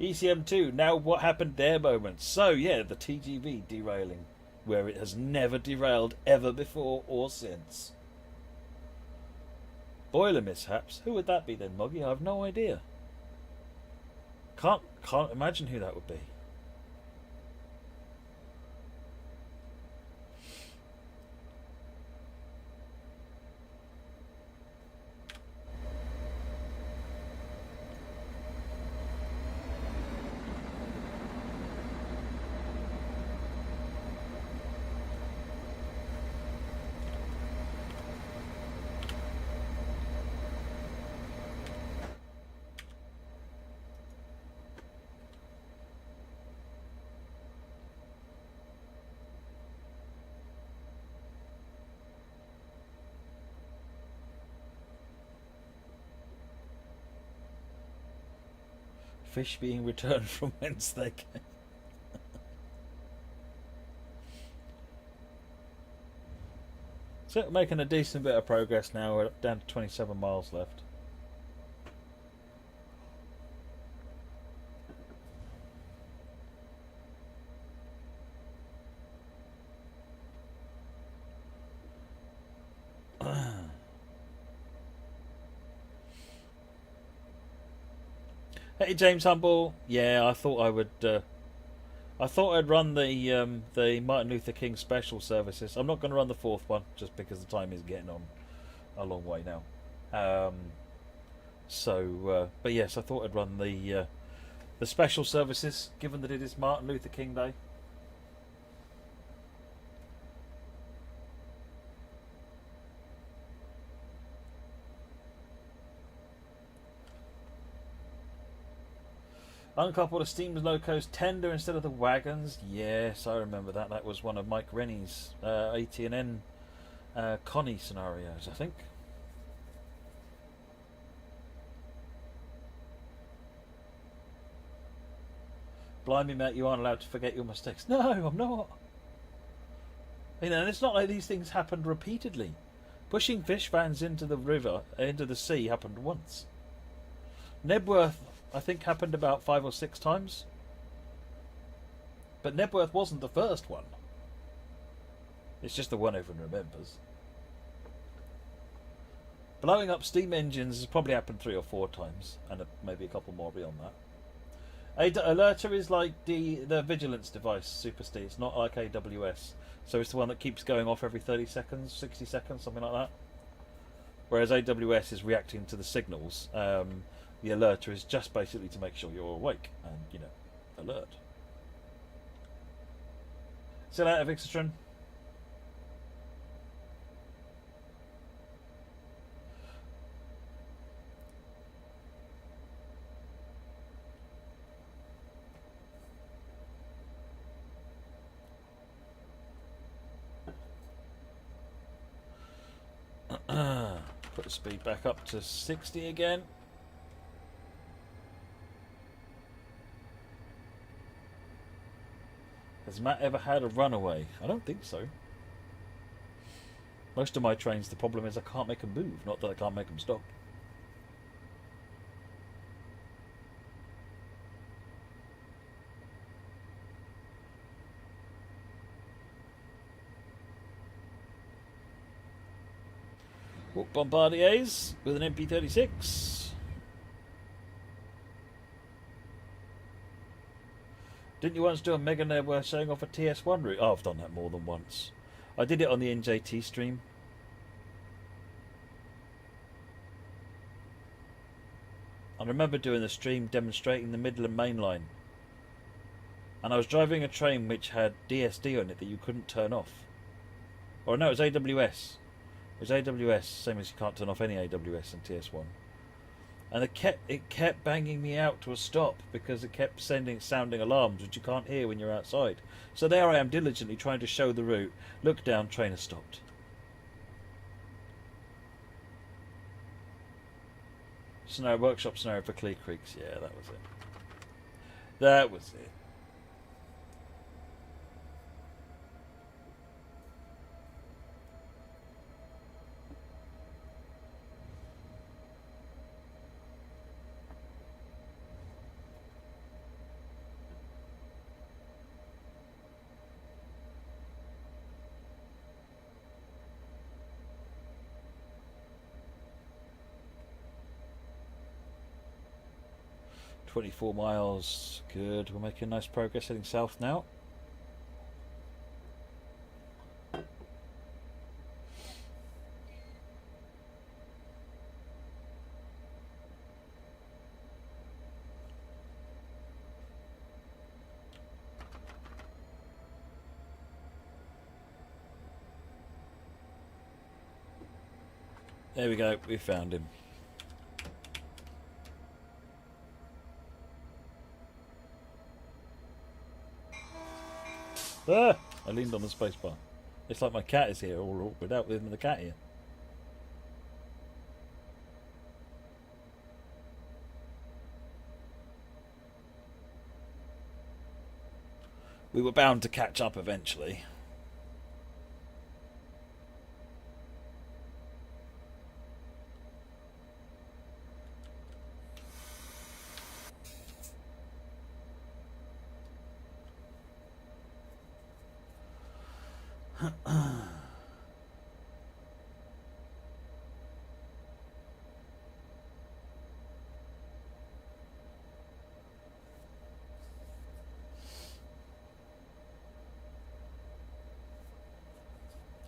ECM2, now what happened there moments. So yeah, the TGV derailing, where it has never derailed ever before or since. Boiler mishaps? Who would that be then, Moggy? I have no idea. Can't imagine who that would be. Fish being returned from whence they came. So making a decent bit of progress now. We're down to 27 miles left. Hey James Humble, yeah, I thought I would. I thought I'd run the Martin Luther King special services. I'm not going to run the fourth one just because the time is getting on a long way now. But yes, I thought I'd run the special services, given that it is Martin Luther King Day. Uncouple the steam locos tender instead of the wagons. Yes, I remember that. That was one of Mike Rennie's AT&N Connie scenarios, I think. Blimey, Matt, you aren't allowed to forget your mistakes. No, I'm not. You know, it's not like these things happened repeatedly. Pushing fish vans into the river, into the sea, happened once. Nebworth, I think, happened about 5 or 6 times. But Nebworth wasn't the first one. It's just the one everyone remembers. Blowing up steam engines has probably happened 3 or 4 times, and maybe a couple more beyond that. Alerter is like the vigilance device, Super Steve. It's not like AWS. So it's the one that keeps going off every 30 seconds, 60 seconds, something like that. Whereas AWS is reacting to the signals. The alerter is just basically to make sure you're awake and, you know, alert. See you later, Vixatron. Put the speed back up to 60 again. Has Matt ever had a runaway? I don't think so. Most of my trains, the problem is I can't make them move, not that I can't make them stop. Walk Bombardiers with an MP36. Didn't you once do a Mega Nebworth showing off a TS1 route? Oh, I've done that more than once. I did it on the NJT stream. I remember doing the stream demonstrating the Midland Main Line. And I was driving a train which had DSD on it that you couldn't turn off. Or no, it was AWS. It was AWS, same as you can't turn off any AWS in TS1. And it kept banging me out to a stop because it kept sounding alarms which you can't hear when you're outside. So there I am diligently trying to show the route. Look down, train has stopped. Workshop scenario for Clee Creeks. Yeah, that was it. That was it. 24 miles. Good. We're making nice progress heading south now. There we go. We found him. Ah! I leaned on the spacebar. It's like my cat is here, all without the cat here. We were bound to catch up eventually.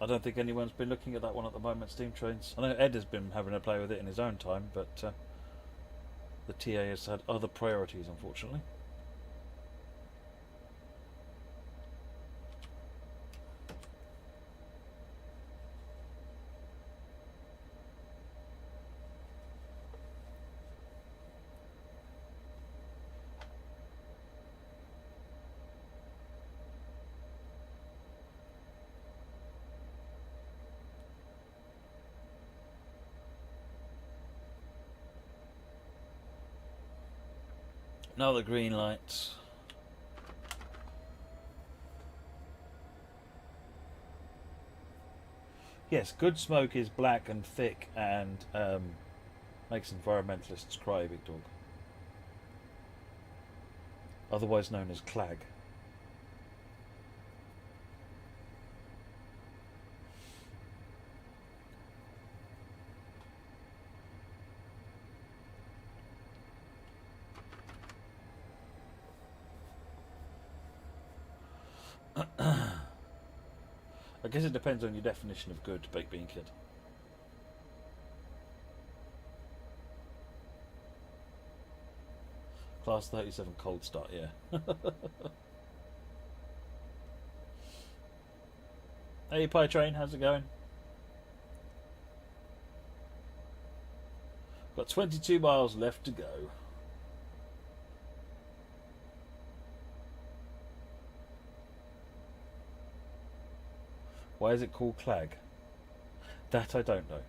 I don't think anyone's been looking at that one at the moment, Steam Trains. I know Ed has been having a play with it in his own time, but the TA has had other priorities, unfortunately. Another green light. Yes, good smoke is black and thick and makes environmentalists cry, Big Dog. Otherwise known as clag. I guess it depends on your definition of good, Baked Bean Kid. Class 37 cold start, yeah. Hey, Pie Train, how's it going? Got 22 miles left to go. Why is it called clag? That I don't know.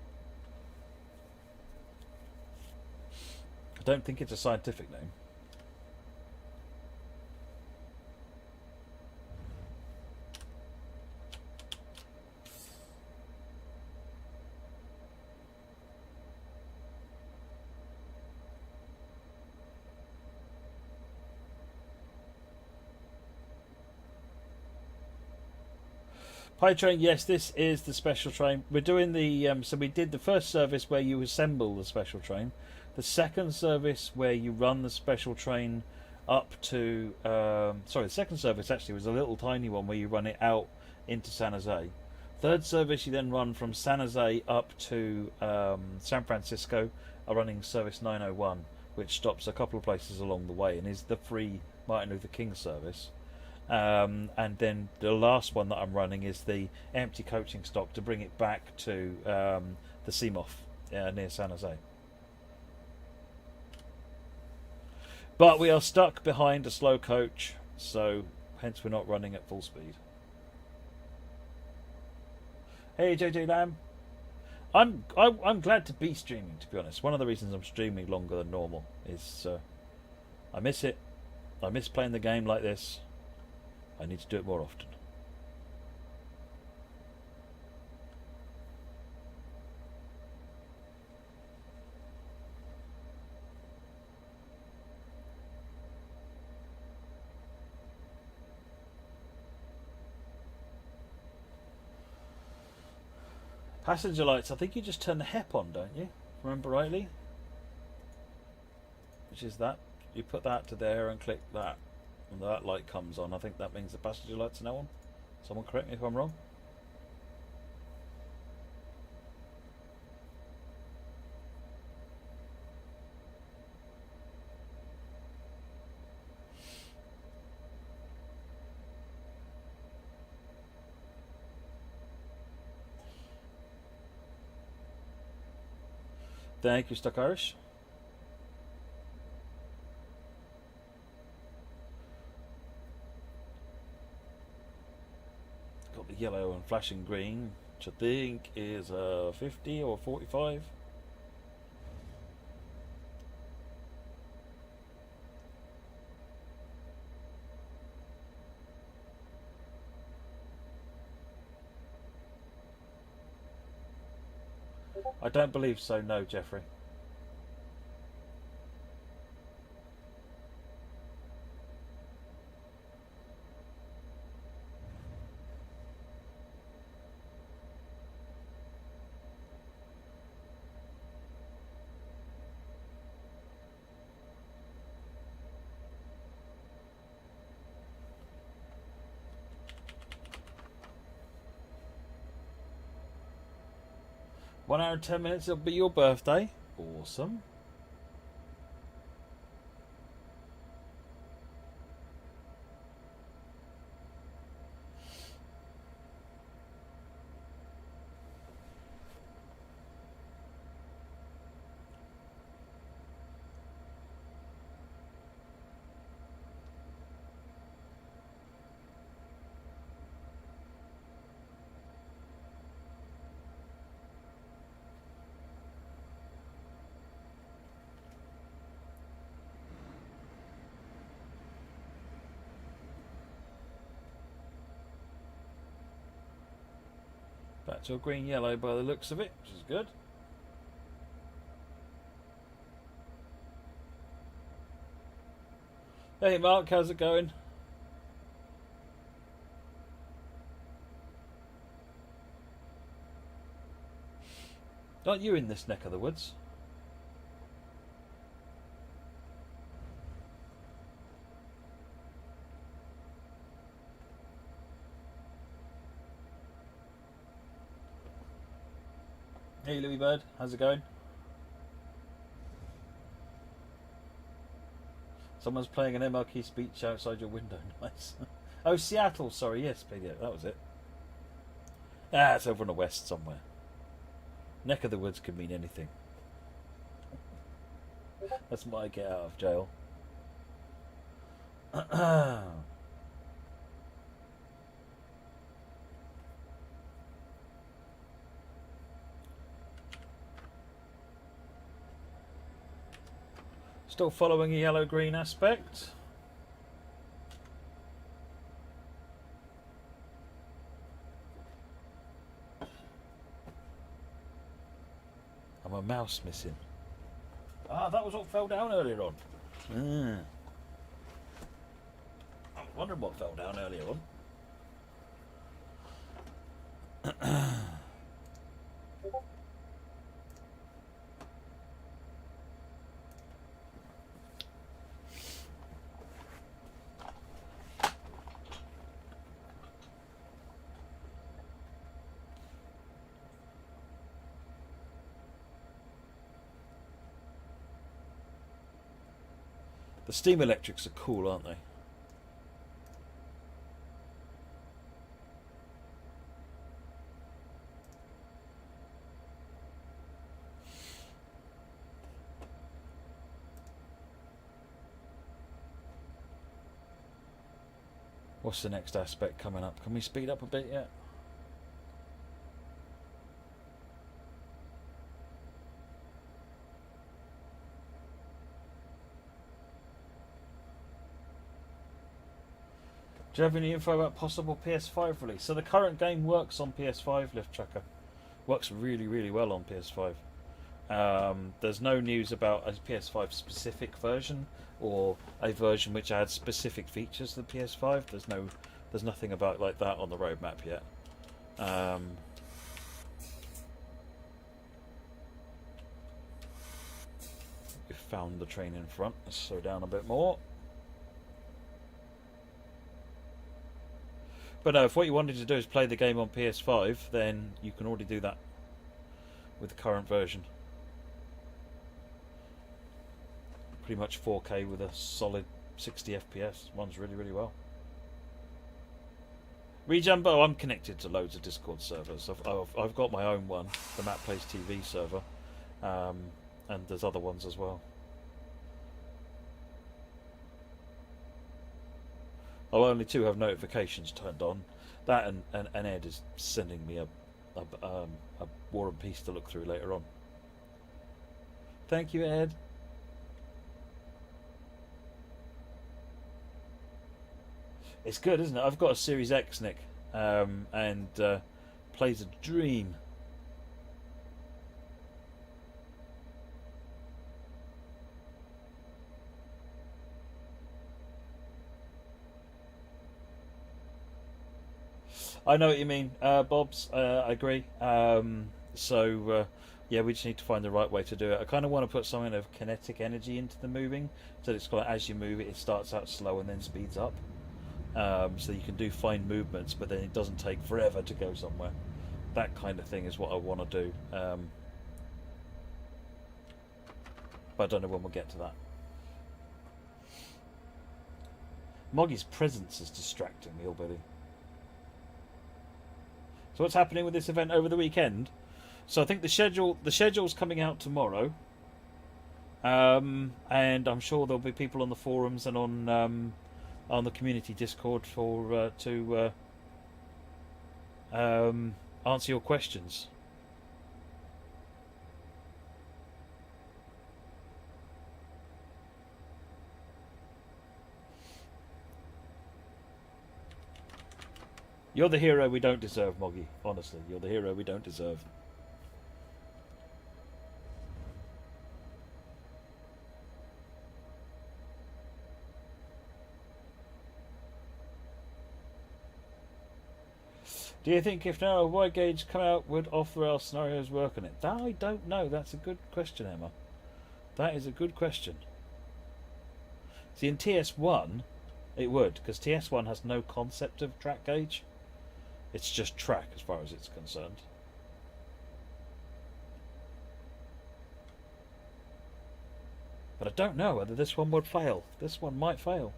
I don't think it's a scientific name. Pie Train, yes, this is the special train. We're doing the so we did the first service where you assemble the special train, the second service where you run the special train up to sorry, the second service actually was a little tiny one where you run it out into San Jose. Third service you then run from San Jose up to San Francisco, running service 901, which stops a couple of places along the way and is the free Martin Luther King service. And then the last one that I'm running is the empty coaching stock to bring it back to the Seamoth near San Jose. But we are stuck behind a slow coach, so hence we're not running at full speed. Hey JJ Lamb, I'm glad to be streaming, to be honest. One of the reasons I'm streaming longer than normal is I miss it. I miss playing the game like this. I need to do it more often. Passenger lights, I think you just turn the HEP on, don't you? Remember rightly? Which is that You put that to there and click that, and that light comes on. I think that means the passenger lights are now on. Someone correct me if I'm wrong. Thank you, Stuck Irish. Got the yellow and flashing green, which I think is 50 or 45. I don't believe so, no, Jeffrey. One hour and 10 minutes, it'll be your birthday. Awesome. Back to a green yellow by the looks of it, which is good. Hey Mark, how's it going? Aren't you in this neck of the woods? Hey Louie Bird, how's it going? Someone's playing an MLK speech outside your window. Nice. Oh, Seattle, sorry, yes, that was it. Ah, it's over in the west somewhere. Neck of the woods could mean anything. That's my get out of jail. Still following a yellow-green aspect. I'm a mouse missing. Ah, that was what fell down earlier on. I was wondering what fell down earlier on. The steam electrics are cool, aren't they? What's the next aspect coming up? Can we speed up a bit yet? Do you have any info about possible PS5 release? So the current game works on PS5, Lift Tracker. Works really, really well on PS5. There's no news about a PS5 specific version or a version which adds specific features to the PS5. There's nothing about like that on the roadmap yet. found the train in front. Let's slow down a bit more. But no, if what you wanted to do is play the game on PS5, then you can already do that with the current version. Pretty much 4K with a solid 60 FPS. Runs really, really well. Rejumbo, I'm connected to loads of Discord servers. I've got my own one, the Matt Plays TV server, and there's other ones as well. I'll only two have notifications turned on. That and Ed is sending me a War and Peace to look through later on. Thank you, Ed. It's good, isn't it? I've got a Series X, Nick, and plays a dream. I know what you mean, Bobs. I agree. Yeah, we just need to find the right way to do it. I kind of want to put something of kinetic energy into the moving, so it's like as you move it, it starts out slow and then speeds up. So you can do fine movements, but then it doesn't take forever to go somewhere. That kind of thing is what I want to do. But I don't know when we'll get to that. Moggy's presence is distracting me, Hillbilly. So what's happening with this event over the weekend? So I think the schedule's coming out tomorrow, and I'm sure there'll be people on the forums and on the community Discord to answer your questions. You're the hero we don't deserve, Moggy. Honestly, you're the hero we don't deserve. Do you think if now a wide gauge come out, would off-the-rail scenarios work on it? That I don't know. That's a good question, Emma. That is a good question. See, in TS1, it would, because TS1 has no concept of track gauge. It's just track as far as it's concerned. But I don't know whether this one would fail. This one might fail.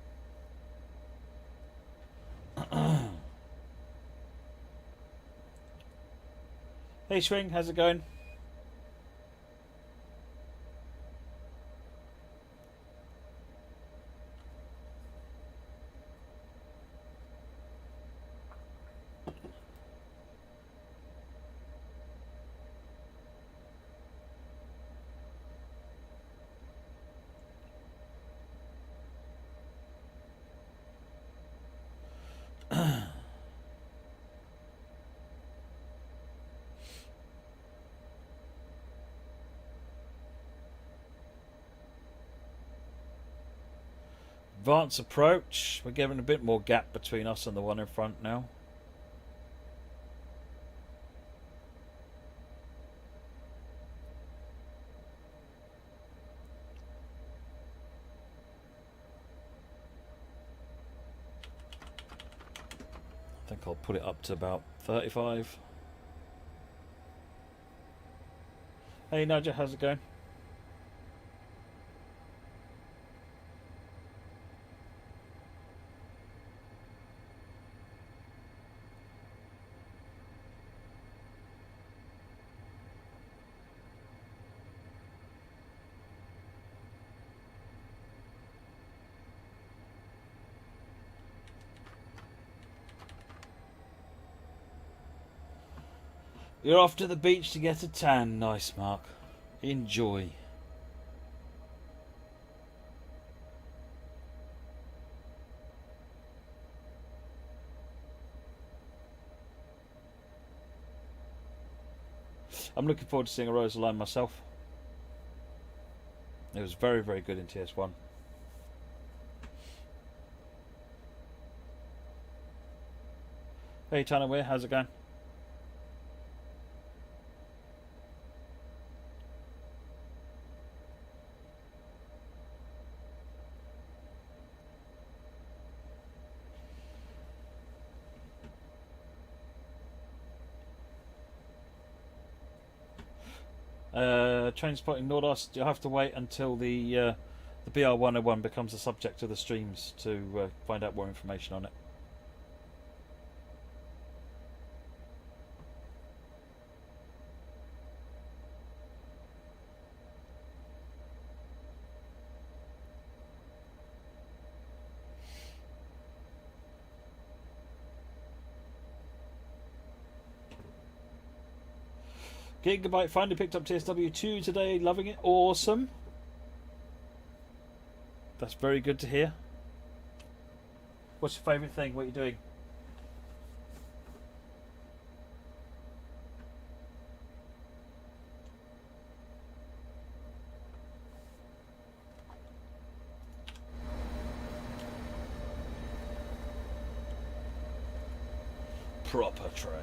Hey Swing, how's it going? Advance approach. We're giving a bit more gap between us and the one in front now. I think I'll put it up to about 35. Hey Nadja, how's it going? You're off to the beach to get a tan. Nice, Mark. Enjoy. I'm looking forward to seeing a Rosaline myself. It was very, very good in TS1. Hey, Tanner Weir, how's it going? Train spotting Nordos. You'll have to wait until the BR 101 becomes the subject of the streams to find out more information on it. Gigabyte finally picked up TSW2 today. Loving it. Awesome. That's very good to hear. What's your favourite thing? What are you doing? Proper train.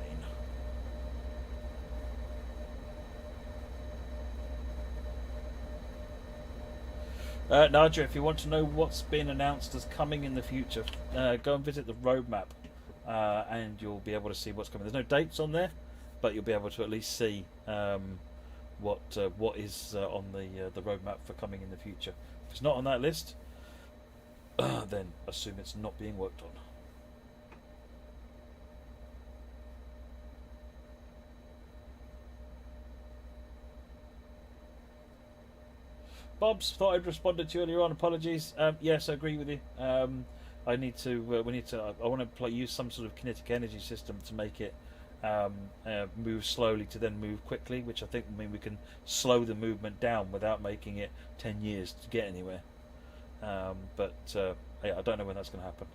Nadia, if you want to know what's been announced as coming in the future, go and visit the roadmap, and you'll be able to see what's coming. There's no dates on there, but you'll be able to at least see what is on the roadmap for coming in the future. If it's not on that list, then assume it's not being worked on. Bob's, thought I'd responded to you earlier on. Apologies. Yes, I agree with you. I need to. We need to. I want to use some sort of kinetic energy system to make it move slowly to then move quickly, which I think will mean we can slow the movement down without making it 10 years to get anywhere. Yeah, I don't know when that's going to happen.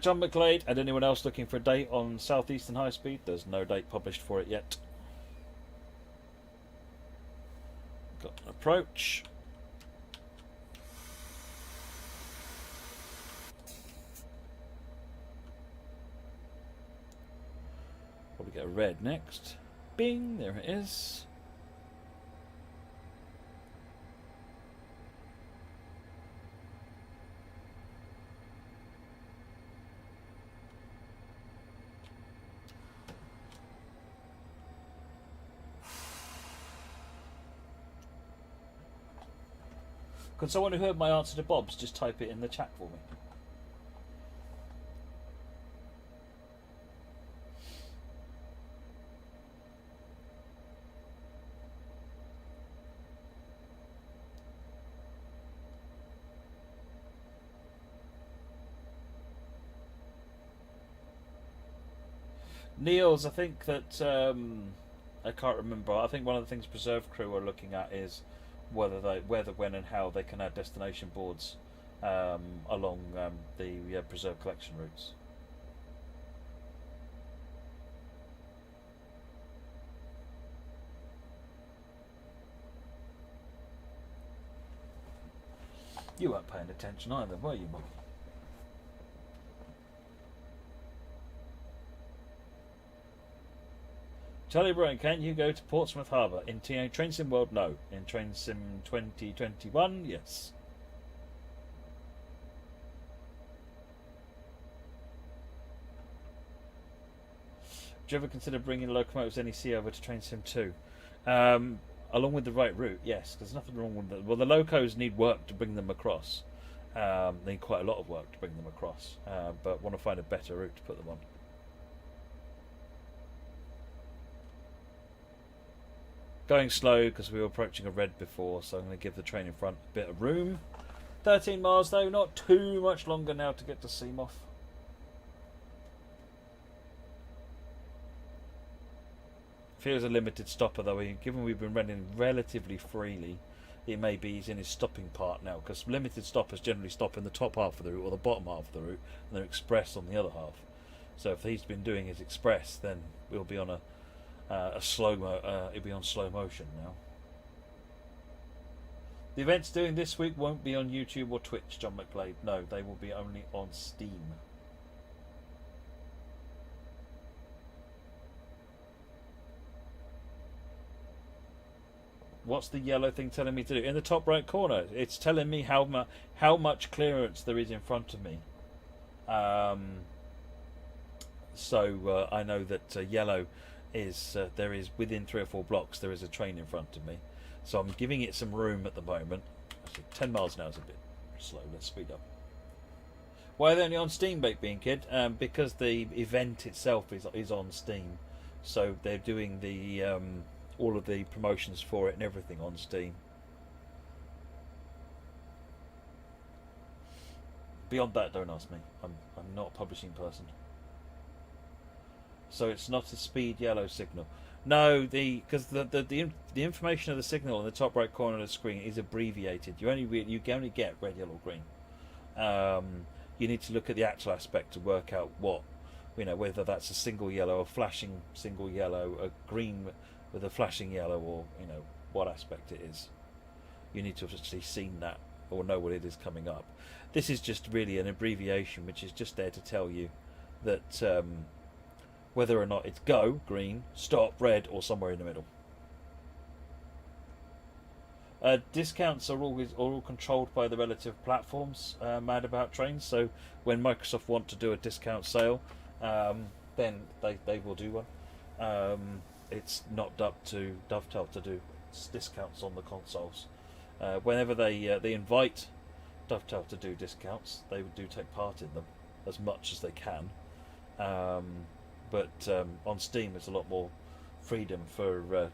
John McGlade, and anyone else looking for a date on Southeastern High Speed? There's no date published for it yet. Got an approach. Probably get a red next. Bing, there it is. Can someone who heard my answer to Bob's just type it in the chat for me? Niels, I think that I can't remember. I think one of the things Preserve Crew are looking at is whether, when, and how they can add destination boards along the Preserve collection routes. You weren't paying attention either, were you, Mum? Charlie Bryan, can you go to Portsmouth Harbour? In Train Sim World, no. In Train Sim 2021, yes. Do you ever consider bringing locomotives NEC over to Train Sim 2? Along with the right route, yes. There's nothing wrong with them. Well, the locos need work to bring them across. They need quite a lot of work to bring them across. But want to find a better route to put them on. Going slow because we were approaching a red before, so I'm going to give the train in front a bit of room. 13 miles though, not too much longer now to get to Seamoth. Feels a limited stopper though, given we've been running relatively freely, it may be he's in his stopping part now, because limited stoppers generally stop in the top half of the route or the bottom half of the route, and they're express on the other half. So if he's been doing his express, then we'll be on it'll be on slow motion now. The events doing this week won't be on YouTube or Twitch, John McGlade. No, they will be only on Steam. What's the yellow thing telling me to do? In the top right corner, it's telling me how much clearance there is in front of me. So I know that yellow is there is within 3 or 4 blocks there is a train in front of me. So I'm giving it some room at the moment. Actually, 10 miles an hour is a bit slow. Let's speed up. Why are they only on Steam, Baked Bean Kid? Because the event itself is on Steam. So they're doing the all of the promotions for it and everything on Steam. Beyond that, don't ask me. I'm not a publishing person. So it's not a speed yellow signal. No, because the information of the signal in the top right corner of the screen is abbreviated. You only get red, yellow, green. You need to look at the actual aspect to work out what, whether that's a single yellow, a flashing single yellow, a green with a flashing yellow, or what aspect it is. You need to have actually seen that or know what it is coming up. This is just really an abbreviation, which is just there to tell you that whether or not it's go, green, stop, red, or somewhere in the middle. Discounts are all controlled by the relative platforms, Mad About Trains. So when Microsoft want to do a discount sale, then they will do one. It's not up to Dovetail to do discounts on the consoles. Whenever they invite Dovetail to do discounts, they do take part in them as much as they can. But on Steam, there's a lot more freedom for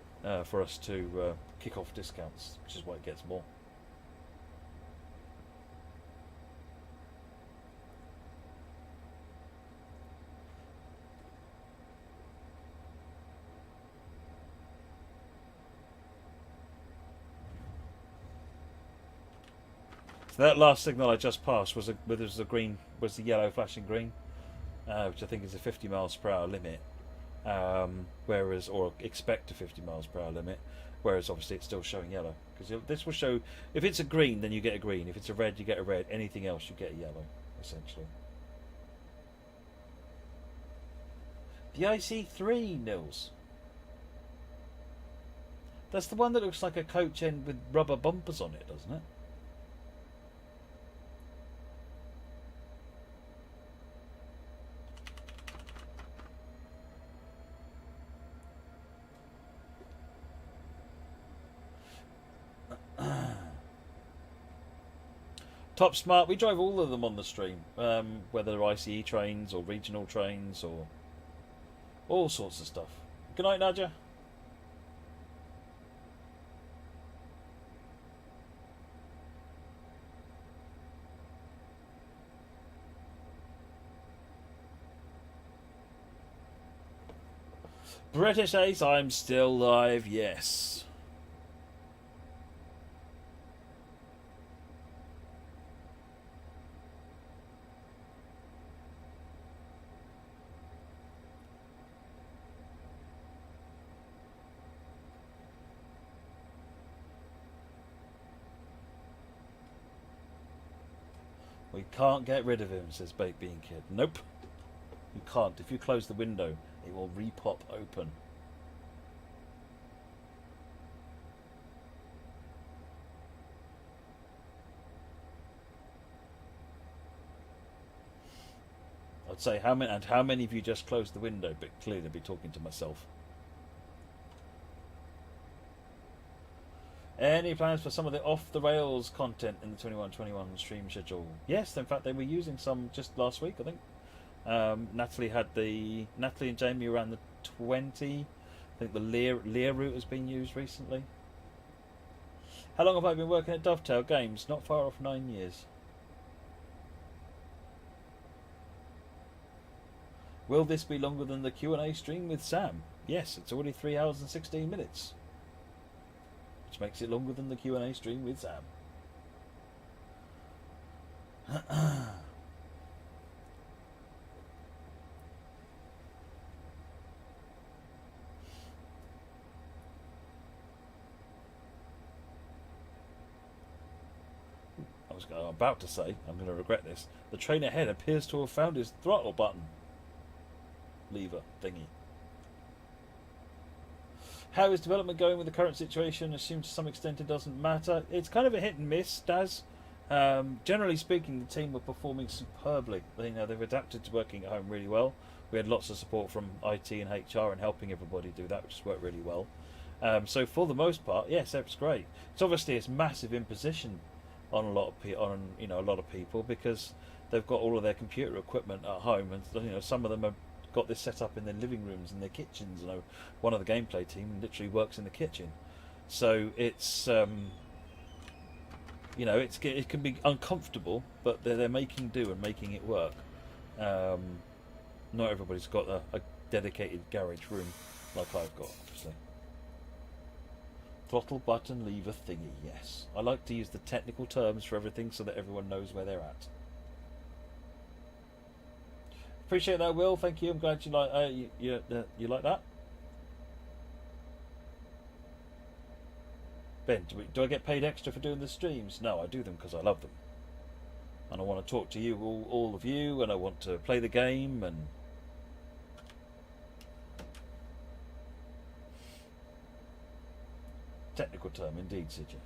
us to kick off discounts, which is why it gets more. So that last signal I just passed was the yellow flashing green, which I think is a 50 miles per hour limit. Or expect a 50 miles per hour limit, whereas obviously it's still showing yellow, because this will show if it's a green, then you get a green. If it's a red, you get a red. Anything else, you get a yellow, essentially. The IC3, Nils. That's the one that looks like a coach end with rubber bumpers on it, doesn't it? Top Smart, we drive all of them on the stream, whether they're ICE trains or regional trains or all sorts of stuff. Good night, Nadja. British Ace, I'm still live, yes. We can't get rid of him, says Baked Bean Kid. Nope. You can't. If you close the window, it will re-pop open. I'd say how many of you just closed the window, but clearly I'd be talking to myself. Any plans for some of the off-the-rails content in the 21-21 stream schedule? Yes, in fact, they were using some just last week, I think. Natalie and Jamie around the 20. I think the Lear route has been used recently. How long have I been working at Dovetail Games? Not far off 9 years. Will this be longer than the Q&A stream with Sam? Yes, it's already 3 hours and 16 minutes. Which makes it longer than the Q&A stream with Sam. I'm about to say, I'm going to regret this, the train ahead appears to have found his throttle button. Lever thingy. How is development going with the current situation? Assume to some extent it doesn't matter. It's kind of a hit and miss, Daz. Generally speaking, the team were performing superbly. They've adapted to working at home really well. We had lots of support from IT and HR and helping everybody do that, which has worked really well. So for the most part, yes, that's great. It's obviously it's massive imposition on a lot of people because they've got all of their computer equipment at home, and some of them have got this set up in their living rooms and their kitchens. One of the gameplay team literally works in the kitchen, so it's it can be uncomfortable, but they're making do and making it work. Not everybody's got a dedicated garage room like I've got, obviously. Throttle button lever thingy, yes. I like to use the technical terms for everything so that everyone knows where they're at. Appreciate that, Will. Thank you. I'm glad you like you like that. Ben, do I get paid extra for doing the streams? No, I do them because I love them, and I want to talk to you, all of you, and I want to play the game. And technical term, indeed, Sidja.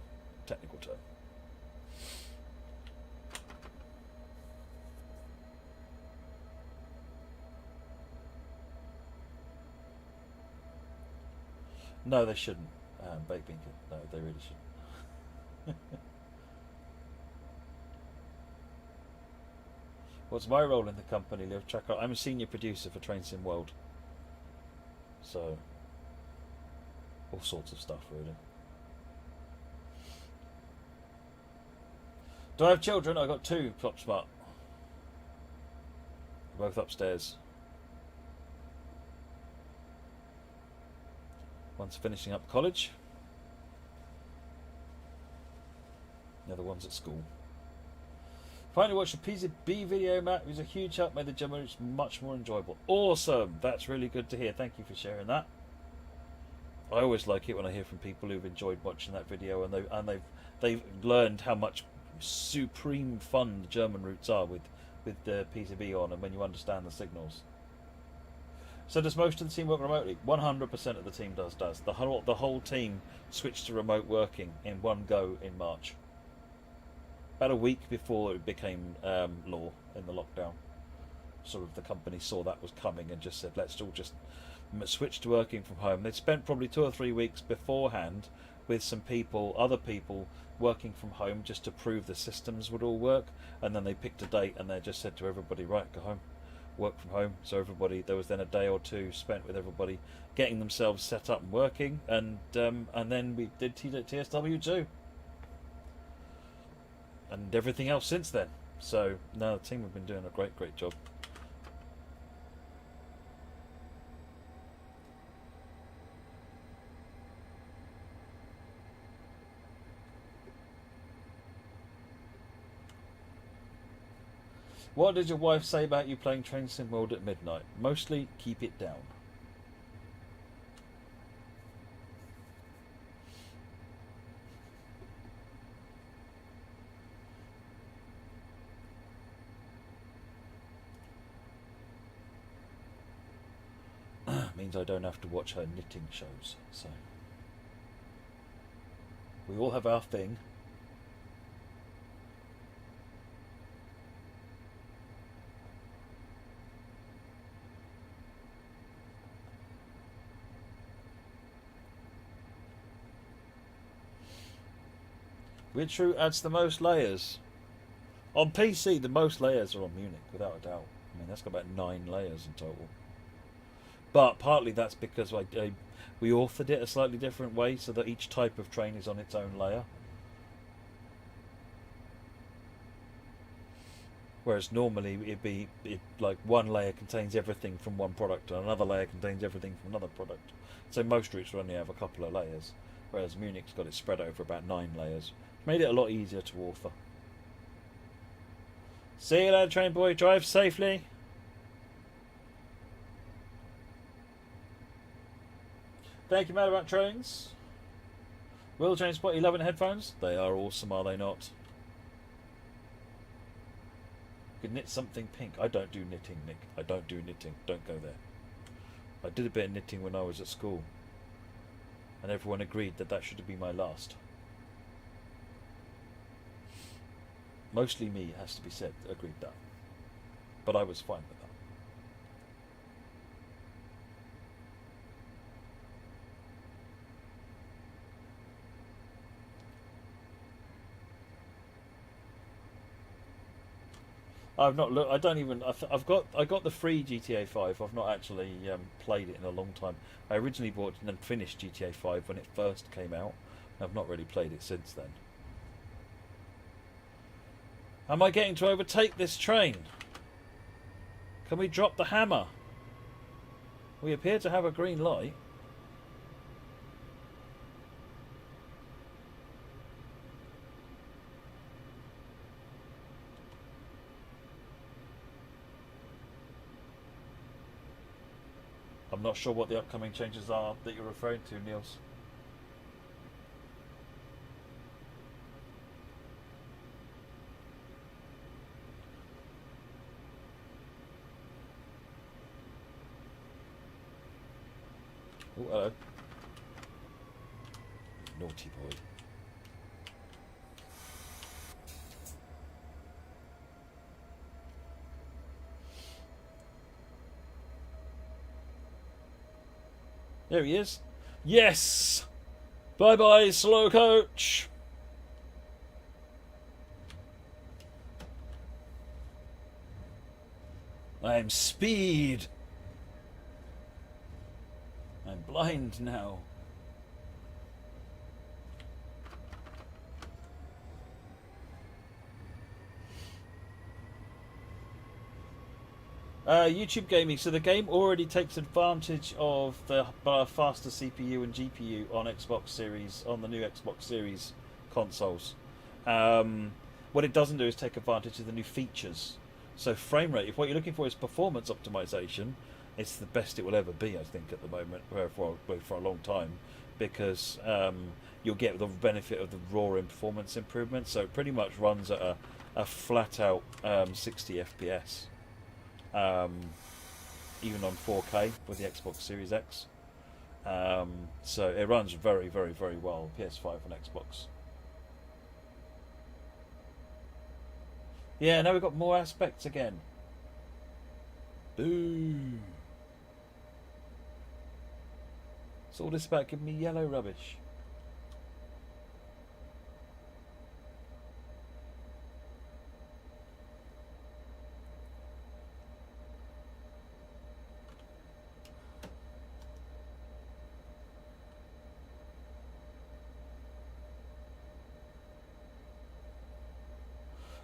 Technical term. No, they shouldn't. Baked bean. No, they really shouldn't. What's my role in the company, Liv Tracker? I'm a senior producer for Train Sim World. So, all sorts of stuff, really. Do I have children? I've got 2, Plop Smart. Both upstairs. One's finishing up college. The other one's at school. Finally watched a PCB video, Matt. It was a huge help, made the German routes much more enjoyable. Awesome! That's really good to hear. Thank you for sharing that. I always like it when I hear from people who've enjoyed watching that video and they've learned how much supreme fun the German routes are with the PCB on, and when you understand the signals. So does most of the team work remotely? 100% of the team does. The whole team switched to remote working in one go in March. About a week before it became law in the lockdown. Sort of the company saw that was coming and just said, let's all just switch to working from home. They'd spent probably 2 or 3 weeks beforehand with some other people working from home just to prove the systems would all work, and then they picked a date and they just said to everybody, right, go home. Work from home. So there was then a day or 2 spent with everybody getting themselves set up and working, and then we did TSW2 and everything else since then. So no, the team have been doing a great job. What did your wife say about you playing Train Sim World at midnight? Mostly keep it down. Means I don't have to watch her knitting shows. So we all have our thing. Which route adds the most layers? On PC, the most layers are on Munich, without a doubt. I mean, that's got about 9 layers in total. But partly that's because we authored it a slightly different way, so that each type of train is on its own layer. Whereas normally it'd be like one layer contains everything from one product, and another layer contains everything from another product. So most routes will only have a couple of layers, whereas Munich's got it spread over about 9 layers. Made it a lot easier to author. See you later, train boy. Drive safely. Thank you, Matt, about trains. Will Train Spot 11 headphones? They are awesome, are they not? You could knit something pink. I don't do knitting, Nick. I don't do knitting. Don't go there. I did a bit of knitting when I was at school. and everyone agreed that that should be my last. Mostly me, it has to be said, agreed that. But I was fine with that. I've not looked. I don't even. I got the free GTA 5. I've not actually played it in a long time. I originally bought and then finished GTA 5 when it first came out. I've not really played it since then. Am I getting to overtake this train? Can we drop the hammer? We appear to have a green light. I'm not sure what the upcoming changes are that you're referring to, Niels. Oh, hello. Naughty boy. There he is. Yes! Bye-bye, slow coach! I'm speed! I'm blind now. YouTube gaming. So the game already takes advantage of the faster CPU and GPU on Xbox Series, on the new Xbox Series consoles. What it doesn't do is take advantage of the new features. So frame rate, if what you're looking for is performance optimization, it's the best it will ever be, I think, at the moment, for a long time, because you'll get the benefit of the raw performance improvements. So it pretty much runs at a flat-out 60 FPS. Even on 4K with the Xbox Series X. So it runs very, very, very well, PS5 and Xbox. Yeah, now we've got more aspects again. Boo! It's all this about giving me yellow rubbish.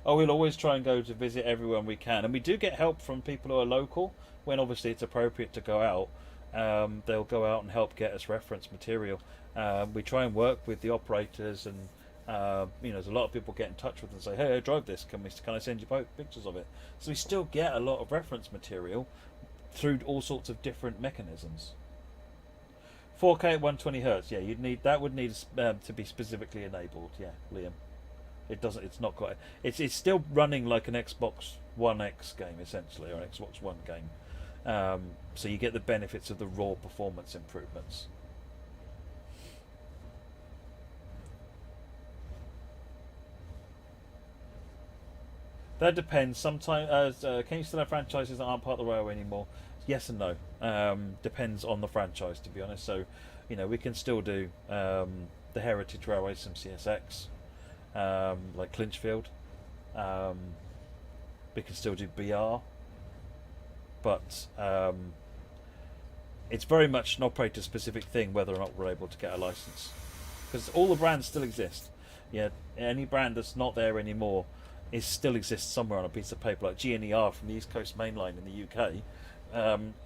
Oh, we'll always try and go to visit everyone we can. And we do get help from people who are local, when obviously it's appropriate to go out. They'll go out and help get us reference material. We try and work with the operators, and there's a lot of people get in touch with us and say, hey, I drove this, can I send you pictures of it? So we still get a lot of reference material through all sorts of different mechanisms. 4K at 120 Hz, yeah, that would need to be specifically enabled, yeah, Liam. It doesn't. It's not quite. It's still running like an Xbox One X game essentially, or an Xbox One game. So you get the benefits of the raw performance improvements. That depends. Sometimes, can you still have franchises that aren't part of the railway anymore? Yes and no. Depends on the franchise, to be honest. So, we can still do the Heritage Railway, some CSX. Like Clinchfield. We can still do BR, but it's very much an operator specific thing whether or not we're able to get a license, because all the brands still exist. Yeah, any brand that's not there anymore still exists somewhere on a piece of paper. Like GNER from the East Coast Main Line in the UK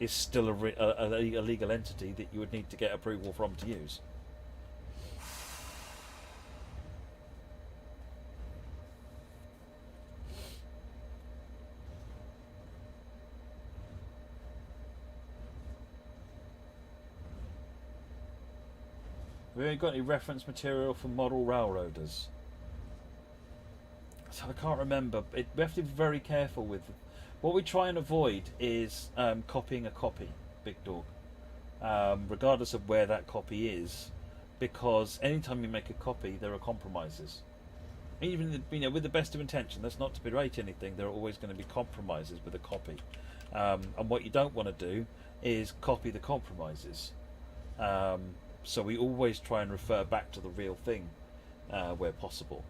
is still a legal entity that you would need to get approval from to use. We haven't got any reference material for model railroaders. So I can't remember. We have to be very careful with. What we try and avoid is copying a copy, Big Dog. Regardless of where that copy is, because anytime you make a copy, there are compromises. Even with the best of intention, that's not to berate anything. There are always going to be compromises with a copy, and what you don't want to do is copy the compromises. So we always try and refer back to the real thing where possible.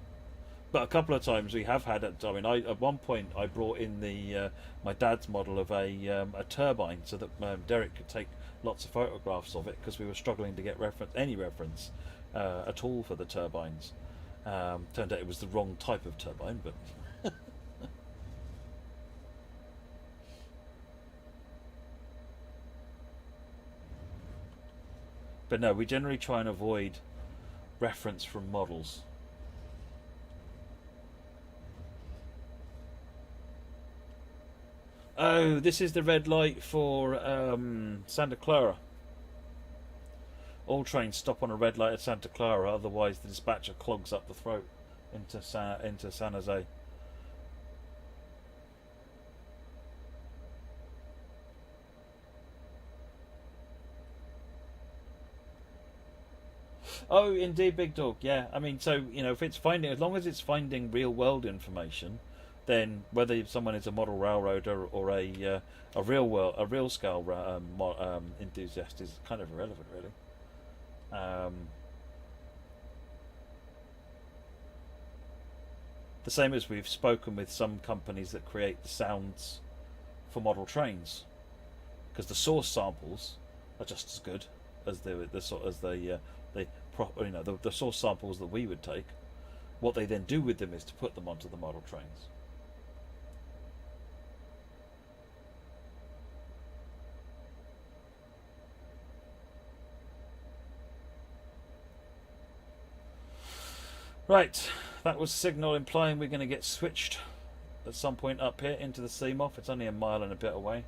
But a couple of times we have had. At one point I brought in the my dad's model of a turbine so that Derek could take lots of photographs of it, because we were struggling to get any reference at all for the turbines. Turned out it was the wrong type of turbine, but but no, we generally try and avoid reference from models. Oh, this is the red light for Santa Clara. All trains stop on a red light at Santa Clara, otherwise the dispatcher clogs up the throat into San Jose. Oh, indeed, Big Dog. Yeah, I mean, so if it's finding, as long as it's finding real world information, then whether someone is a model railroader or a real scale enthusiast is kind of irrelevant, really. The same as we've spoken with some companies that create the sounds for model trains, because the source samples are just as good as the source samples that we would take. What they then do with them is to put them onto the model trains. Right, that was signal implying we're going to get switched at some point up here into the Seamoth. It's only a mile and a bit away.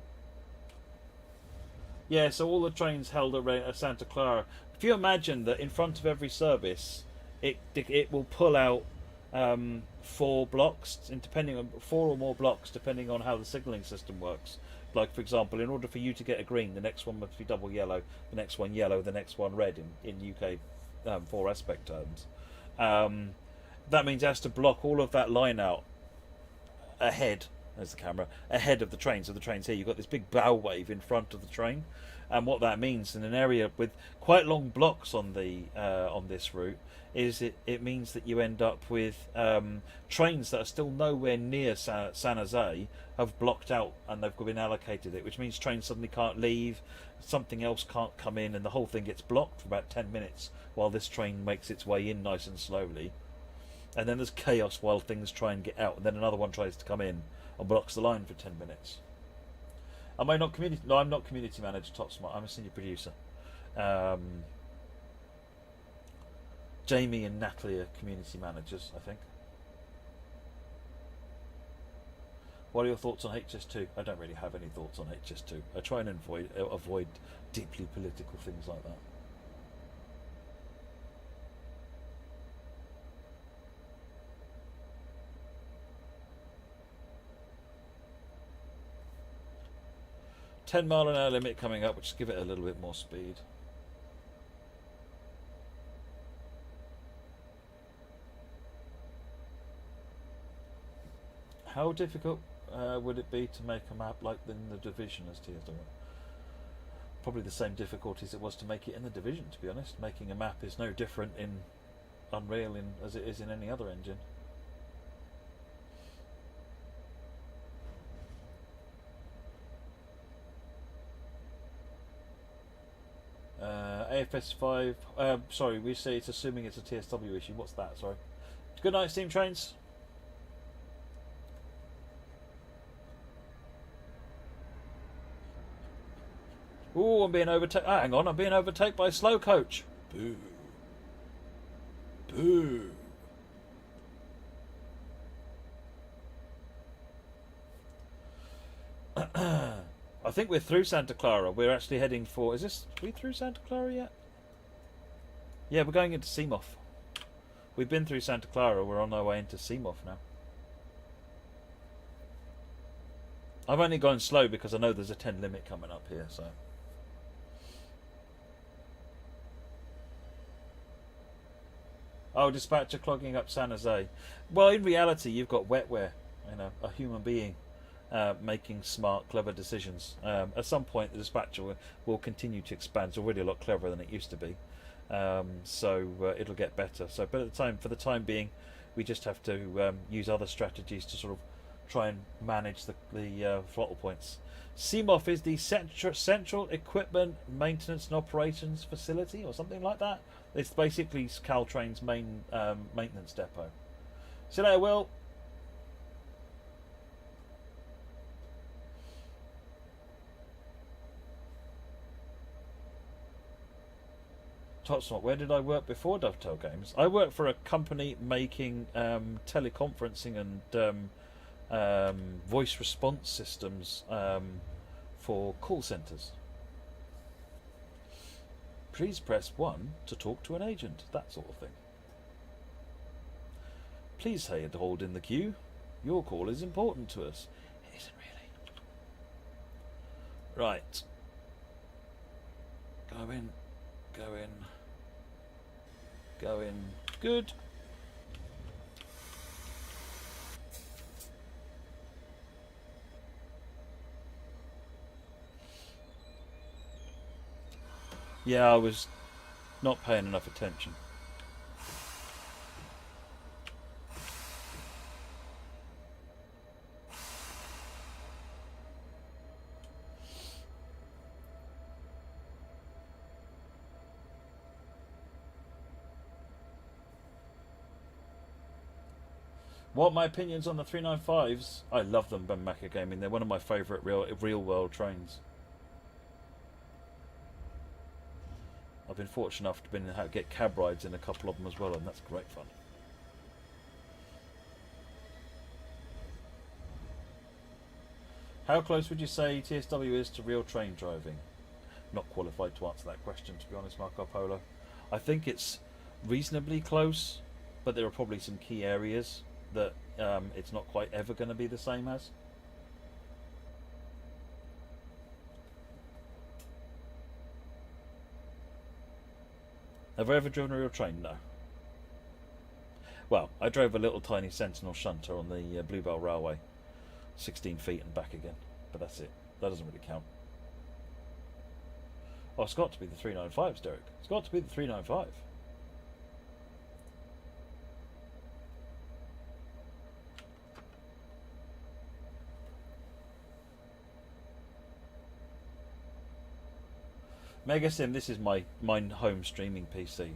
Yeah, so all the trains held at Santa Clara. If you imagine that in front of every service, it will pull out 4 blocks, depending on 4 or more blocks, depending on how the signalling system works. Like, for example, in order for you to get a green, the next one must be double yellow, the next one yellow, the next one red in UK 4 aspect terms. That means it has to block all of that line out ahead. There's the camera ahead of the train. So the train's here. You've got this big bow wave in front of the train, and what that means in an area with quite long blocks on this route is it means that you end up with trains that are still nowhere near San Jose have blocked out and they've been allocated it, which means trains suddenly can't leave, something else can't come in, and the whole thing gets blocked for about 10 minutes while this train makes its way in nice and slowly. And then there's chaos while things try and get out, and then another one tries to come in and blocks the line for 10 minutes. Am I not community? No, I'm not community manager, Top Smart. I'm a senior producer. Jamie and Natalie are community managers, I think. What are your thoughts on HS2? I don't really have any thoughts on HS2. I try and avoid deeply political things like that. $10-mile-an-hour limit coming up, which give it a little bit more speed. How difficult would it be to make a map like in the Division as TSW? Probably the same difficulties it was to make it in the Division, to be honest. Making a map is no different in Unreal as it is in any other engine. AFS5, sorry, we say it's assuming it's a TSW issue. What's that? Sorry. Good night, Steam Trains. Ooh, I'm being overtaken. Oh, hang on, I'm being overtaken by a slow coach. Boo. Boo. I think we're through Santa Clara. We're actually heading for... Are we through Santa Clara yet? Yeah, we're going into Seamoth. We've been through Santa Clara. We're on our way into Seamoth now. I've only gone slow because I know there's a 10 limit coming up here, so... Oh, dispatcher clogging up San Jose. Well, in reality, you've got wetware, a human being making smart, clever decisions. At some point, the dispatcher will continue to expand. It's already a lot cleverer than it used to be, so it'll get better. So, but for the time being, we just have to use other strategies to sort of try and manage the throttle points. CMOF is the Central Equipment Maintenance and Operations Facility, or something like that. It's basically Caltrain's main maintenance depot. See you later, Will. Totsmart, where did I work before Dovetail Games? I worked for a company making teleconferencing and voice response systems for call centres. Please press 1 to talk to an agent, that sort of thing. Please hold in the queue. Your call is important to us. It isn't really. Right. Go in. Good. Yeah, I was not paying enough attention. What are my opinions on the 395s? I love them, MLK Gaming. They're one of my favourite real world trains. I've been fortunate enough to get cab rides in a couple of them as well, and that's great fun. How close would you say TSW is to real train driving? Not qualified to answer that question, to be honest, Marco Polo. I think it's reasonably close, but there are probably some key areas that it's not quite ever going to be the same as. Have I ever driven a real train? No. Well, I drove a little tiny Sentinel shunter on the Bluebell Railway, 16 feet and back again, but that's it. That doesn't really count. Oh, it's got to be the 395s, Derek. It's got to be the 395. Megasim, this is my home streaming PC.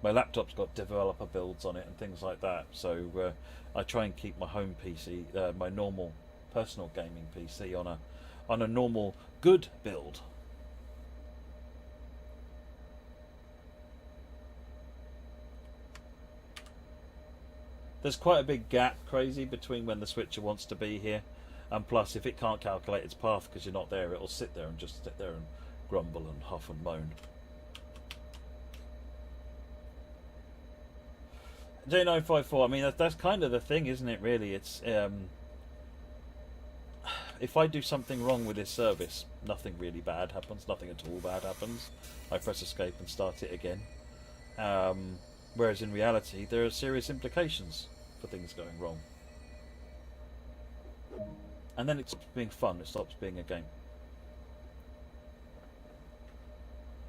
My laptop's got developer builds on it and things like that, so I try and keep my home PC, my normal personal gaming PC, on a normal good build. There's quite a big gap, crazy, between when the switcher wants to be here, and plus if it can't calculate its path because you're not there, it'll sit there and just sit there and grumble and huff and moan. J954, I mean that's kind of the thing, isn't it, really? It's if I do something wrong with this service, nothing really bad happens, nothing at all bad happens. I press escape and start it again. Whereas in reality, there are serious implications for things going wrong. And then it stops being fun, it stops being a game.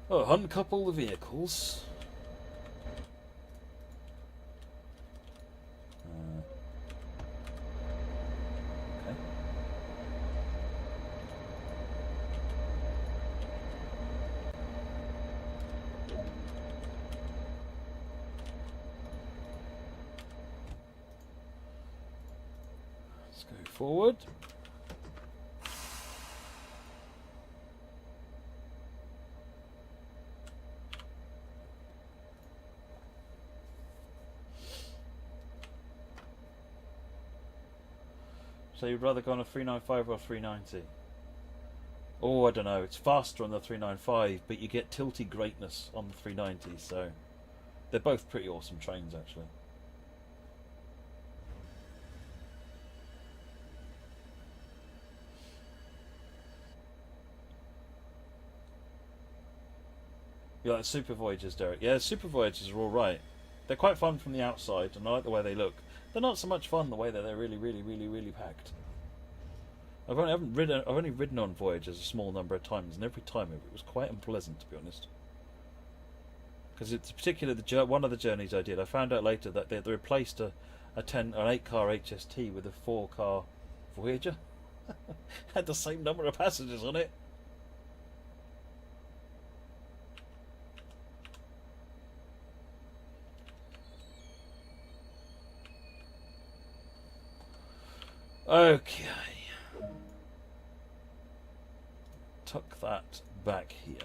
Oh, uncouple the vehicles. Okay. Let's go forward. So you'd rather go on a 395 or a 390? Oh, I don't know. It's faster on the 395, but you get tilty greatness on the 390, so they're both pretty awesome trains, actually. You like the Super Voyagers, Derek? Yeah, Super Voyagers are all right. They're quite fun from the outside, and I like the way they look. They're not so much fun the way that they're really, really, really, really packed. I've only ridden on Voyagers a small number of times, and every time it was quite unpleasant, to be honest. Because it's particularly one of the journeys I did. I found out later that they replaced an 8-car HST with a 4-car Voyager. Had the same number of passengers on it. Okay. Tuck that back here.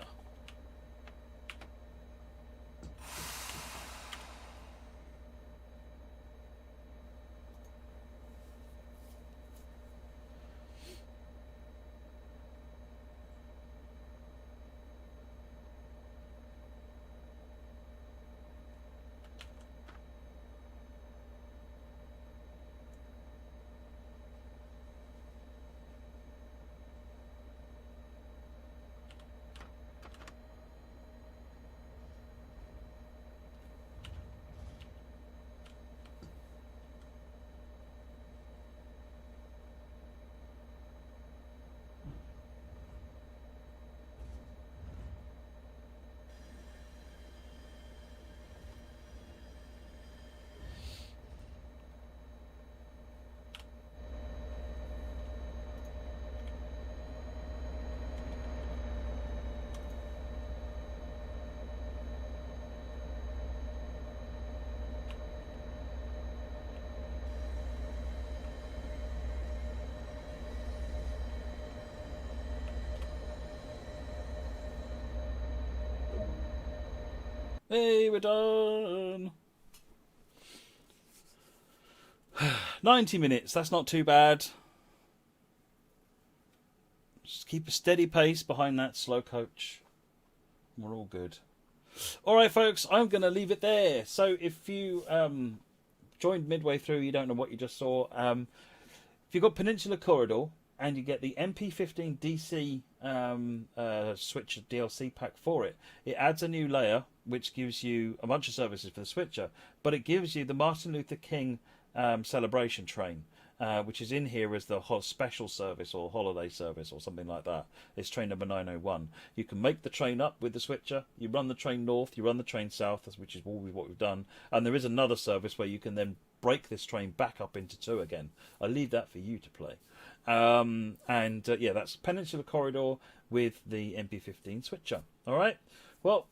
Hey, we're done. 90 minutes, that's not too bad. Just keep a steady pace behind that slow coach. We're all good. Alright folks, I'm going to leave it there. So if you joined midway through, you don't know what you just saw. If you've got Peninsula Corridor and you get the MP15 DC switcher DLC pack for it, it adds a new layer which gives you a bunch of services for the switcher, but it gives you the Martin Luther King celebration train, which is in here as the special service or holiday service or something like that. It's train number 901. You can make the train up with the switcher. You run the train north, you run the train south, which is what we've done. And there is another service where you can then break this train back up into two again. I'll leave that for you to play. Yeah, that's Peninsula Corridor with the MP15 switcher. All right. Well,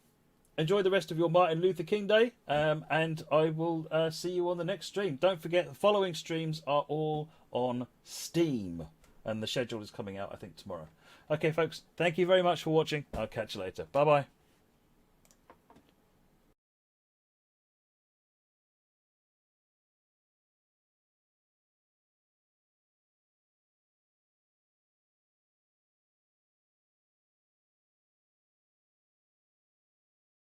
enjoy the rest of your Martin Luther King Day, and I will see you on the next stream. Don't forget, the following streams are all on Steam, and the schedule is coming out, I think, tomorrow. Okay, folks, thank you very much for watching. I'll catch you later. Bye-bye.